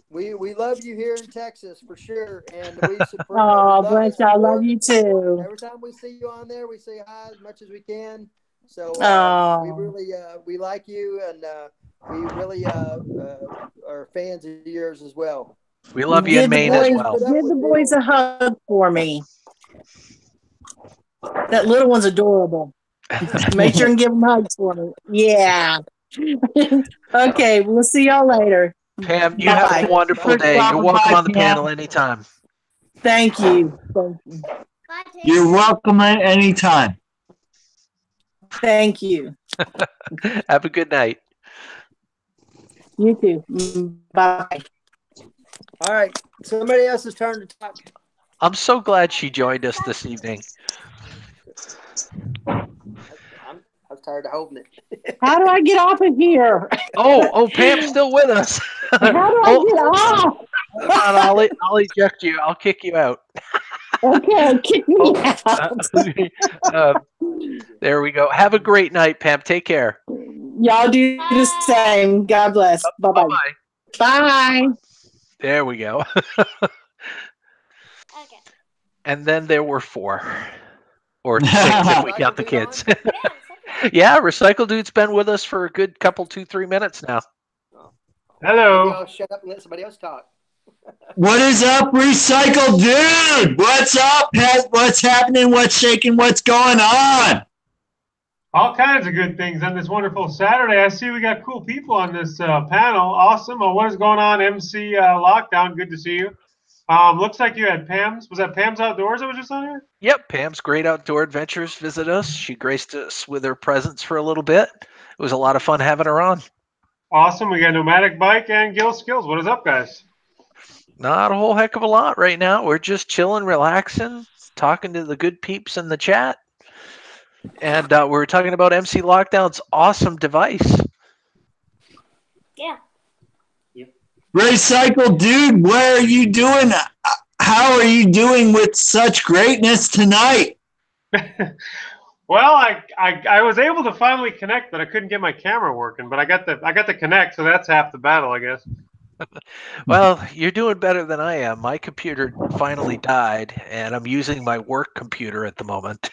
we love you here in Texas for sure, and we support. Oh, Blanche, I love you too. Every time we see you on there, we say hi as much as we can. So we really we like you, and we really are fans of yours as well. We love you in Maine as well. Give the boys a hug for me. That little one's adorable. Make sure and give them hugs for me. Yeah. Okay, we'll see y'all later. Pam, you have a wonderful day. You're welcome on the panel anytime. Thank you. You're welcome at any time. Thank you. Have a good night. You too. Bye. All right. Somebody else's turn to talk. I'm so glad she joined us this evening. I was tired of holding it. How do I get off of here? Oh, Pam's still with us. How do I get off? Hold on, I'll eject you. I'll kick you out. Okay, kick me out. There we go. Have a great night, Pam. Take care. Y'all do the same. God bless. Bye-bye. Bye. There we go. Okay. And then there were 4. Or 6 if we count the kids. Yeah, Recycle Dude's been with us for a good couple, 2-3 minutes now. Hello. Y'all shut up and let somebody else talk. What is up, Recycle Dude? What's up? What's happening? What's shaking? What's going on? All kinds of good things on this wonderful Saturday. I see we got cool people on this panel. Awesome. What is going on, MC Lockdown? Good to see you. Looks like you had Pam's. Was that Pam's Outdoors that was just on here? Yep, Pam's Great Outdoor Adventures visit us. She graced us with her presence for a little bit. It was a lot of fun having her on. Awesome. We got Nomadic Bike and Gil Skillz. What is up, guys? Not a whole heck of a lot right now. We're just chilling, relaxing, talking to the good peeps in the chat. And we're talking about MC Lockdown's awesome device. Yeah. Recycle Dude, where are you doing? How are you doing with such greatness tonight? Well, I was able to finally connect, but I couldn't get my camera working. But I got the connect, so that's half the battle, I guess. Well, you're doing better than I am. My computer finally died, and I'm using my work computer at the moment.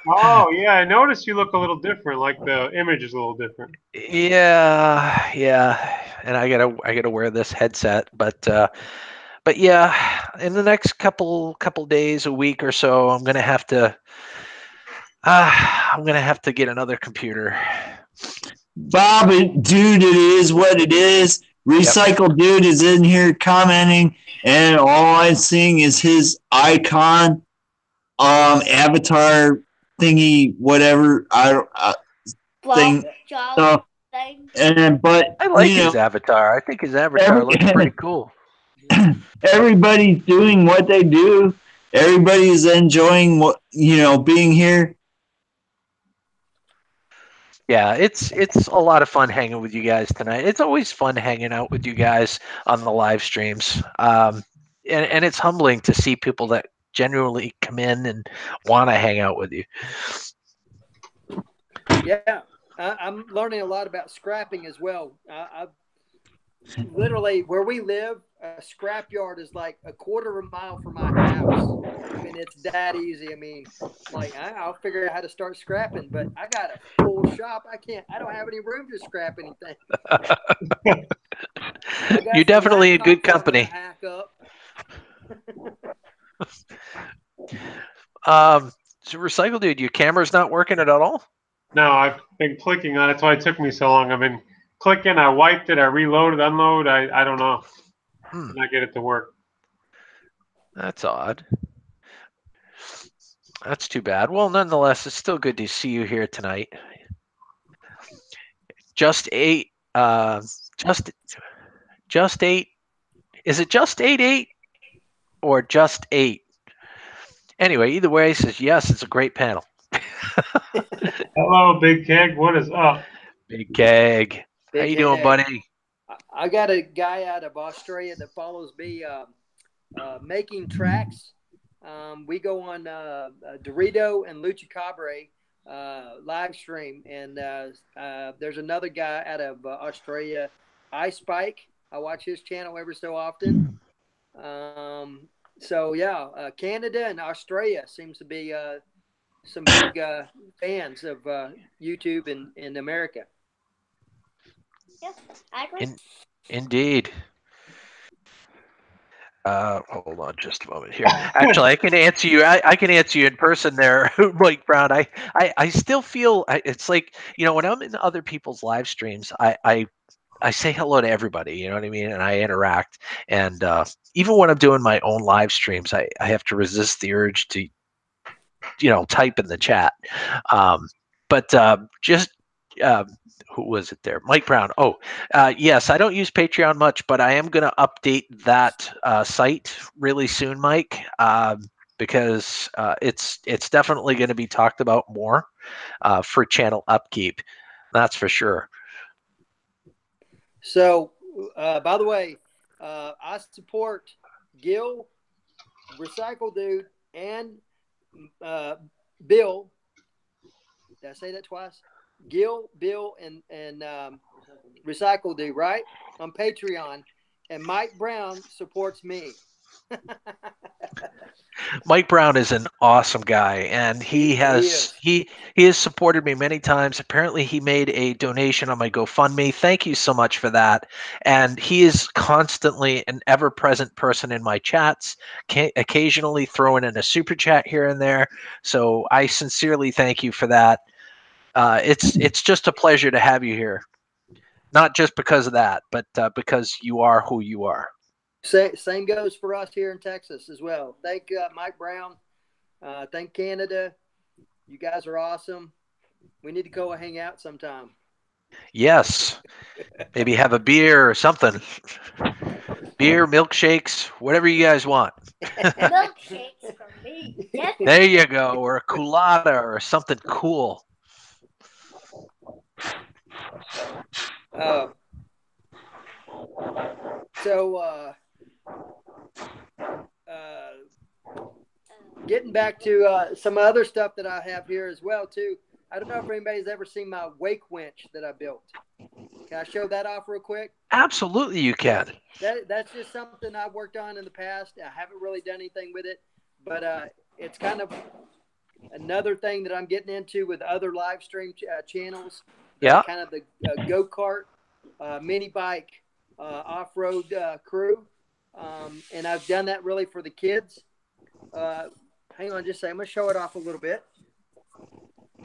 Oh, yeah, I noticed you look a little different, like the image is a little different. Yeah. And I gotta wear this headset, but yeah, in the next couple days, a week or so, I'm gonna have to get another computer. Bob, dude, it is what it is. Recycle Dude is in here commenting, and all I'm seeing is his icon, avatar thingy, whatever. Thing. So, but I like his avatar. I think his avatar looks pretty cool. Everybody's doing what they do. Everybody's enjoying being here. Yeah, it's a lot of fun hanging with you guys tonight. It's always fun hanging out with you guys on the live streams. And it's humbling to see people that genuinely come in and want to hang out with you. Yeah, I'm learning a lot about scrapping as well. I've literally, where we live, a scrap yard is like a quarter of a mile from my house. I mean, and it's that easy. I mean, like I'll figure out how to start scrapping, but I got a full shop. I don't have any room to scrap anything. You're definitely in good laptops I'm gonna company. hack up. So Recycle Dude, your camera's not working at all? No, I've been clicking on it. That's why it took me so long. I've been clicking. I wiped it. I reloaded, unload. I don't know. Can I get it to work? That's odd. That's too bad. Well, nonetheless, it's still good to see you here tonight. Just eight. Just eight. Is it just 8 or just 8? Anyway, either way, he says yes. It's a great panel. Hello, Big Keg. What is up? Big Keg. How you doing, buddy? I got a guy out of Australia that follows me, making tracks. We go on Dorito and Lucha Cabre live stream, and there's another guy out of Australia, Ice Spike. I watch his channel every so often. So yeah, Canada and Australia seems to be some big fans of YouTube in America. Yeah, I agree. Indeed. Hold on just a moment here. Actually, I can answer you. I can answer you in person there, Mike Brown. I still feel it's like, when I'm in other people's live streams, I say hello to everybody, you know what I mean? And I interact. And even when I'm doing my own live streams, I have to resist the urge to, type in the chat. But who was it there? Mike Brown. Oh, yes, I don't use Patreon much, but I am going to update that site really soon, Mike, because it's definitely going to be talked about more for channel upkeep. That's for sure. So, by the way, I support Gil, Recycle Dude, and Bill. Did I say that twice? Gil, Bill, and Recycle Dude, right? On Patreon. And Mike Brown supports me. Mike Brown is an awesome guy, and he has supported me many times. Apparently, he made a donation on my GoFundMe. Thank you so much for that. And he is constantly an ever-present person in my chats, occasionally throwing in a super chat here and there. So I sincerely thank you for that. It's just a pleasure to have you here, not just because of that, but because you are who you are. Same goes for us here in Texas as well. Thank Mike Brown. Thank Canada. You guys are awesome. We need to go hang out sometime. Yes. Maybe have a beer or something. Beer, milkshakes, whatever you guys want. Milkshakes from me. There you go. Or a colada or something cool. Getting back to some other stuff that I have here as well too. I don't know if anybody's ever seen my wake winch that I built. Can I show that off real quick? Absolutely, you can. That's just something I've worked on in the past. I haven't really done anything with it, but it's kind of another thing that I'm getting into with other live stream channels. Yeah. Kind of the go-kart, mini bike, off-road crew. And I've done that really for the kids. Hang on just a second. I'm going to show it off a little bit.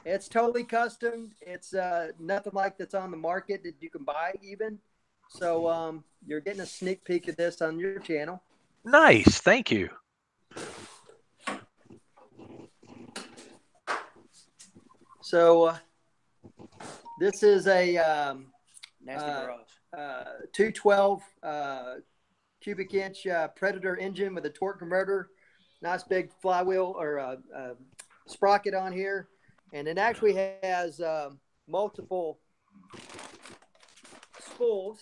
It's totally custom. It's nothing like that's on the market that you can buy even. So you're getting a sneak peek of this on your channel. Nice. Thank you. So this is a 212 cubic inch Predator engine with a torque converter. Nice big flywheel or sprocket on here. And it actually has multiple spools.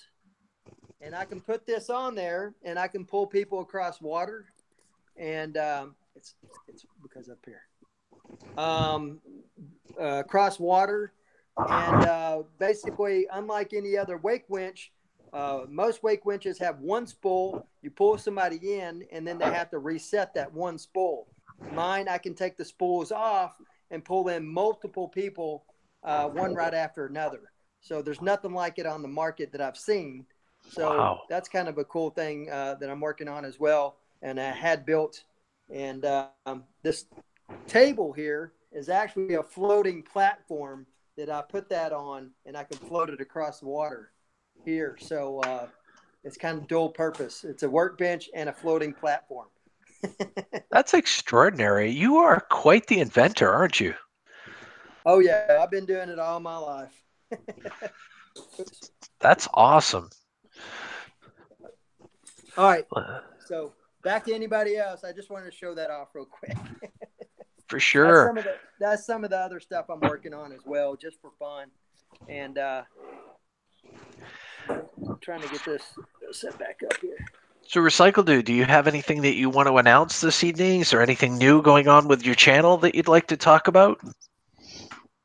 And I can put this on there and I can pull people across water. And it's because up here. Across water. And basically, unlike any other wake winch, most wake winches have one spool. You pull somebody in, and then they have to reset that one spool. Mine, I can take the spools off and pull in multiple people, one right after another. So there's nothing like it on the market that I've seen. So Wow. that's kind of a cool thing that I'm working on as well, and I had built. And this table here is actually a floating platform that I put that on, and I can float it across the water here. So it's kind of dual purpose. It's a workbench and a floating platform. That's extraordinary. You are quite the inventor, aren't you? Oh yeah, I've been doing it all my life. That's awesome. All right. So back to anybody else. I just wanted to show that off real quick. For sure. That's some of the other stuff I'm working on as well, just for fun. And I'm trying to get this set back up here. So, Recycle Dude, do you have anything that you want to announce this evening? Is there anything new going on with your channel that you'd like to talk about?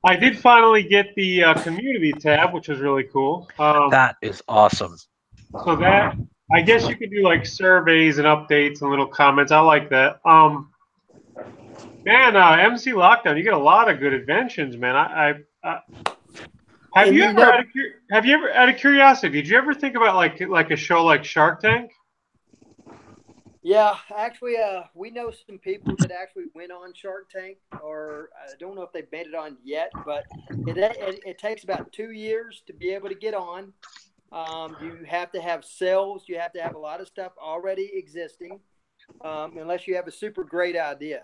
I did finally get the community tab, which was really cool. That is awesome. So that, I guess you could do like surveys and updates and little comments. I like that. Man, MC Lockdown, you get a lot of good inventions, man. Have you ever, out of curiosity, did you ever think about like a show like Shark Tank? Yeah, actually, we know some people that actually went on Shark Tank, or I don't know if they've made it on yet, but it takes about 2 years to be able to get on. You have to have sales. You have to have a lot of stuff already existing, unless you have a super great idea.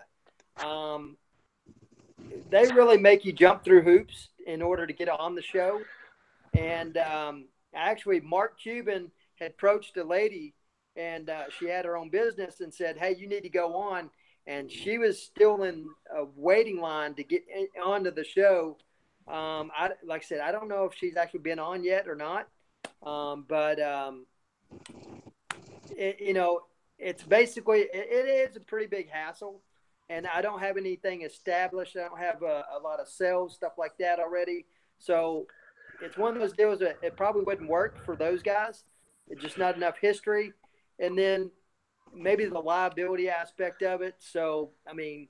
They really make you jump through hoops in order to get on the show. And actually, Mark Cuban had approached a lady, and she had her own business and said, hey, you need to go on. And she was still in a waiting line to get onto the show. Like I said, I don't know if she's actually been on yet or not. It's basically, it is a pretty big hassle. And I don't have anything established. I don't have a lot of sales, stuff like that already. So it's one of those deals that it probably wouldn't work for those guys. It's just not enough history. And then maybe the liability aspect of it. So, I mean,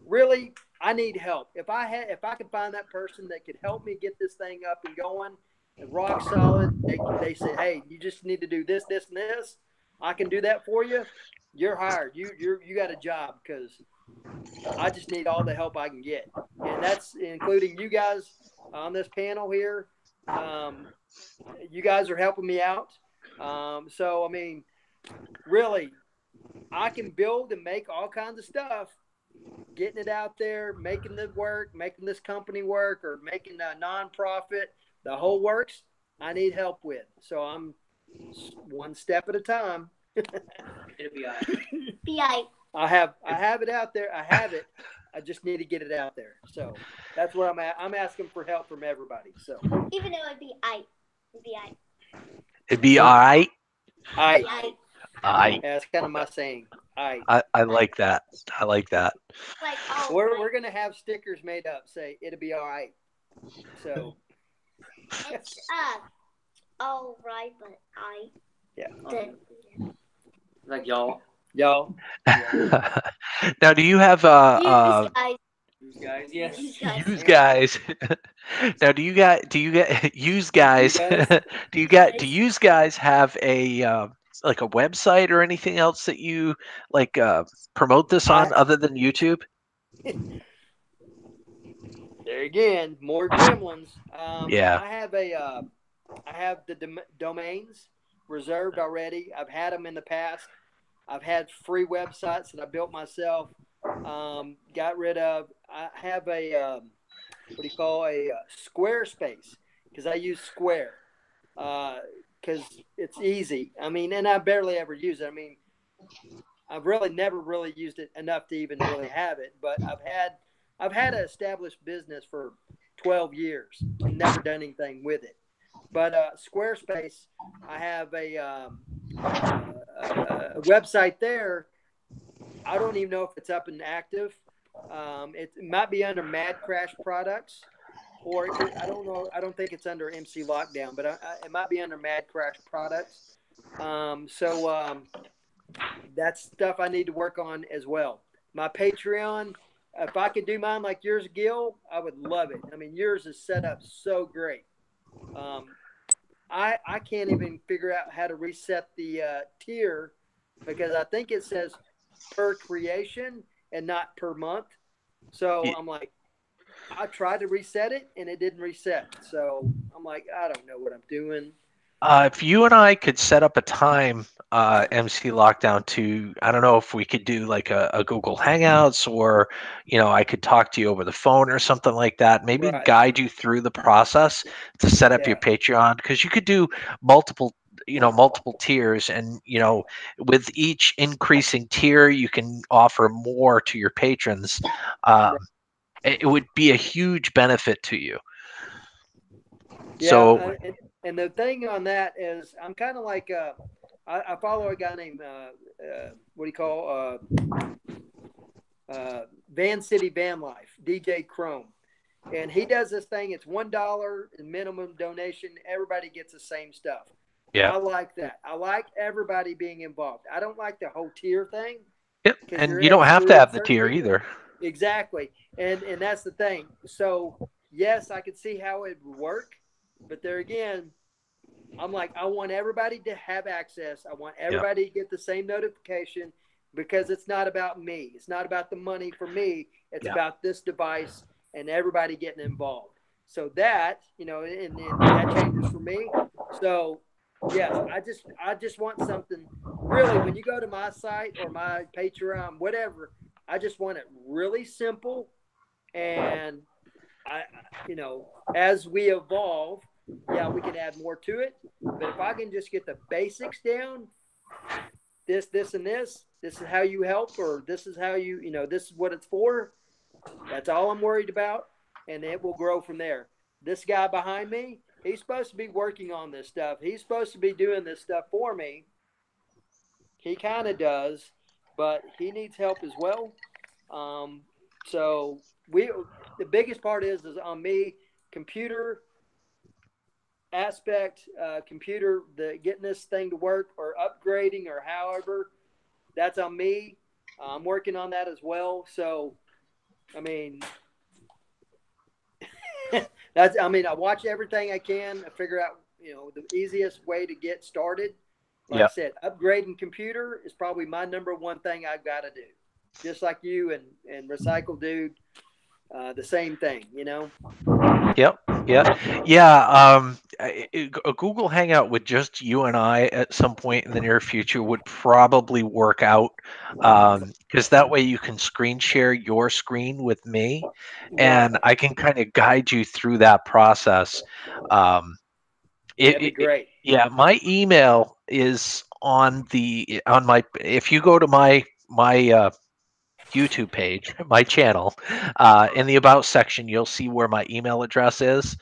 really, I need help. If I could find that person that could help me get this thing up and going and rock solid, they say, hey, you just need to do this, this, and this. I can do that for you. You're hired. You got a job, because I just need all the help I can get. And that's including you guys on this panel here. You guys are helping me out. So, I mean, really, I can build and make all kinds of stuff, getting it out there, making it work, making this company work, or making a nonprofit, the whole works, I need help with. So I'm one step at a time. It'll be all right. Be I. I have it out there. I have it. I just need to get it out there. So that's where I'm at. I'm asking for help from everybody. So Even though it'd be I. It'd be I. It'd be all right. I. That's kind of my saying. I like that. I like that. Like, oh, We're gonna have stickers made up. Say it'll be all right. So it's all right, but I. Yeah. Like y'all. Now, do you have You guys. Use guys. Yes. use guys? Now, do you use guys? Do use guys have a like a website or anything else that you like promote this on other than YouTube? There again, more gremlins. Yeah. I have the domains reserved already. I've had them in the past. I've had free websites that I built myself. Got rid of. I have a Squarespace, because I use Square because it's easy. I mean, and I barely ever use it. I mean, I've really never really used it enough to even really have it. But I've had an established business for 12 years and never done anything with it. But Squarespace, I have a website there. I don't even know if it's up and active. It might be under Mad Crash Products, or I don't know. I don't think it's under MC Lockdown, but it might be under Mad Crash Products. So that's stuff I need to work on as well. my Patreon. If I could do mine like yours, Gil, I would love it. I mean, yours is set up so great. I can't even figure out how to reset the tier because I think it says per creation and not per month. So I'm like, I tried to reset it and it didn't reset. So I'm like, I don't know what I'm doing. If you and I could set up a time, MC Lockdown, to, I don't know if we could do like a Google Hangouts, or, I could talk to you over the phone or something like that. Maybe Right. guide you through the process to set up your Yeah. Patreon, because you could do multiple tiers, and with each increasing tier, you can offer more to your patrons. Um, it would be a huge benefit to you. So Yeah. And the thing on that is, I'm kind of like, I follow a guy named, what do you call, Van City Van Life, DJ Chrome. And he does this thing. It's $1 in minimum donation. Everybody gets the same stuff. yeah. I like that. I like everybody being involved. I don't like the whole tier thing. Yep. Because And you don't have to have the tier either. Exactly. And that's the thing. So yes, I could see how it would work. But there again, I'm like, I want everybody to have access. I want everybody to get the same notification, because it's not about me. It's not about the money for me. It's about this device and everybody getting involved. So that, and that changes for me. So yes, I just want something really, when you go to my site or my Patreon, whatever, I just want it really simple. And as we evolve, we can add more to it. But if I can just get the basics down, this, and this is how you help, or this is how you, this is what it's for. That's all I'm worried about. And it will grow from there. This guy behind me, he's supposed to be working on this stuff. He's supposed to be doing this stuff for me. He kind of does, but he needs help as well. So the biggest part is on me, computer aspect, getting this thing to work, or upgrading, or however, that's on me. I'm working on that as well. So, I mean, I watch everything I can. I figure out, the easiest way to get started. Like I said, upgrading computer is probably my number one thing I've got to do. Just like you and Recycle Dude, the same thing, Yep. Yeah. A Google Hangout with just you and I at some point in the near future would probably work out, because that way you can screen share your screen with me, and I can kind of guide you through that process. That'd be great. My email is on my. If you go to my YouTube page, my channel, in the About section, you'll see where my email address is.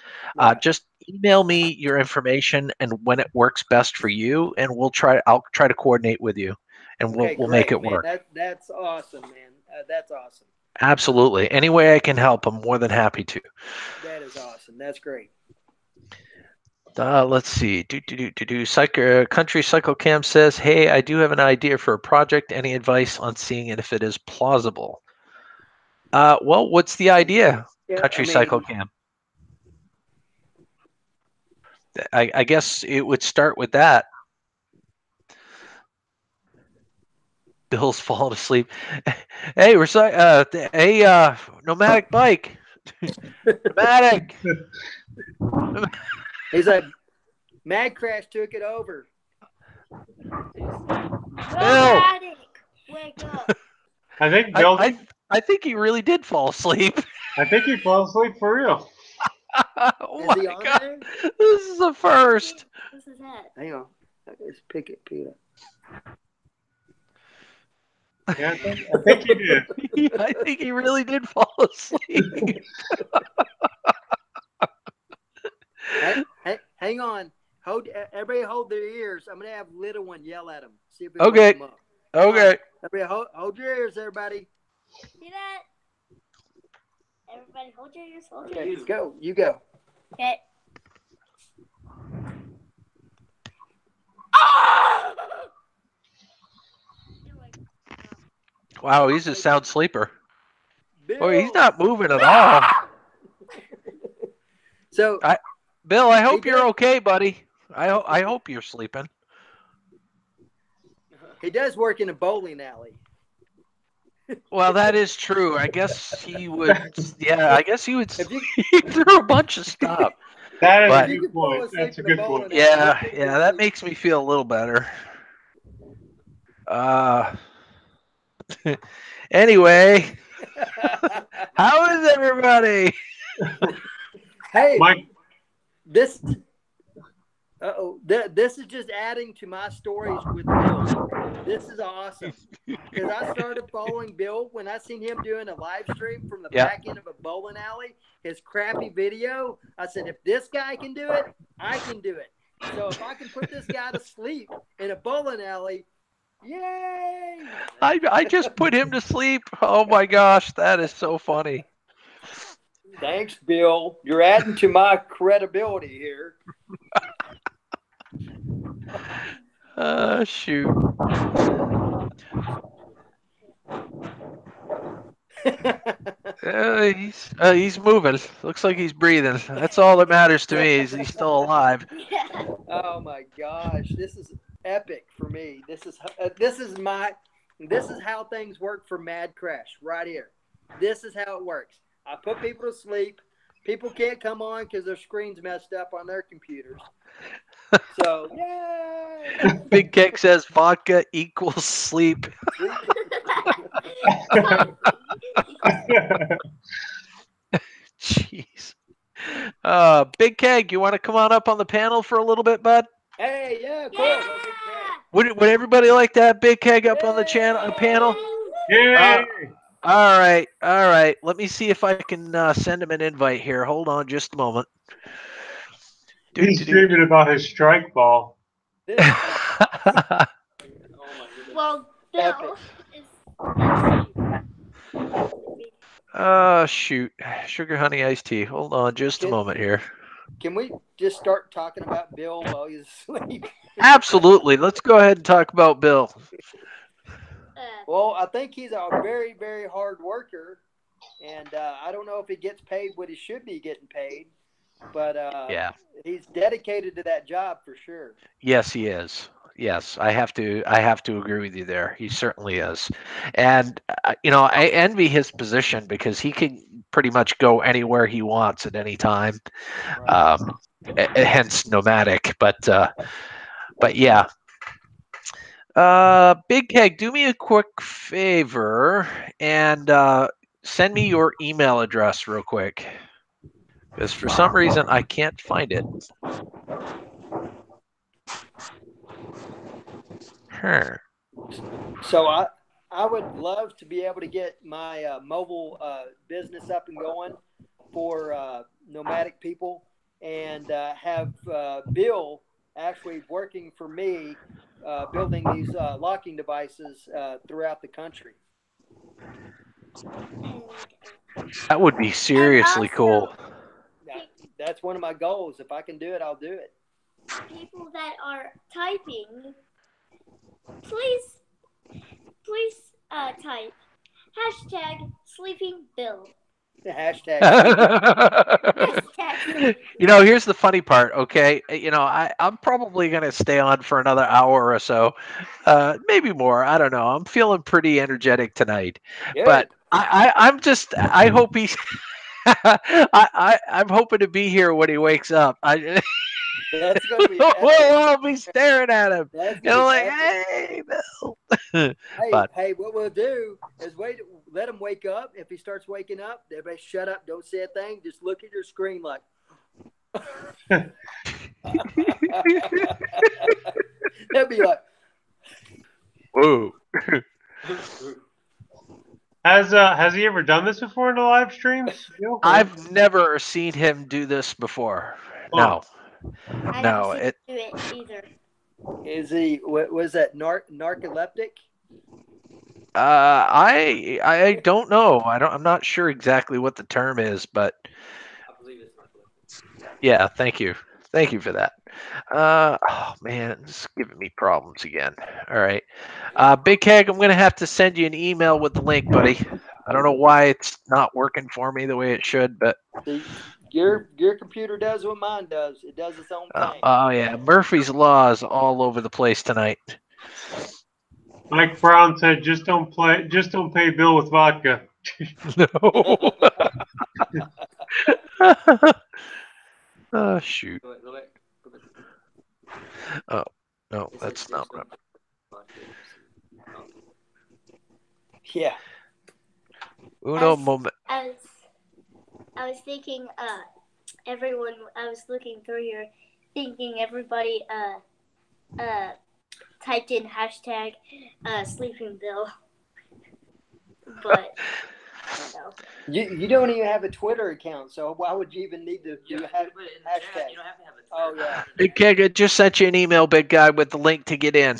Just email me your information and when it works best for you, and I'll try to coordinate with you, and we'll make it work. That's awesome, man. That's awesome. Absolutely. Any way I can help, I'm more than happy to. That is awesome. That's great. Let's see. Country Cycle Cam says, "Hey, I do have an idea for a project. Any advice on seeing it if it is plausible?" Well, what's the idea, Country Cycle Cam? I guess it would start with that. Bill's falling asleep. Hey, Nomadic Bike. Nomadic. He's like, Mad Crash took it over. Nomadic, wake up. I think Bill. I think he really did fall asleep. I think he fell asleep for real. Oh my God. This is a first. This is that. Hang on. Let's pick it up. Yeah, I think he did. I think he really did fall asleep. Hang on. Everybody hold their ears. I'm gonna have little one yell at them. See if we Okay. wake them up. Okay. Everybody hold your ears, everybody. See that? Everybody hold your ears. Hold your Okay, ears. go. You go. Okay. Wow, he's a sound sleeper. Bill. Boy, he's not moving at all. So, Bill, I hope He you're did. okay, buddy. I hope you're sleeping. he does work in a bowling alley. Well, that is true. I guess he would. Yeah, I guess he would If you sleep through a bunch of stuff. That is But- a you good can fall point. asleep That's a in a good bowling point. alley, Yeah, you can yeah, that sleep. makes me feel a little better. Anyway, how is everybody? Hey, Mike, this this is just adding to my stories with Bill. This is awesome because I started following Bill when I seen him doing a live stream from the back end of a bowling alley. His crappy video. I said, if this guy can do it, I can do it. So if I can put this guy to sleep in a bowling alley, yay! I just put him to sleep. Oh my gosh, that is so funny. Thanks, Bill. You're adding to my credibility here. Shoot. He's moving. Looks like he's breathing. That's all that matters to me. Is he's still alive? Oh my gosh, this is epic for me. This is how things work for Mad Crash right here. This is how it works. I put people to sleep. People can't come on because their screen's messed up on their computers. So, yay! Big Keg says vodka equals sleep. Jeez. Big Keg, you want to come on up on the panel for a little bit, bud? Hey, yeah, cool. Would everybody like to have Big Keg up on the panel? yay! All right. Let me see if I can send him an invite here. Hold on just a moment. He's dreaming about his strike ball. Well, Bill is. Shoot. Sugar honey iced tea. Hold on just a moment here. Can we just start talking about Bill while he's asleep? Absolutely. Let's go ahead and talk about Bill. Well, I think he's a very, very hard worker, and I don't know if he gets paid what he should be getting paid, but yeah, he's dedicated to that job for sure. Yes, he is. Yes, I have to agree with you there. He certainly is, and I envy his position because he can pretty much go anywhere he wants at any time. Right. Hence nomadic, but yeah. Big Keg, do me a quick favor and send me your email address real quick, because for some reason I can't find it. So I would love to be able to get my mobile business up and going for nomadic people, and have Bill actually working for me, building these locking devices throughout the country. That would be seriously cool. That's one of my goals. If I can do it, I'll do it. People that are typing, please type #Sleeping Bill. Hashtag. Here's the funny part, okay? I'm probably going to stay on for another hour or so, maybe more. I don't know. I'm feeling pretty energetic tonight. Good. But I hope he's, I'm hoping to be here when he wakes up. That's gonna be we'll all be staring at him. Like, epic. hey, Bill. Hey, what we'll do is let him wake up. If he starts waking up, everybody shut up. Don't say a thing. Just look at your screen like. That'd be like. Whoa. Has he ever done this before in the live streams? I've never seen him do this before. No. I No, don't do it either. Is he? What was that? Narcoleptic? I don't know. I'm not sure exactly what the term is, but I believe it's not. yeah. Thank you for that. Oh man, it's giving me problems again. All right. Big Keg, I'm gonna have to send you an email with the link, buddy. I don't know why it's not working for me the way it should, but See, your computer does what mine does. It does its own thing. oh yeah, Murphy's Law is all over the place tonight. Mike Brown said, just don't pay Bill with vodka. No. Oh shoot. Oh no, that's not right. Yeah. Uno moment. I was thinking, everyone. I was looking through here, thinking everybody typed in hashtag Sleeping Bill, but no. You don't even have a Twitter account, so why would you even need to do hashtag? You don't have to have a Oh yeah. Big Keg, I just sent you an email, big guy, with the link to get in.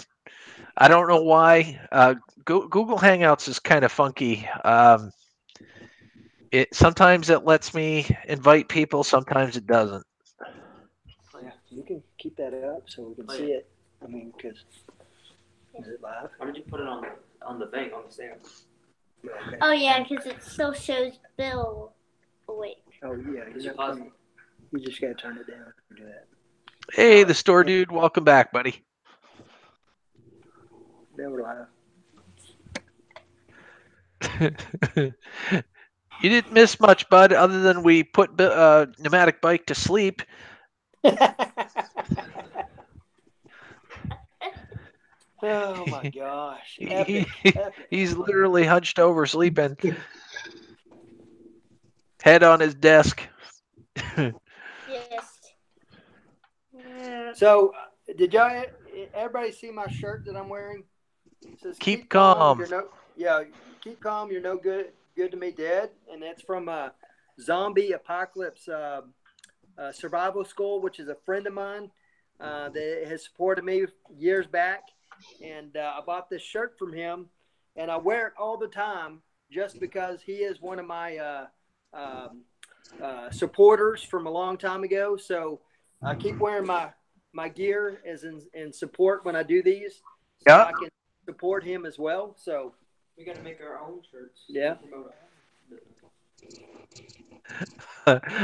I don't know why. Google Hangouts is kind of funky. It sometimes it lets me invite people, sometimes it doesn't. Oh, yeah, you can keep that up so we can see it. I mean, because is it live? Why did you put it on the thing on the stand? Okay. Oh yeah, because it still shows Bill awake. Oh yeah, you just gotta turn it down to do that. Hey, the store dude, welcome back, buddy. Then we're live. You didn't miss much, bud, other than we put Pneumatic Bike to sleep. Oh my gosh. Epic. He's literally hunched over sleeping. Head on his desk. Yes. So, did everybody see my shirt that I'm wearing? It says, Keep calm. Keep calm. You're no good to me, dead. And that's from Zombie Apocalypse Survival School, which is a friend of mine that has supported me years back. And I bought this shirt from him, and I wear it all the time just because he is one of my supporters from a long time ago. So I keep wearing my gear as in support when I do these. So I can support him as well. So we got to make our own shirts. Yeah.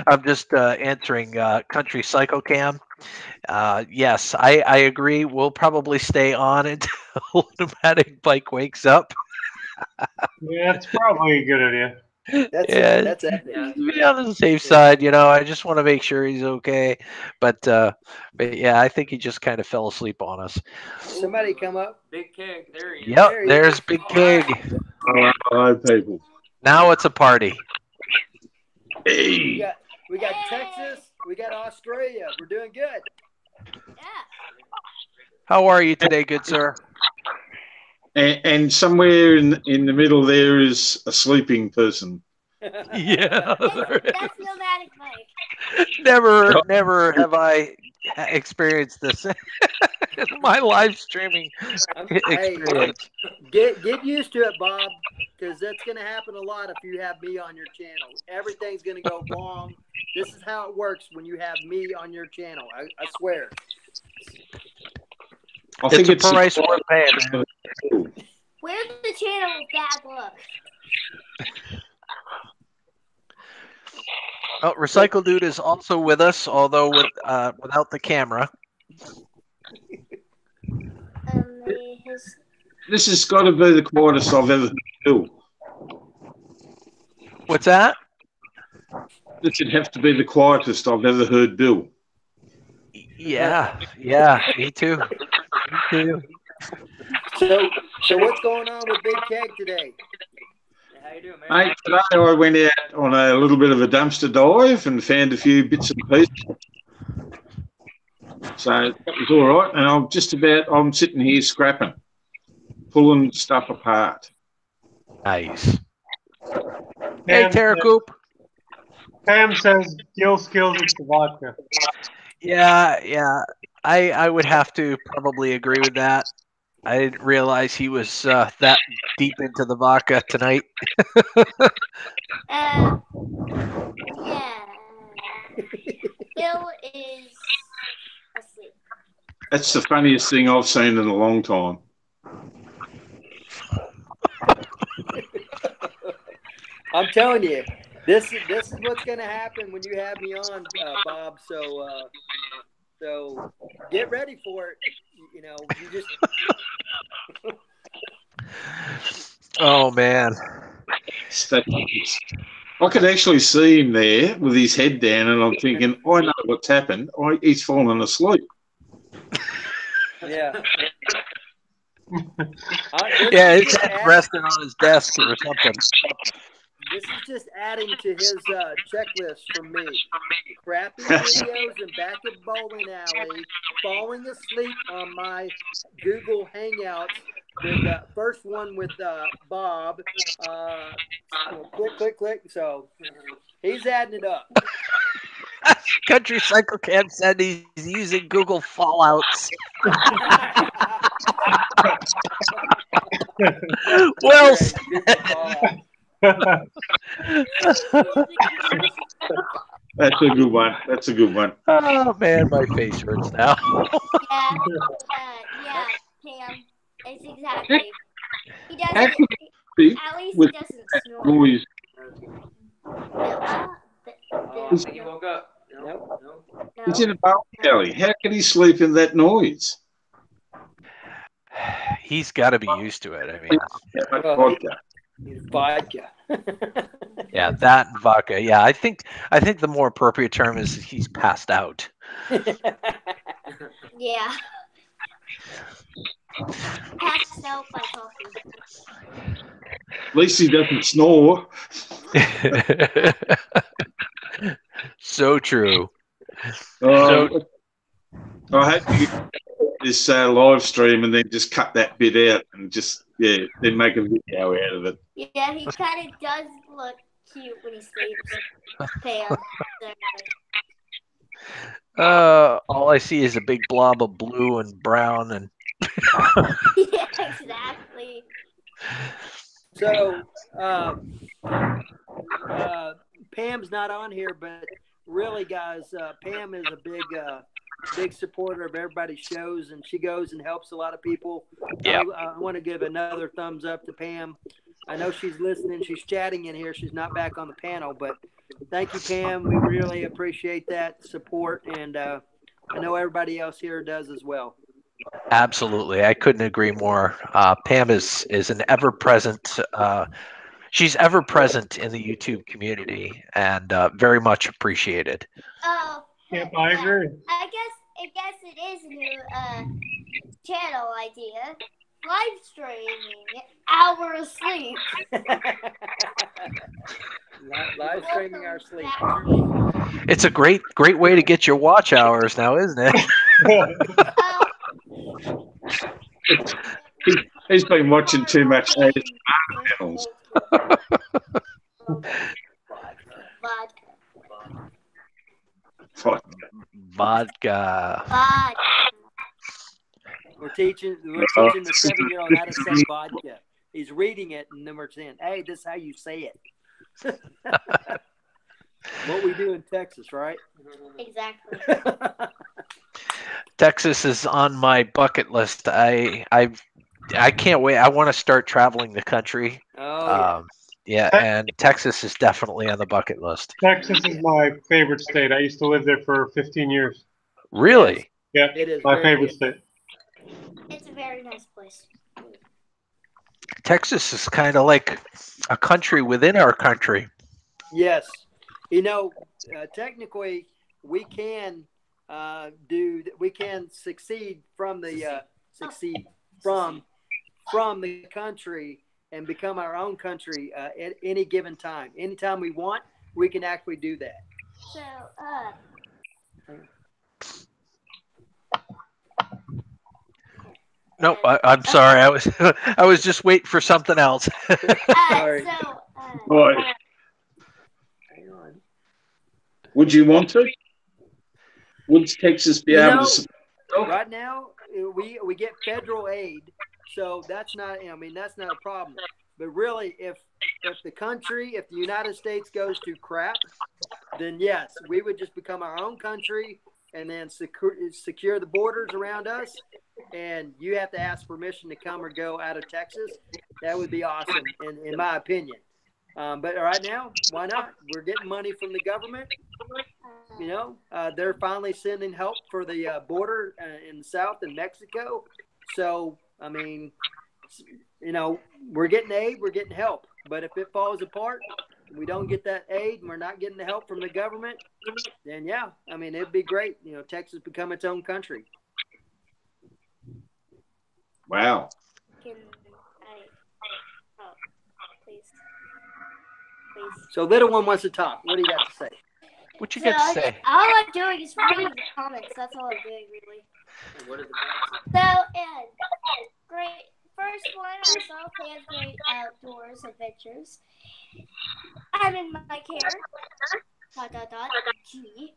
I'm just answering Country Psycho Cam. Yes, I agree. We'll probably stay on until Pneumatic Bike wakes up. Yeah, that's probably a good idea. That's epic. Be on the safe side, I just want to make sure he's okay. But yeah, I think he just kind of fell asleep on us. Somebody come up. Big Keg, there he is. Yep, there's Big Keg. Hello, people. Now it's a party. Hey. We got Texas. We got Australia. We're doing good. Yeah. How are you today, good sir? And somewhere in the middle there is a sleeping person. Yeah. That's Pneumatic Bike. Never have I experienced this in my live streaming experience. Get used to it, Bob, because that's going to happen a lot if you have me on your channel. Everything's going to go wrong. This is how it works when you have me on your channel. I swear. I think it's a price worth paying, man. Where's the channel with bad luck? Oh, Recycle Dude is also with us, although without the camera. This has got to be the quietest I've ever heard. What's that? This would have to be the quietest I've ever heard Bill. Yeah, me too. So what's going on with Big Keg today? How you doing, man? Mate, today I went out on a little bit of a dumpster dive and found a few bits and pieces. So that was all right. And I'm sitting here scrapping, pulling stuff apart. Nice. Hey, Tara Coop. Pam says Gil Skillz is the vodka. Yeah. I would have to probably agree with that. I didn't realize he was that deep into the vodka tonight. Yeah. Bill is asleep. That's the funniest thing I've seen in a long time. I'm telling you, this is what's going to happen when you have me on, Bob. So get ready for it. You know, you just. Oh man. I could actually see him there with his head down, and I'm thinking, I know what's happened. He's fallen asleep. Yeah. Yeah, his head resting on his desk or something. This is just adding to his checklist from me. Crappy videos and back at bowling alley, falling asleep on my Google Hangouts. The first one with Bob. Click. So he's adding it up. Country Cycle Cam said he's using Google Fallouts. Well said. That's a good one. That's a good one. Oh man, my face hurts now. Yeah, Pam. It's exactly. He doesn't. At least he doesn't snore. Noise. He woke up. No. He's in a bowling alley. How can he sleep in that noise? He's got to be used to it. I mean, vodka. Yeah, that and vodka. Yeah, I think the more appropriate term is he's passed out. Yeah. Passed out by talking. At least he doesn't snore. So true. I hope you get this live stream and then just cut that bit out and just then make a video out of it. Yeah, he kind of does look cute when he sleeps. Pam. All I see is a big blob of blue and brown and. Yeah, exactly. So, Pam's not on here, but really, guys, Pam is a big supporter of everybody's shows, and she goes and helps a lot of people. Yeah. I want to give another thumbs up to Pam. I know she's listening. She's chatting in here. She's not back on the panel, but thank you, Pam. We really appreciate that support, and I know everybody else here does as well. Absolutely, I couldn't agree more. Pam is an ever-present. She's ever present in the YouTube community and very much appreciated. Oh, yep, I agree. I guess it is a new channel idea. Live streaming hour of sleep. Live streaming our sleep. It's a great way to get your watch hours now, isn't it? He's been watching too much channels. Vodka. We're teaching the 7-year-old how to say vodka. He's reading it, and then we're saying, "Hey, this is how you say it." What we do in Texas, right? Exactly. Texas is on my bucket list. I can't wait. I want to start traveling the country. Oh, yeah, and Texas is definitely on the bucket list. Texas is my favorite state. I used to live there for 15 years. Really? Yeah, it is my favorite state. It's a very nice place. Texas is kind of like a country within our country. Yes. You know, technically, we can succeed from the from the country and become our own country at any given time. Anytime we want, we can actually do that. So, Nope, I'm sorry. I was just waiting for something else. Sorry. Boy. Hang on. Would you want to? Would Texas be able to support? Right now, we get federal aid, so that's not a problem. But really, if the United States goes to crap, then yes, we would just become our own country and then secure the borders around us, and you have to ask permission to come or go out of Texas, that would be awesome, in my opinion. But right now, why not? We're getting money from the government. You know, they're finally sending help for the border in the south in Mexico. So, I mean, you know, we're getting aid, we're getting help. But if it falls apart, we don't get that aid, and we're not getting the help from the government, then yeah, I mean, it'd be great. You know, Texas become its own country. Wow. Can I? Oh, please. So little one wants to talk. What do you got to say? What you got to say? All I'm doing is reading the comments. That's all I'm doing, really. What are the So, and great. First one, I saw Pan's Great Outdoors Adventures. I'm in my care. ... G.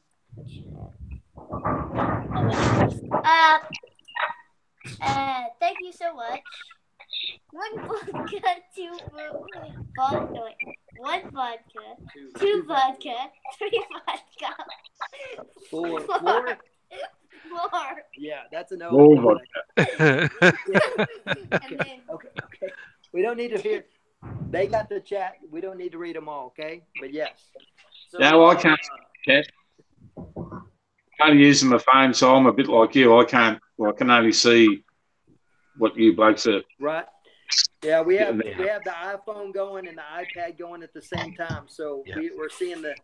Thank you so much. One vodka, one vodka, two vodka, three vodka, four. Yeah, that's an More old. vodka. Okay. We don't need to hear. They got the chat. We don't need to read them all. Okay, but yes. So, No, I can't. Can't use my phone, so I'm a bit like you. I can only see what you blokes are. Right. Yeah, we have the iPhone going and the iPad going at the same time, so we're seeing that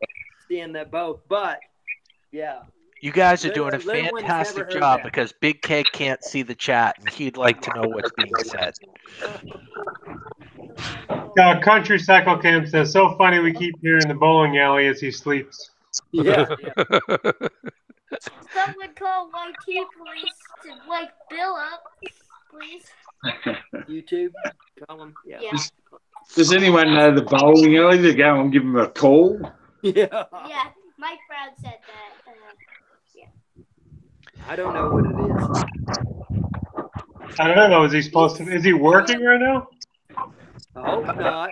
both. But yeah, you guys are doing a Little one's fantastic never heard job that. because Big Keg can't see the chat and he'd like to know what's being said. Country Cycle Camp says, so funny we keep hearing the bowling alley as he sleeps. Yeah. Someone call YT police to wake Bill up, please. YouTube, call him. Yeah. Does anyone know the bowling alley to go and give them a call? Yeah. Yeah, Mike Brown said that. Yeah. I don't know what it is. I don't know. Is he working right now? I hope not.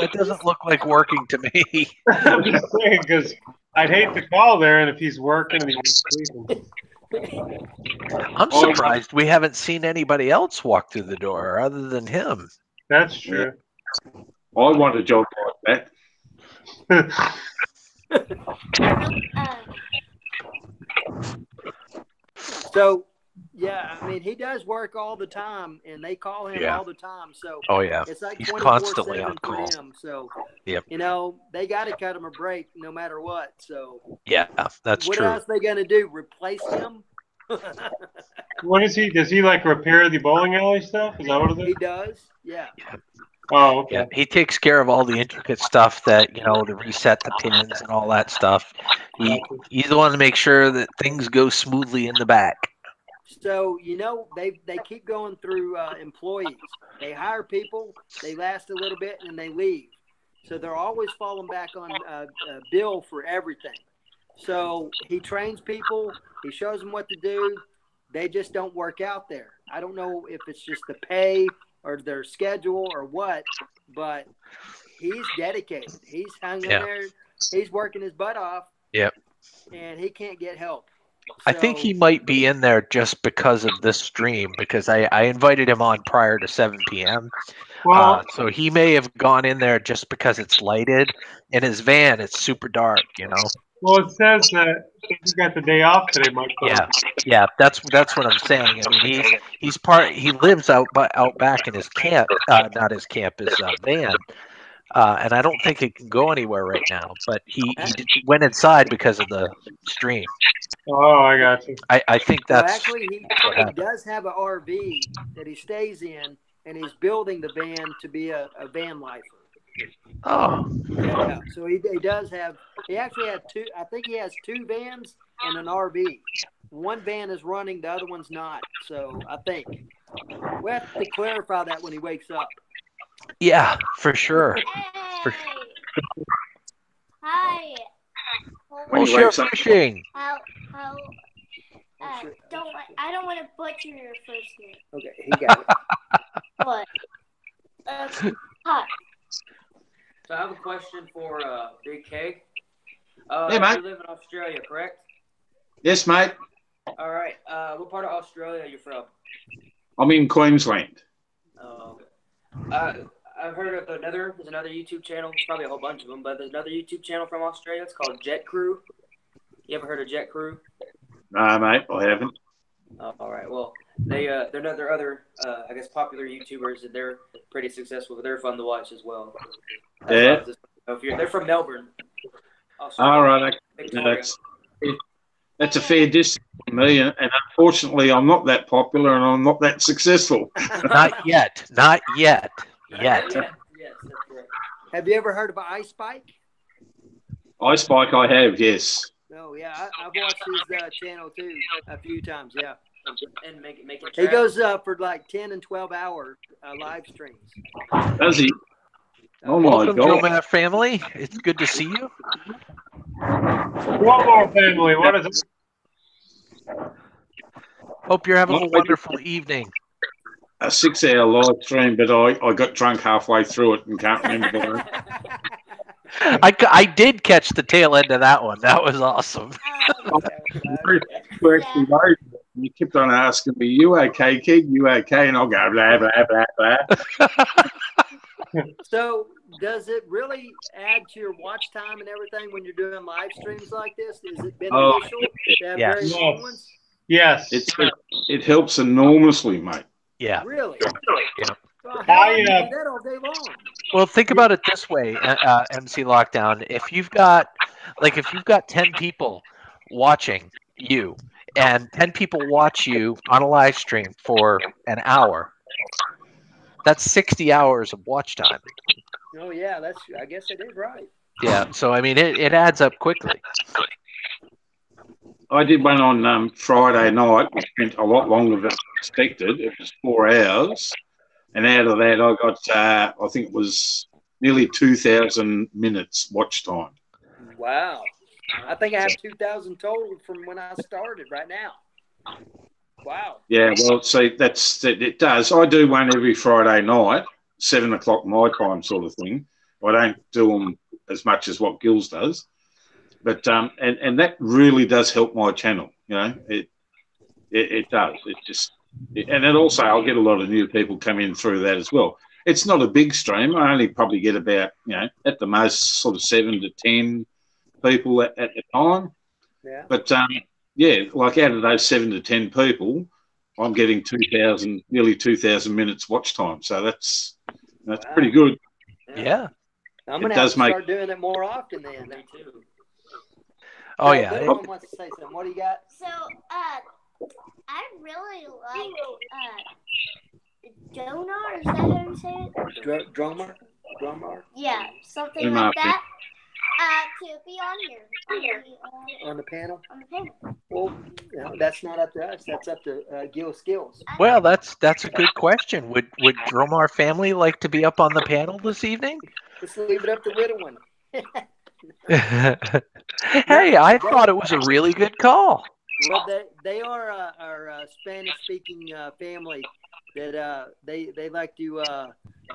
It doesn't look like working to me. I'm just saying because I'd hate to call there, and if he's working and he's sleeping. I'm surprised we haven't seen anybody else walk through the door other than him. That's true. I want a job like that. So, yeah, I mean, he does work all the time, and they call him all the time. So, it's like he's constantly on 24/7 call. for him. So, yep. You know, they got to cut him a break no matter what. So, yeah, that's what true. What else are they going to do? Replace him? What is he? Does he like repair the bowling alley stuff? Is that what it is? He does. Yeah. Oh, okay. Yeah, he takes care of all the intricate stuff that, you know, to reset the pins and all that stuff. He's the one to make sure that things go smoothly in the back. So, you know, they keep going through employees. They hire people, they last a little bit, and they leave. So they're always falling back on Bill for everything. So he trains people. He shows them what to do. They just don't work out there. I don't know if it's just the pay or their schedule or what, but he's dedicated. He's hung in there. He's working his butt off. Yep. And he can't get help. I think he might be in there just because of this stream, because I invited him on prior to 7 p.m. Well, so he may have gone in there just because it's lighted. In his van, it's super dark, you know. Well, it says that he got the day off today, Mike. Yeah, that's what I'm saying. I mean, he lives out back in his camp, not his camp, his van. And I don't think it can go anywhere right now. But he went inside because of the stream. Oh, I got you. I think that's. Well, actually, he does have an RV that he stays in, and he's building the van to be a van lifer. Oh. Yeah. So he does have. He actually had two. I think he has two vans and an RV. One van is running, the other one's not. So I think we have to clarify that when he wakes up. Yeah, for sure. Hey. Hi. When he wakes up. Fishing. I don't want to butcher your first name. Okay, he got it. What? Hi. So I have a question for Big Keg. Yeah, mate. You live in Australia, correct? Yes, mate. All right. What part of Australia are you from? I'm in Queensland. Oh, I've heard of there's another YouTube channel. There's probably a whole bunch of them, but there's another YouTube channel from Australia. It's called Jet Crew. You ever heard of Jet Crew? No, mate, I haven't. Oh, all right. Well, they're other I guess popular YouTubers, and they're pretty successful. They're fun to watch as well. Yeah. They're from Melbourne, Australia. All right. Victoria. That's a fair distance for me, and unfortunately, I'm not that popular and I'm not that successful. Not yet. Not yet. Yet. Yes, that's correct. Have you ever heard of Ice Spike? Ice Spike, I have, yes. Oh yeah, I've watched his channel too a few times. Yeah, And make it. he goes for like 10 and 12-hour live streams. Does he? Oh my Welcome, Joe God! Matt family. It's good to see you. One more family. What is it? Hope you're having a wonderful evening. A 6-hour live stream, but I got drunk halfway through it and can't remember. I did catch the tail end of that one. That was awesome. You kept on asking me, "You okay, kid? You okay?" And I'll go blah blah blah blah. So, does it really add to your watch time and everything when you're doing live streams like this? Is it beneficial to have yes. very long ones? Yes. It helps enormously, mate. Yeah. Really? Yeah. Well, how do you do that all day long? Well, think about it this way, MC Lockdown. If you've got 10 people watching you, and 10 people watch you on a live stream for an hour, that's 60 hours of watch time. Oh yeah, I guess it is right. Yeah. So I mean, it adds up quickly. I did one on Friday night. We spent a lot longer than expected. It was 4 hours. And out of that, I got, I think it was nearly 2,000 minutes watch time. Wow. I think I have 2,000 total from when I started right now. Wow. Yeah, well, see, it does. I do one every Friday night, 7 o'clock my time sort of thing. I don't do them as much as what Gil's does. But, and that really does help my channel, you know. It does. And then also I'll get a lot of new people come in through that as well. It's not a big stream. I only probably get about, you know, at the most sort of 7 to 10 people at the time. Yeah. But, yeah, like out of those 7 to 10 people, I'm getting nearly 2,000 minutes watch time. So that's wow. Pretty good. Yeah. I'm going to have to start doing it more often then. Me too. Oh, yeah. Everyone wants to say something. What do you got? So, I really like Jonar. Is that how you say it? Drummer? Yeah, something like that. To be on here. On the panel? On the panel. Well, you know, that's not up to us. That's up to Gil Skillz. Well, that's a good question. Would Dromar family like to be up on the panel this evening? Let's leave it up to Little One. Hey, I thought it was a really good call. Well, they are our Spanish-speaking family that they like to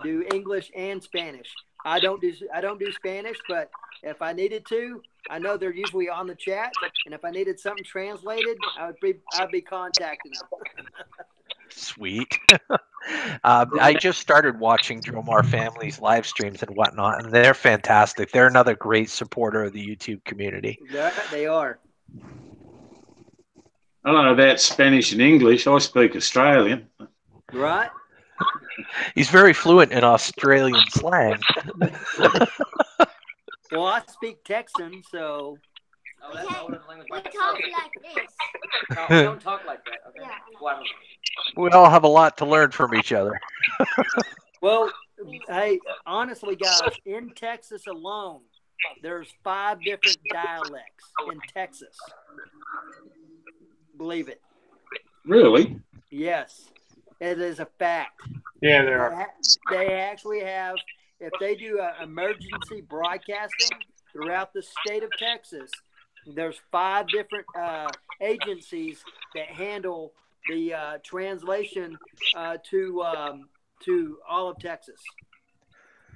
do English and Spanish. I don't do Spanish, but if I needed to, I know they're usually on the chat, and if I needed something translated, I'd be contacting them. Sweet. I just started watching Dromar Family's live streams and whatnot, and they're fantastic. They're another great supporter of the YouTube community. Yeah, they are. I don't know about Spanish and English. I speak Australian. Right. He's very fluent in Australian slang. Well, I speak Texan, so. Oh, that's not what the language We is. talk like this. No, we don't talk like that. Okay. Yeah. Well, We all have a lot to learn from each other. Well, hey, honestly, guys, in Texas alone, there's 5 different dialects in Texas. Believe it. Really? Yes, it is a fact. Yeah, there are. They actually have, if they do emergency broadcasting throughout the state of Texas, there's 5 different agencies that handle the translation to all of Texas.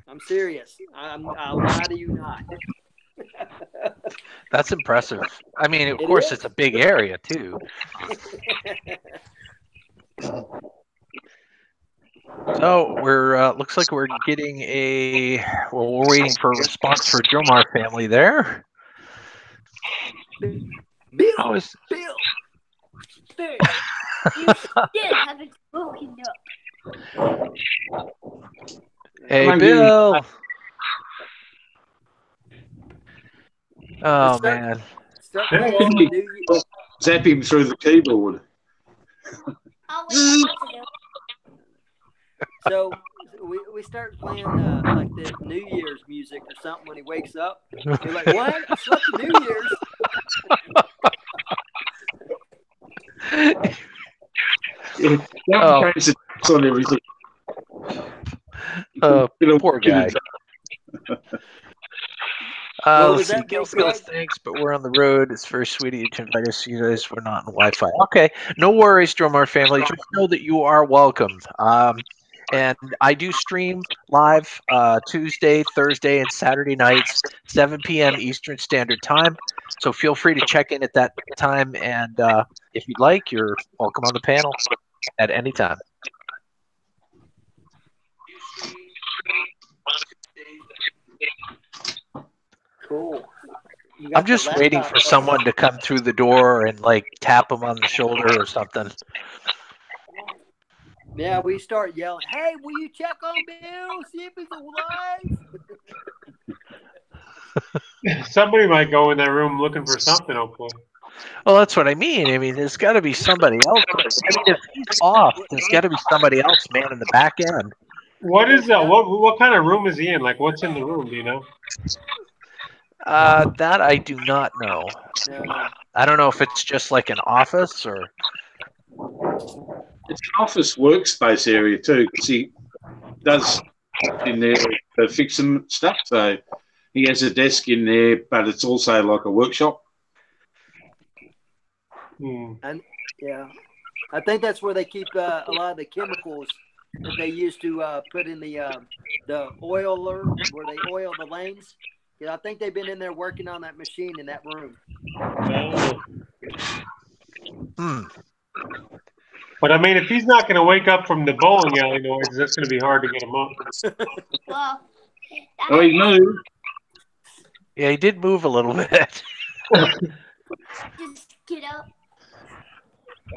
I'm serious. I lie to you not. That's impressive. I mean, of It course, is. it's a big area too. So we're looks like we're getting we're waiting for a response for Jomar family there. Bill, How is Bill, you still haven't woken up. Hey Come on, Bill? Oh Start- man. Start playing some New Year. Zap him through the keyboard. I'll wait for you. So we start playing like the New Year's music or something when he wakes up. You're like, what? I slept for New Year's. Yeah, Oh. change the text on everything. Poor guy. What Let's was see. that, Gil Bill Skillz, Skaggs? thanks, but we're on the road. It's very sweet of you to invite us. You guys were not in Wi-Fi. Okay, no worries, Drummer family. Just know that you are welcome. And I do stream live Tuesday, Thursday, and Saturday nights, 7 p.m. Eastern Standard Time. So feel free to check in at that time. And if you'd like, you're welcome on the panel at any time. Cool. You got I'm the just waiting laptop for someone to come through the door and like tap them on the shoulder or something. Yeah, we start yelling, hey, will you check on Bill? See if he's alive? Somebody might go in that room looking for something, hopefully. Well, that's what I mean. I mean, there's got to be somebody else. I mean, if he's off, there's got to be somebody else manning the back end. What is that? What kind of room is he in? Like, what's in the room? Do you know? That I do not know. I don't know if it's just like an office or. It's an office workspace area too, because he does in there to fix some stuff. So he has a desk in there, but it's also like a workshop. And yeah, I think that's where they keep a lot of the chemicals that they used to put in the oiler, where they oil the lanes. Yeah, I think they've been in there working on that machine in that room. But I mean, if he's not going to wake up from the bowling alley noise, that's going to be hard to get him up. Well, Oh, he moved. Yeah, he did move a little bit. just get up,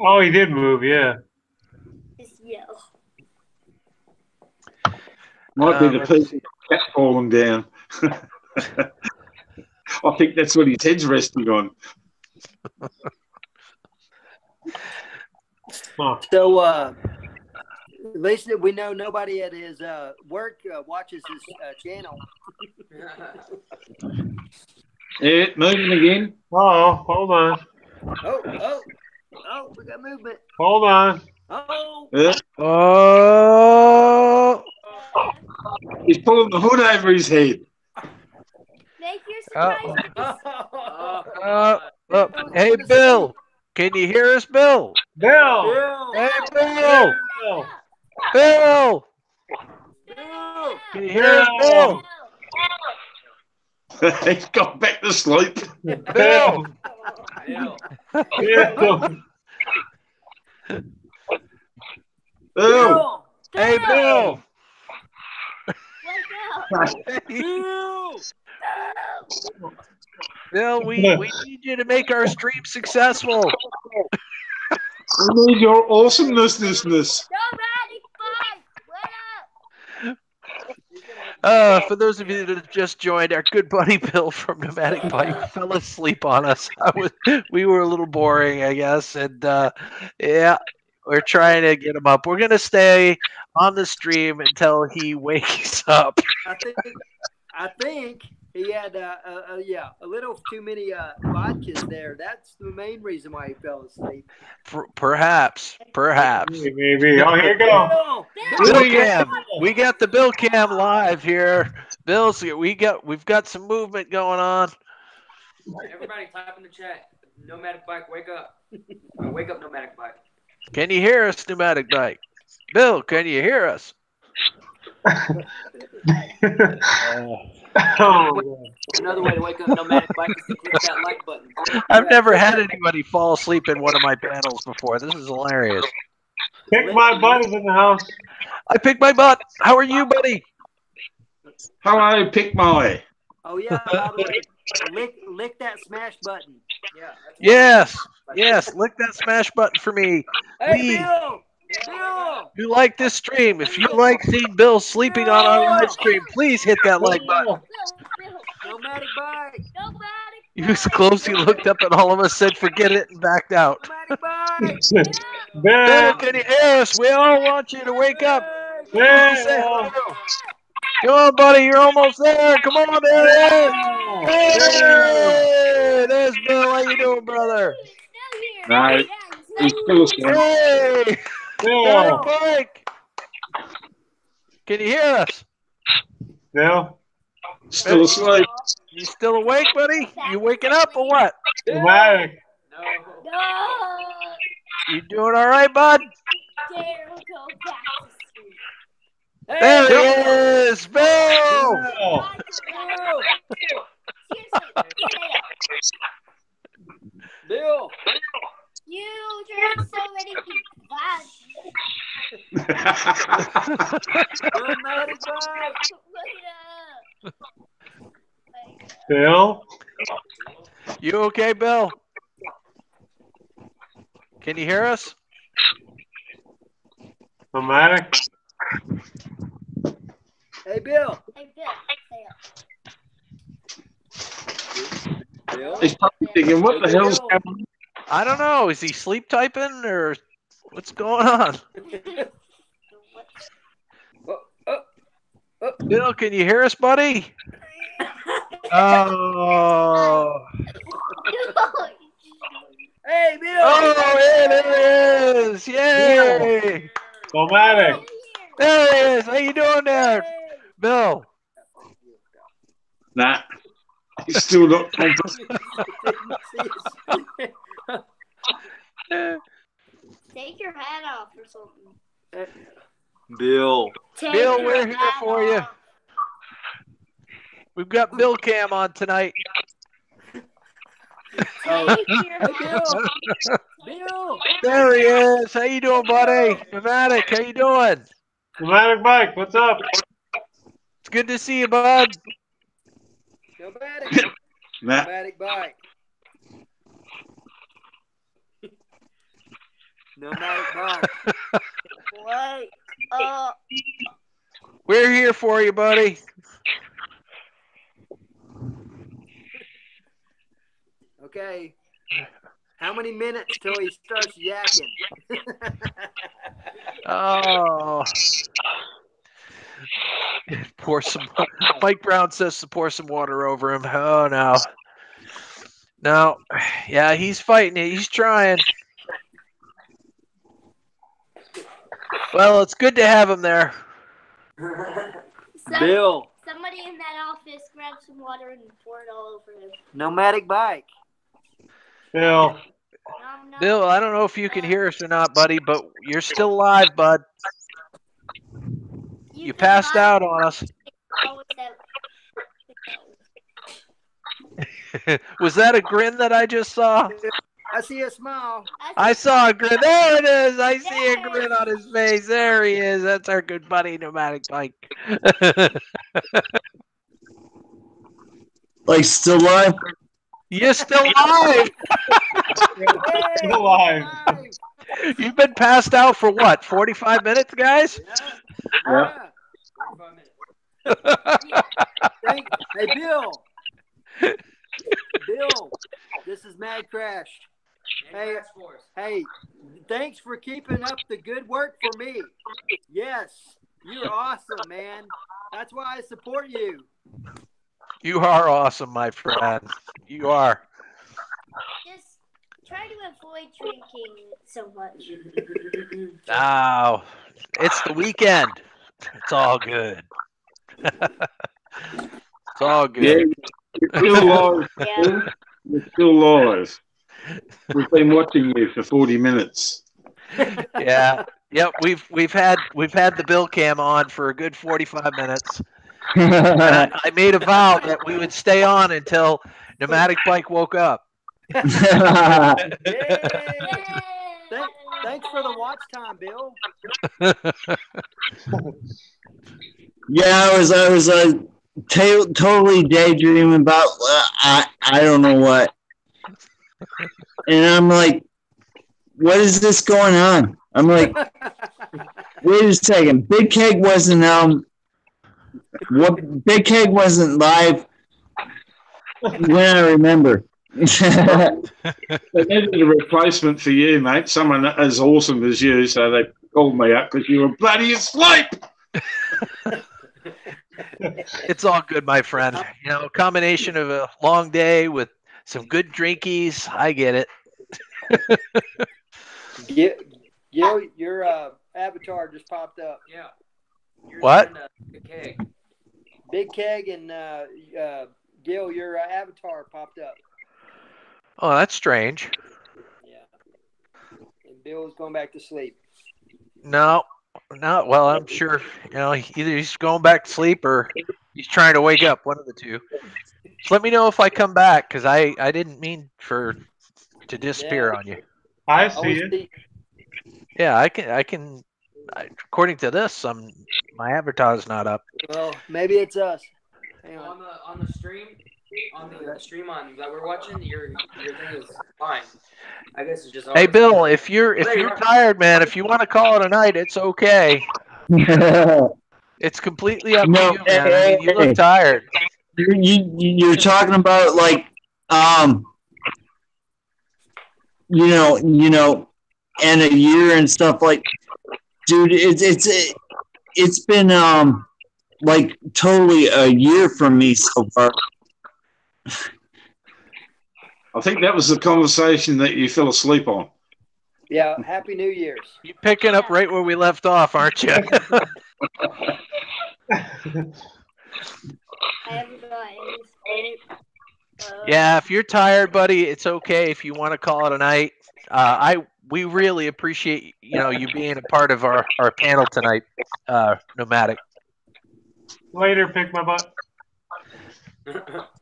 Oh, he did move, yeah. just yell. Might be the piece of cat falling down. I think that's what his head's resting on. So at least we know nobody at his work watches his channel. Yeah, moving again. Oh, hold on. Oh, we got movement. Hold on. Oh. Yeah. Oh. He's pulling the hood over his head. Make your surprise. Hey, Bill. Can you hear us, Bill? Bill. Hey, Bill. Bill. Can you hear us, Bill? He's gone back to sleep. Bill. Bill. Hey, Bill. Bill, we need you to make our stream successful. We need your awesomeness. For those of you that have just joined, our good buddy Bill from Nomadic Bike fell asleep on us. We were a little boring, I guess, and yeah, we're trying to get him up. We're gonna stay on the stream until he wakes up. I think he had a little too many vodkas there. That's the main reason why he fell asleep. Perhaps. Maybe. Oh, here you go. Bill Cam. We got the Bill Cam live here. Bill, we've got some movement going on. Everybody type in the chat. Nomadic Bike, wake up. Wake up, Nomadic Bike. Can you hear us, Nomadic Bike? Bill, can you hear us? Oh, Another way to wake up nomadic bike is to click that like button. I've never had anybody fall asleep in one of my panels before. This is hilarious. Pick my butt is in the house. I picked my butt. How are you, buddy? Hello, pick my. Oh yeah, by the way, lick that smash button. Yeah. Yes. Yes. Lick that smash button for me. Hey, Lee, Bill! Bill! you like this stream. If you like seeing Bill sleeping on our live stream, please hit that like button. Nomadic bike! You closely looked up at all of us, said forget it, and backed out. Nomadic bike! Bill, can you hear us? We all want you to wake up. Bill! Come on, buddy, you're almost there. Come on, there he is. Hey, there's Bill. How you doing, brother? No, he's still asleep. Hey, Bill! Mike. Can you hear us? Bill? Still asleep. You still awake, buddy? You waking up or what? Nomadic. You doing all right, bud? There we go back to sleep. There he is, Bill. Bill! Bill! You drank so many Nomadic bike! Look it up. Bill? You okay, Bill? Can you hear us? Nomadic? Hey, Bill! Hey, Bill, stay up. Bill? He's probably thinking, what the hell's happening? I don't know. Is he sleep typing or what's going on? Bill, can you hear us, buddy? Oh. Hey, Bill! Oh, yeah, there he is. Yay. Nomadic. There he is. How you doing there, Bill? Nah, he's still not confident. Take your hat off or something. Bill. Take Bill, your we're here hat for you. off. We've got Bill Cam on tonight. Take your hat Bill! off. Bill! There he is. How you doing, buddy? Nomadic, how you doing? Nomadic bike, what's up? It's good to see you, bud. Nomadic! Nah, Nomadic bike. Nomadic bike. Wait up. We're here for you, buddy. Okay. How many minutes till he starts yakking? Oh. Pour some. Mike Brown says to pour some water over him. Oh no. No. Yeah, he's fighting it. He's trying. Well, it's good to have him there. Bill. Somebody in that office grab some water and pour it all over him. Nomadic bike. Bill. Nom, nom. Bill, I don't know if you can hear us or not, buddy, but you're still alive, bud. You passed out on us. Was that a grin that I just saw? I see a smile. I saw a grin. There it is. I see a grin on his face. There he is. That's our good buddy, Nomadic Bike. Like still alive? You're still alive. Still alive. You've been passed out for what? 45 minutes, guys? Yeah. 45 minutes. Hey, Bill. Bill, this is Mad Crash. Hey, thanks for keeping up the good work for me. Yes, you're awesome, man. That's why I support you. You are awesome, my friend. You are. Just try to avoid drinking so much. Oh, it's the weekend. It's all good. It's all good. Yeah, you're still alive. Yeah. You're still alive. We've been watching you for 40 minutes. Yeah. Yep. We've had the Bill Cam on for a good 45 minutes. And I made a vow that we would stay on until Pneumatic Bike woke up. Yay! Thanks for the watch time, Bill. Yeah, I was totally daydreaming about I don't know what, and I'm like, what is this going on? I'm like, wait a second, Big Keg wasn't Big Keg wasn't live when I remember. They needed a replacement for you, mate. Someone as awesome as you, so they called me up because you were bloody asleep. It's all good, my friend. You know, a combination of a long day with some good drinkies. I get it. Gil, your avatar just popped up. Yeah. What? Big Keg. Big Keg and Gil, your avatar popped up. Oh, that's strange. Yeah. And Bill's going back to sleep. No. Well, I'm sure, you know, either he's going back to sleep or he's trying to wake up, one of the two. Just let me know if I come back, because I didn't mean to disappear on you. I see it. Yeah, I can. According to this, my avatar's not up. Well, maybe it's us. Hang on. On the stream, that we're watching, your thing is fine. I guess it's just. Hey, Bill, if you're tired, man, if you want to call it a night, it's okay. It's completely up to you, man. I mean, you look tired. You're talking about like you know, and a year and stuff like, dude, it's been like totally a year for me so far. I think that was the conversation that you fell asleep on. Yeah, Happy New Year's. You're picking up right where we left off, aren't you? Yeah, if you're tired, buddy, it's okay if you want to call it a night. We really appreciate you being a part of our panel tonight, Nomadic. Later, pick my butt.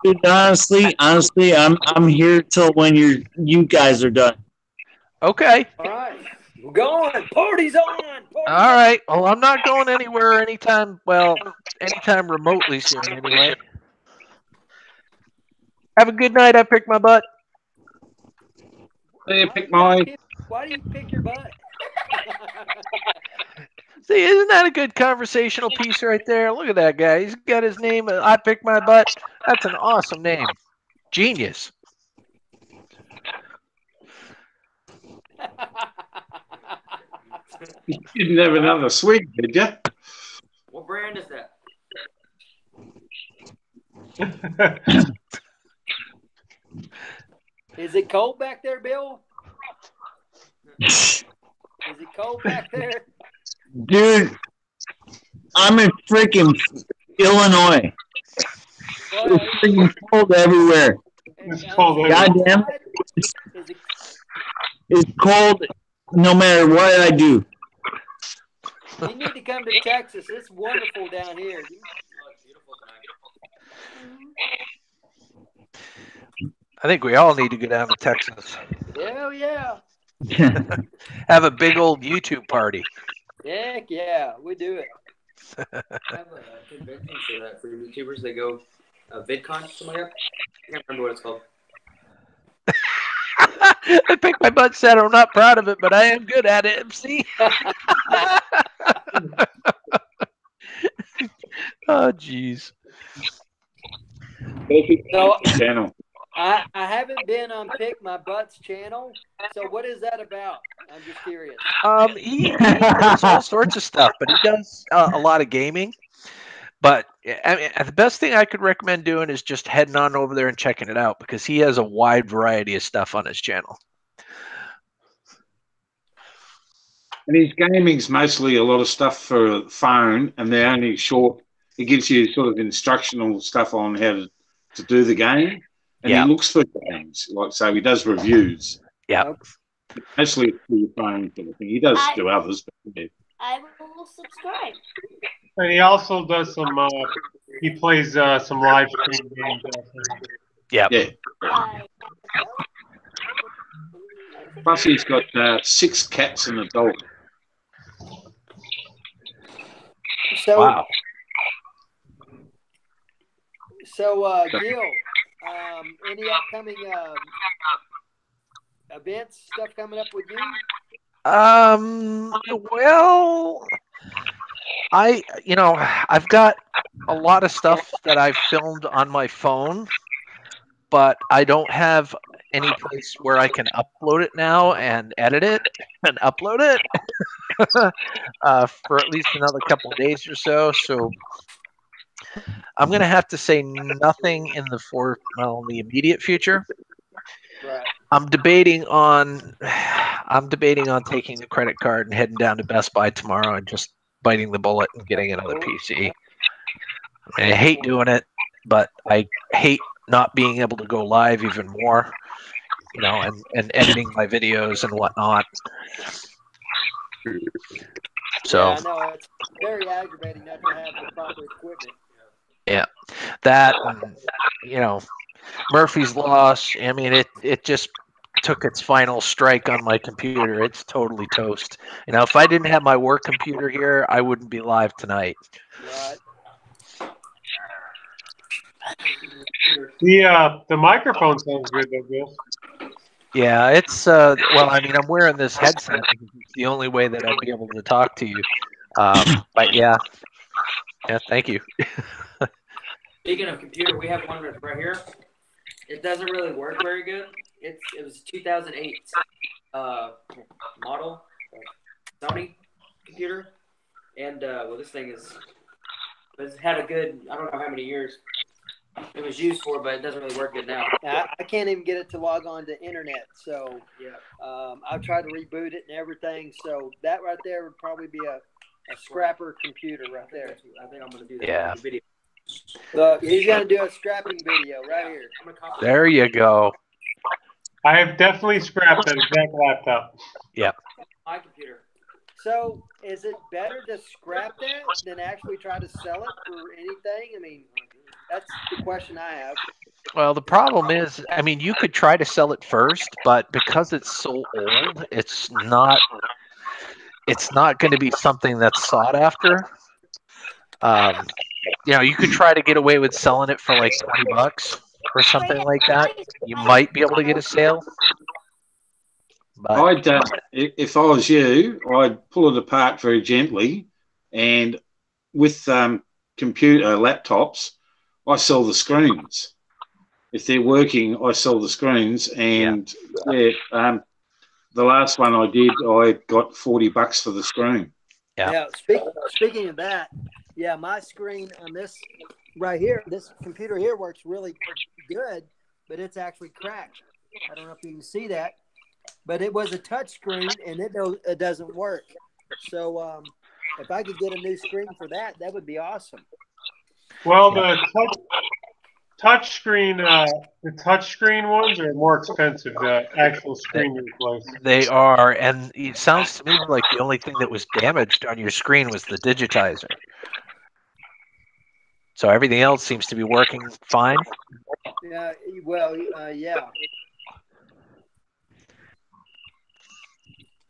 Dude, honestly, I'm here till when you guys are done. Okay. All right, we're going. Party's on. All right. Well, I'm not going anywhere anytime remotely soon, anyway. Have a good night. I picked my butt. Hey, pick my. Why do you pick your butt? See, isn't that a good conversational piece right there? Look at that guy. He's got his name. I picked my butt. That's an awesome name. Genius. You didn't have another swig, did you? What brand is that? Is it cold back there, Bill? Is it cold back there? Dude, I'm in freaking Illinois. It's freaking cold everywhere. Goddamn. It's cold no matter what I do. You need to come to Texas. It's wonderful down here. I think we all need to go down to Texas. Hell yeah. Have a big old YouTube party. Heck yeah, we do it. I have a convention for that for YouTubers. They go VidCon, something like that. I can't remember what it's called. I picked my butt, said I'm not proud of it, but I am good at it, MC. Oh, jeez. So, Channel. I haven't been on Pick My Butt's channel. So what is that about? I'm just curious. He does all sorts of stuff, but he does a lot of gaming. But I mean, the best thing I could recommend doing is just heading on over there and checking it out, because he has a wide variety of stuff on his channel. And his gaming's mostly a lot of stuff for phone, and they're only short. He gives you sort of instructional stuff on how to do the game, and he looks for games. Like, so he does reviews. Yeah. Mostly for your phone sort of thing. He does do others, but yeah. I will subscribe. And he also does some he plays some live stream games. Also. Yeah. Plus, he's got 6 cats and a dog. So, Wow. So, Gil, any upcoming events, stuff coming up with you? Well, I've got a lot of stuff that I've filmed on my phone, but I don't have any place where I can upload it now and edit it and upload it for at least another couple of days or so. So I'm going to have to say nothing in the immediate future. Right. I'm debating on taking the credit card and heading down to Best Buy tomorrow and just biting the bullet and getting another PC. I hate doing it, but I hate not being able to go live even more, and editing my videos and whatnot. So yeah, I know it's very aggravating not to have the proper equipment. Yeah, that and, Murphy's Law. I mean, it just took its final strike on my computer. It's totally toast. If I didn't have my work computer here, I wouldn't be live tonight. Right. The microphone sounds good though, Bill. Yeah, it's I'm wearing this headset because it's the only way that I'd be able to talk to you. But yeah, thank you. Speaking of computer, we have one right here. It doesn't really work very good. It was 2008 model Sony computer, and this thing has had a good, I don't know how many years it was used for, but it doesn't really work good now. I can't even get it to log on to internet, so I've tried to reboot it and everything. So that right there would probably be a scrapper computer right there. I think I'm going to do that. Yeah. Video. Look, he's going to do a scrapping video right here. There you go. I have definitely scrapped that exact laptop. Yep. My computer. So, is it better to scrap that than actually try to sell it for anything? I mean, that's the question I have. Well, the problem is, you could try to sell it first, but because it's so old, it's not going to be something that's sought after. You could try to get away with selling it for like $20 or something like that. You might be able to get a sale. But if I was you, I'd pull it apart very gently, and with computer laptops, I sell the screens. If they're working, I sell the screens, and the last one I did, I got $40 for the screen. Yeah. Speaking of that, my screen on this right here, this computer here works really good, but it's actually cracked. I don't know if you can see that, but it was a touch screen and it doesn't work. So if I could get a new screen for that, that would be awesome. Well, the touch screen ones are more expensive. The actual screen replace. They are, and it sounds to me like the only thing that was damaged on your screen was the digitizer. So everything else seems to be working fine. Yeah. Well, yeah.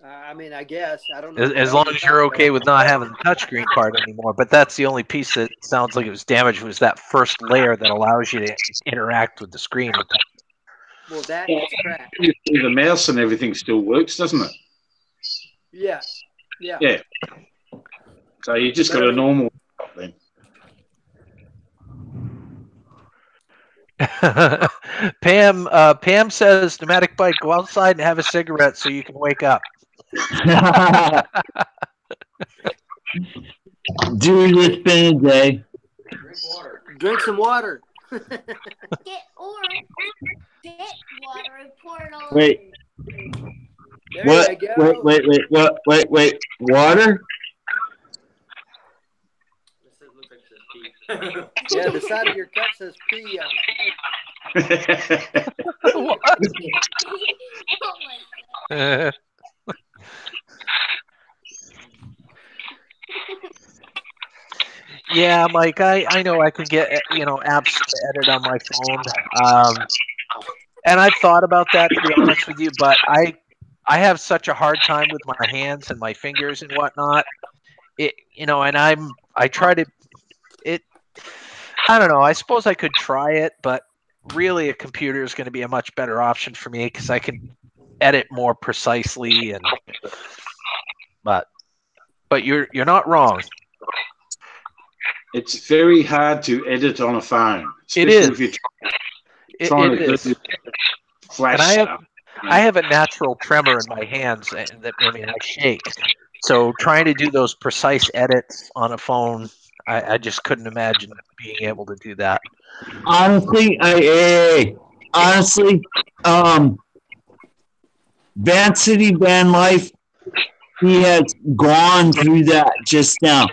I guess I don't know. As long as you're okay with not having the touchscreen part anymore, but that's the only piece that sounds like it was damaged was that first layer that allows you to interact with the screen. Well, that is cracked. The mouse and everything still works, doesn't it? Yeah. Yeah. Yeah. So you just got a normal then. Pam says, "Pneumatic bike, go outside and have a cigarette so you can wake up." Do your thing, Jay. Drink some water. Get water and pour it all. Wait. There What? you go. Wait. Water? Yeah, the side of your cup says pee on it. Oh my God. Yeah, Mike, I know I can get apps to edit on my phone, and I've thought about that, to be honest with you, but I have such a hard time with my hands and my fingers and whatnot. And I try to it. I don't know. I suppose I could try it, but really, a computer is going to be a much better option for me because I can edit more precisely. But you're not wrong. It's very hard to edit on a phone, It especially is. if you're It trying to is. do flash And stuff. I have a natural tremor in my hands, and I shake. So trying to do those precise edits on a phone, I just couldn't imagine being able to do that. Honestly, Van City Van Life, he has gone through that just now.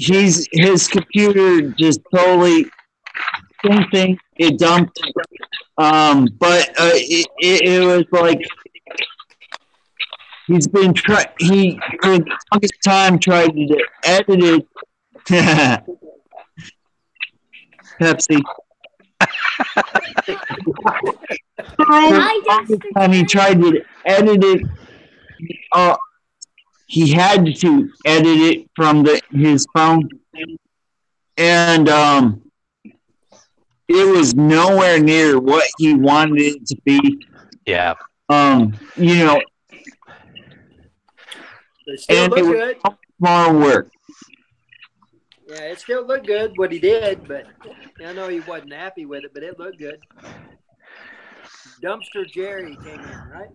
His computer just totally same thing. It dumped. But it was like he's been for the longest time tried to edit it. Pepsi. Time he tried to edit it. He had to edit it from his phone, and it was nowhere near what he wanted it to be. Yeah. It still and looked it good. was more work. Yeah, it still looked good what he did, but I know he wasn't happy with it, but it looked good. Dumpster Jerry came in, right?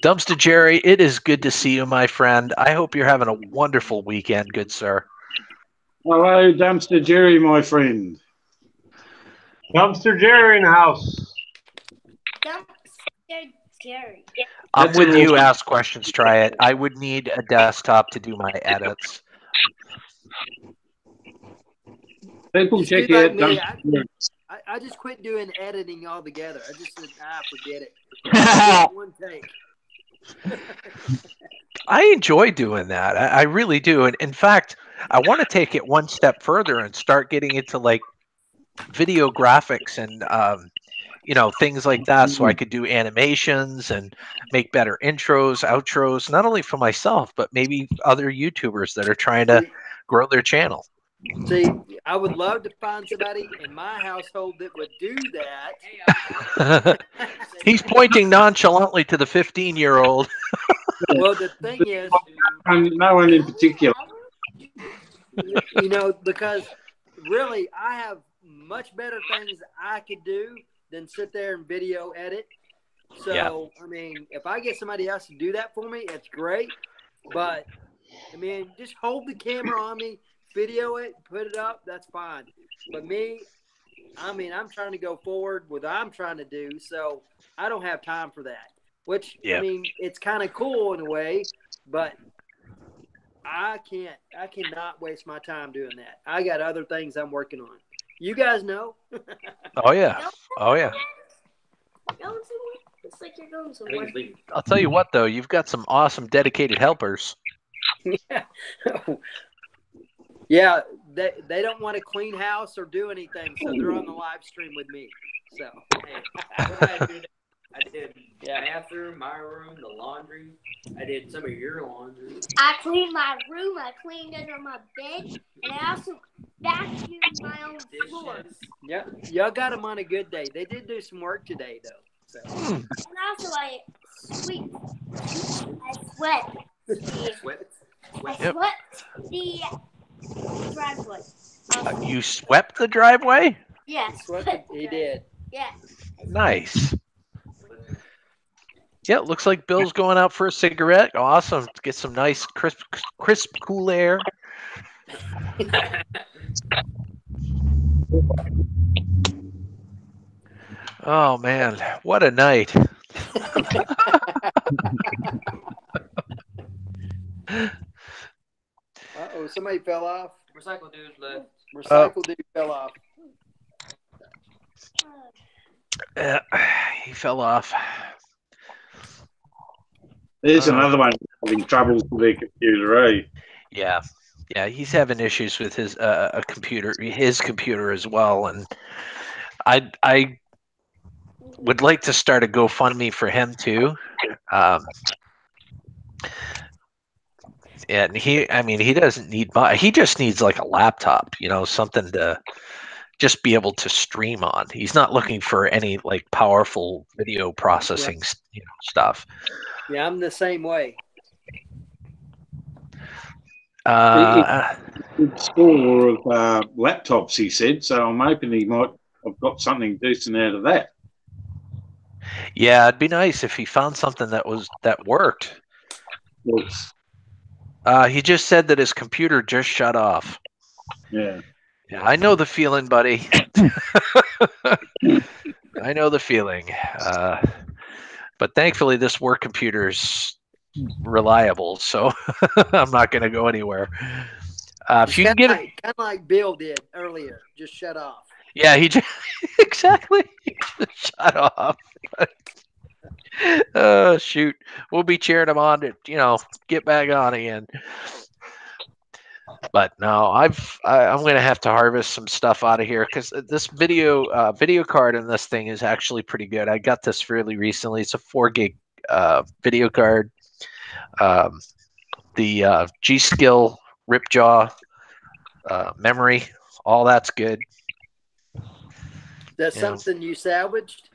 Dumpster Jerry, it is good to see you, my friend. I hope you're having a wonderful weekend, good sir. Hello, Dumpster Jerry, my friend. Dumpster Jerry in the house. Dumpster Jerry. I'm with you. Ask questions. Try it. I would need a desktop to do my edits. People Just check do like out me. Dumpster Jerry. I just quit doing editing altogether. I just said, forget it. One take. I enjoy doing that. I really do. And in fact, I want to take it one step further and start getting into like video graphics and things like that, so I could do animations and make better intros, outros, not only for myself but maybe other YouTubers that are trying to grow their channel. See, I would love to find somebody in my household that would do that. He's pointing nonchalantly to the 15-year-old. Well, the thing is, no one in particular. Because really, I have much better things I could do than sit there and video edit. So, yeah. I mean, if I get somebody else to do that for me, it's great. But, I mean, just hold the camera on me, video it, put it up, that's fine. But me, I mean, I'm trying to go forward with what I'm trying to do, so I don't have time for that. Which, yeah. I mean, it's kind of cool in a way, but I cannot waste my time doing that. I got other things I'm working on. You guys know. Oh, yeah. Oh, yeah. Going somewhere? It's like you're going somewhere. I'll tell you what, though. You've got some awesome dedicated helpers. Yeah. Yeah, they don't want to clean house or do anything, so they're on the live stream with me. So I did the bathroom, my room, the laundry. I did some of your laundry. I cleaned my room. I cleaned under my bed, and I also vacuumed my own floor. Yeah, y'all got them on a good day. They did do some work today, though. So. And also, I swept the driveway. You swept the driveway? Yes. He did. Yeah. Nice. Yeah, it looks like Bill's going out for a cigarette. Awesome. Get some nice, crisp, cool air. Oh, man. What a night. Uh-oh, somebody fell off. Recycle dude left. Recycle dude fell off. He fell off. There's another one having troubles with their computer, eh? Yeah. Yeah, he's having issues with his his computer as well, and I would like to start a GoFundMe for him too. Um, and I mean, he doesn't need he just needs like a laptop, something to just be able to stream on. He's not looking for any like powerful video processing, stuff. Yeah, I'm the same way. Good score of laptops, he said. So I'm hoping he might have got something decent out of that. Yeah, it'd be nice if he found something that worked. Yes. He just said that his computer just shut off. Yeah. Yeah, I know the feeling, buddy. I know the feeling. But thankfully, this work computer's reliable, so I'm not going to go anywhere. If you can get kind of like Bill did earlier, just shut off. Yeah, he just exactly shut off. Shoot, we'll be cheering him on to get back on again. But no, I'm going to have to harvest some stuff out of here because this video card in this thing is actually pretty good. I got this fairly recently. It's a 4 gig video card. The G Skill Ripjaw memory, all that's good. That's something you salvaged?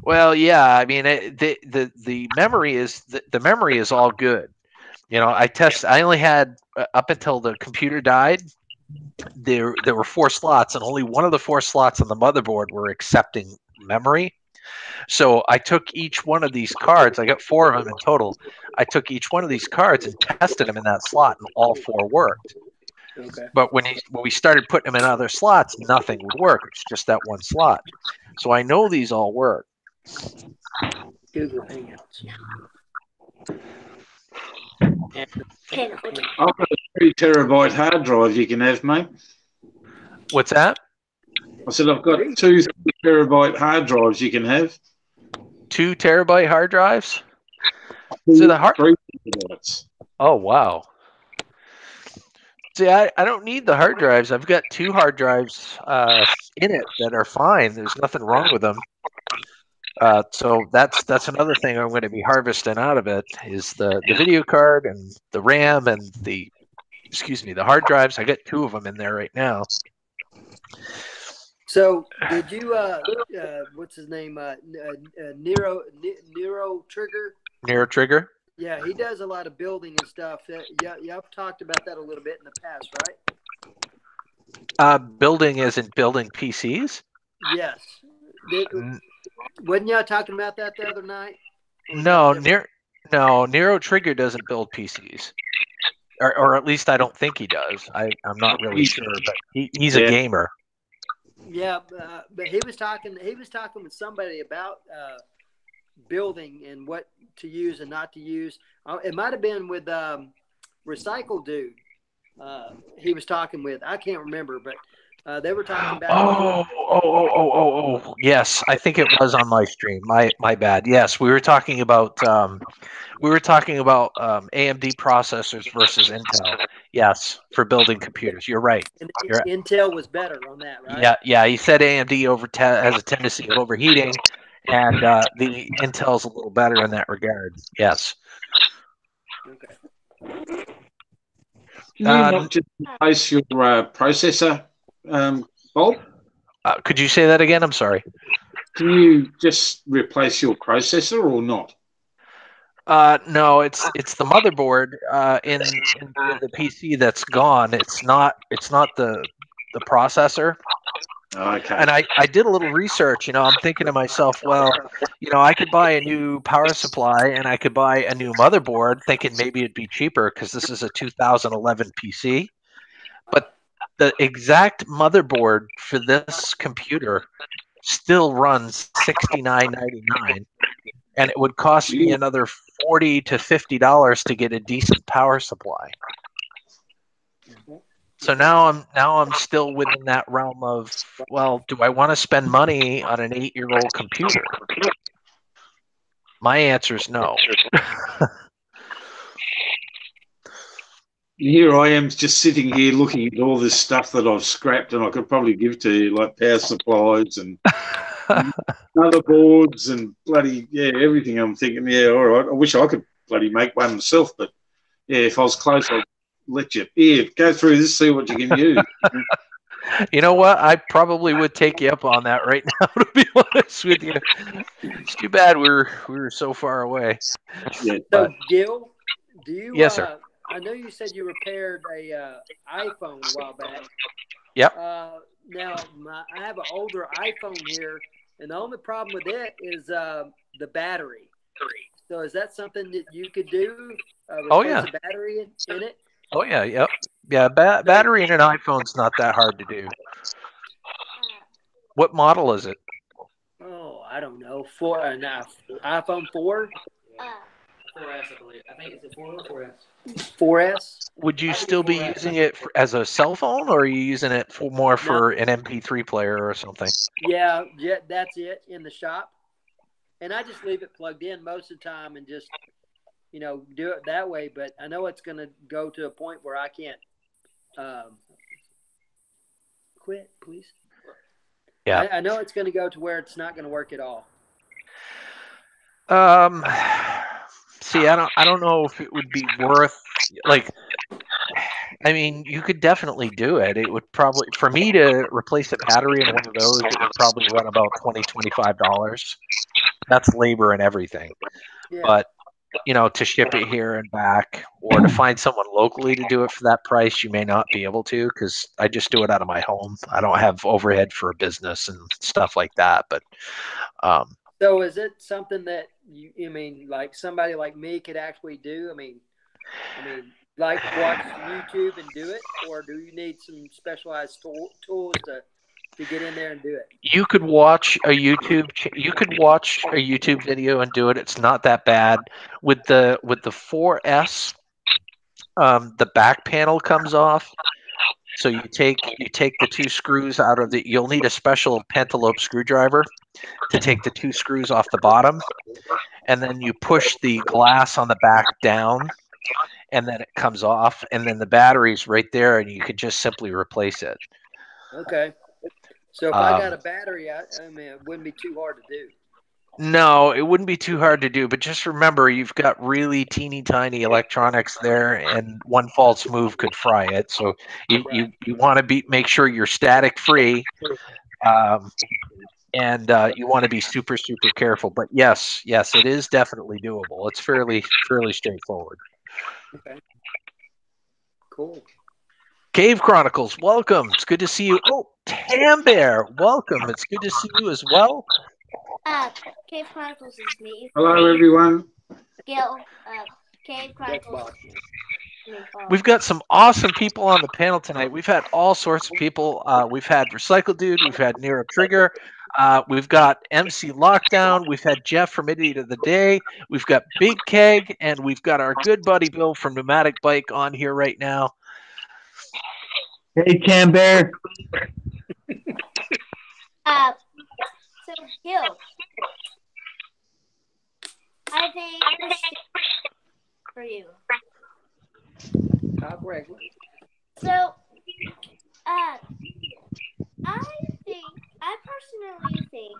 Well, yeah. I mean, the memory is the memory is all good. I only had up until the computer died. There were 4 slots, and only one of the 4 slots on the motherboard were accepting memory. So I took each one of these cards. I got 4 of them in total. I took each one of these cards and tested them in that slot, and all 4 worked. Okay. But when we started putting them in other slots, nothing would work. It's just that one slot. So I know these all work. Google Hangouts. I've got a 3 terabyte hard drive you can have, mate. What's that? I said I've got 2 terabyte hard drives you can have. 2 terabyte hard drives? 3 So the hard. terabytes. Oh wow. See, I don't need the hard drives. I've got 2 hard drives in it that are fine. There's nothing wrong with them. So that's another thing I'm going to be harvesting out of it is the video card and the RAM and the hard drives. I got 2 of them in there right now. So did you what's his name? Nero Trigger? Nero Trigger? Yeah, he does a lot of building and stuff. Yeah, I've talked about that a little bit in the past, right? Building isn't building PCs? Yes. Wasn't y'all talking about that the other night? No, Nero Trigger doesn't build PCs. Or at least I don't think he does. I'm not really sure, but he's a gamer. Yeah, but he was talking with somebody about building and what to use and not to use. It might have been with Recycle Dude. He was talking with. I can't remember, but they were talking about. Oh! Yes, I think it was on my stream. My bad. Yes, we were talking about AMD processors versus Intel. Yes, for building computers. You're right. Intel was better on that, right? Yeah. He said AMD has a tendency of overheating, and the Intel's a little better in that regard. Yes. Okay. Can you not just replace your processor, Bob? Could you say that again? I'm sorry. Can you just replace your processor or not? No, it's the motherboard in the PC that's gone. It's not the processor. Okay. And I did a little research. I'm thinking to myself, well, I could buy a new power supply and I could buy a new motherboard, thinking maybe it'd be cheaper because this is a 2011 PC. But the exact motherboard for this computer still runs $69.99, and it would cost me another $40 to $50 to get a decent power supply. So now I'm still within that realm of, well, do I want to spend money on an 8-year-old computer? My answer is no. here I am just sitting here looking at all this stuff that I've scrapped, and I could probably give to you, like power supplies and motherboards and bloody everything. I'm thinking, all right. I wish I could bloody make one myself, but if I was close, I'd let you. Go through this, see what you can use. You know what? I probably would take you up on that right now, to be honest with you. It's too bad we were so far away. Yeah. So, Gil, do you? Yes, sir. I know you said you repaired a iPhone a while back. Yep. Now, I have an older iPhone here, and the only problem with it is the battery. So, is that something that you could do? Replace a battery in it? Oh yeah, yep. Yeah, battery in an iPhone's not that hard to do. What model is it? Oh, I don't know. iPhone 4? 4S, I believe. I think it's a 4 or 4S. 4S? Would you still be using it as a cell phone, or are you using it more for an MP3 player or something? Yeah, that's it, in the shop. And I just leave it plugged in most of the time and just, do it that way. But I know it's going to go to a point where I can't quit, please. Yeah. I know it's going to go to where it's not going to work at all. See, I don't know if it would be worth, like, I mean, you could definitely do it. It would probably, for me to replace a battery in one of those, it would probably run about $25. That's labor and everything. Yeah. But, to ship it here and back, or to find someone locally to do it for that price, you may not be able to, because I just do it out of my home. I don't have overhead for a business and stuff like that. But so is it something that you mean, like somebody like me could actually do? I mean, like watch YouTube and do it, or do you need some specialized tools to get in there and do it? You could watch a YouTube. You could watch a YouTube video and do it. It's not that bad. With the 4S, the back panel comes off. So you take the two screws out of the. You'll need a special pentalobe screwdriver to take the two screws off the bottom, and then you push the glass on the back down, and then it comes off, and then the battery's right there, and you could just simply replace it. Okay. So if I got a battery, I mean, it wouldn't be too hard to do. No, it wouldn't be too hard to do, but just remember, you've got really teeny tiny electronics there, and one false move could fry it. So you want to make sure you're static free, and you want to be super careful. But yes, it is definitely doable. It's fairly straightforward. Okay. Cool. Cave Chronicles, welcome. It's good to see you. Oh, Tam Bear, welcome. It's good to see you as well. Cave Chronicles is me. Hello, everyone. Gil, Cave Chronicles. We've got some awesome people on the panel tonight. We've had all sorts of people. We've had Recycle Dude. We've had Nero Trigger. We've got MC Lockdown. We've had Jeff from Idiot of the Day. We've got Big Keg, and we've got our good buddy Bill from Pneumatic Bike on here right now. Hey, Tam Bear. So Gil, I think for you. Top regular. So, I personally think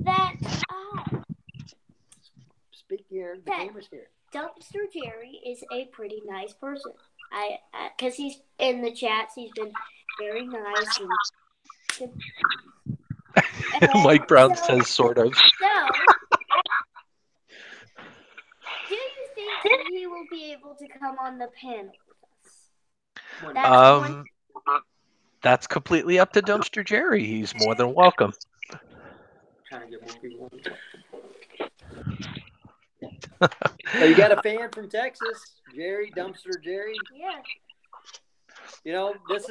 that speak here, the camera's here. Dumpster Jerry is a pretty nice person. Because he's in the chats, he's been very nice. And Mike Brown says sort of. So, do you think that he will be able to come on the panel with us? That's completely up to Dumpster Jerry. He's more than welcome. Trying to get more people. So you got a fan from Texas, Dumpster Jerry. Yeah. This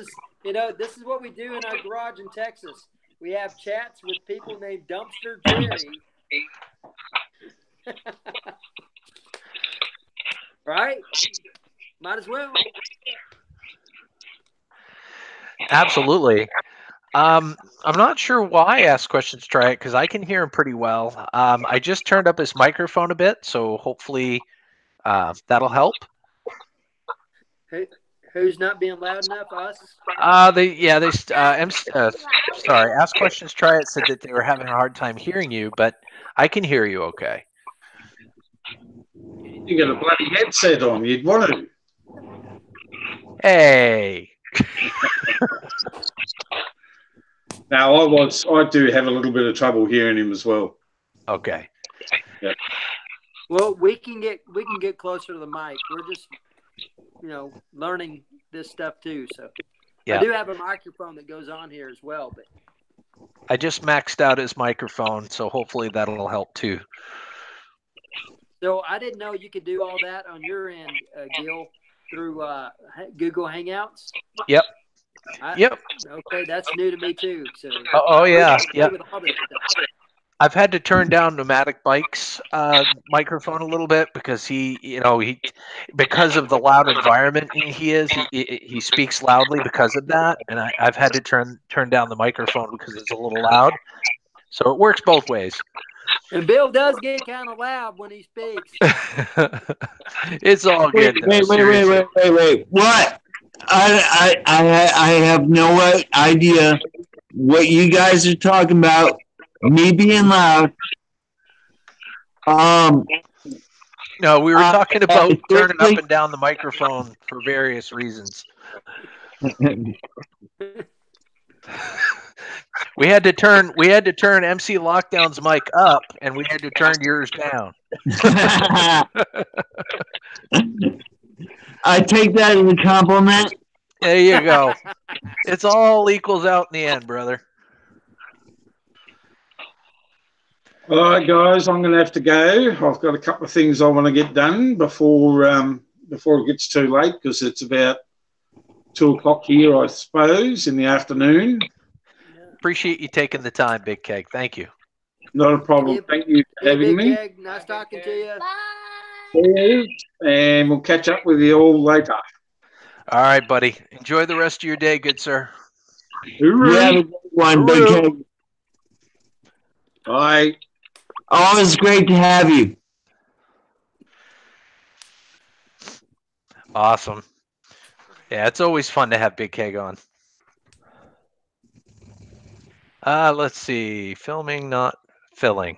is what we do in our garage in Texas. We have chats with people named Dumpster Jerry. Right? Might as well. Absolutely. I'm not sure why I asked questions. Try it because I can hear him pretty well. I just turned up his microphone a bit, so hopefully that'll help. Who's not being loud enough? Us? Sorry, Ask Questions, Try It said that they were having a hard time hearing you, but I can hear you okay. You got a bloody headset on. You'd want to. Hey. Now I do have a little bit of trouble hearing him as well. Okay. Yeah. Well, we can get closer to the mic. We're just, learning this stuff too. So yeah. I do have a microphone that goes on here as well, but I just maxed out his microphone, so hopefully that'll help too. So I didn't know you could do all that on your end, Gil, through Google Hangouts. Yep. Yep. Okay, that's new to me too. So. Yeah. I've had to turn down Pneumatic Bike's microphone a little bit because because of the loud environment he speaks loudly because of that, and I've had to turn down the microphone because it's a little loud. So it works both ways. And Bill does get kind of loud when he speaks. It's all good. Wait. What? I have no idea what you guys are talking about. Me being loud. No, we were talking about turning up and down the microphone for various reasons. We had to turn MC Lockdown's mic up, and we had to turn yours down. I take that as a compliment. There you go. It's all equals out in the end, brother. All right, guys, I'm going to have to go. I've got a couple of things I want to get done before it gets too late, because it's about 2 o'clock here, I suppose, in the afternoon. Appreciate you taking the time, Big Keg. Thank you. Not a problem. Thank you for having me. Keg, nice talking to you. Bye. And we'll catch up with you all later. All right, buddy. Enjoy the rest of your day, good sir. You have a good one, Big Keg. Bye. Always great to have you. Awesome. Yeah, it's always fun to have Big Keg on. Let's see. Filming, not filling.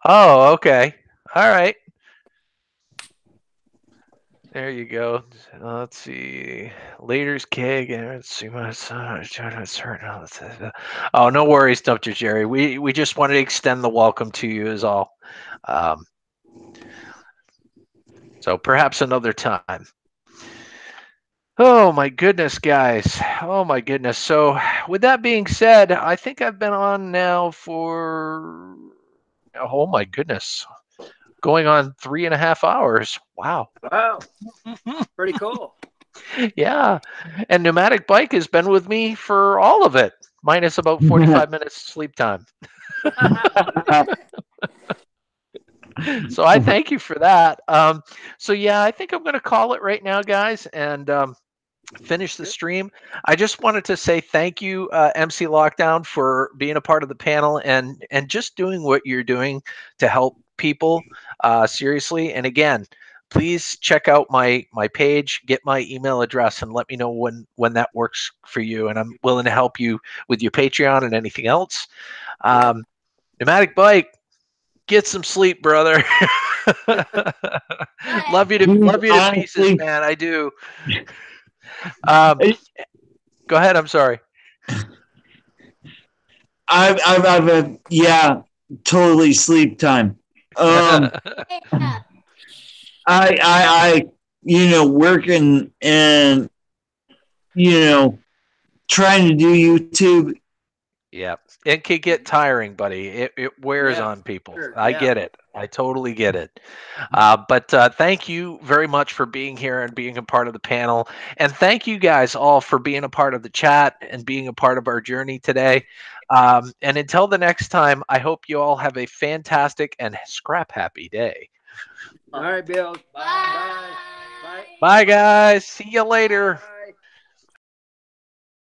Oh, okay. All right. There you go. Let's see. Later's Keg. Let's see my son. Oh, no worries, Dr. Jerry. We just wanted to extend the welcome to you is all. So perhaps another time. Oh my goodness, guys. Oh my goodness. So with that being said, I think I've been on now for, oh my goodness, going on 3.5 hours. Wow. Wow. Pretty cool. Yeah. And Pneumatic Bike has been with me for all of it, minus about 45 minutes sleep time. So I thank you for that. So yeah, I think I'm going to call it right now, guys, and finish the stream. I just wanted to say thank you, MC Lockdown, for being a part of the panel and just doing what you're doing to help people. Seriously. And again, please check out my page, get my email address, and let me know when that works for you. And I'm willing to help you with your Patreon and anything else. Pneumatic Bike, get some sleep, brother. love you to pieces, man. I do. Go ahead. I'm sorry. I've yeah, totally sleep time. I working and trying to do YouTube. Yeah, it can get tiring, buddy. It wears on people. Sure. I get it. I totally get it. But thank you very much for being here and being a part of the panel. And thank you guys all for being a part of the chat and being a part of our journey today. And until the next time, I hope you all have a fantastic and scrap happy day. All right, Bill. Bye. Bye. Bye, guys. See you later. Bye.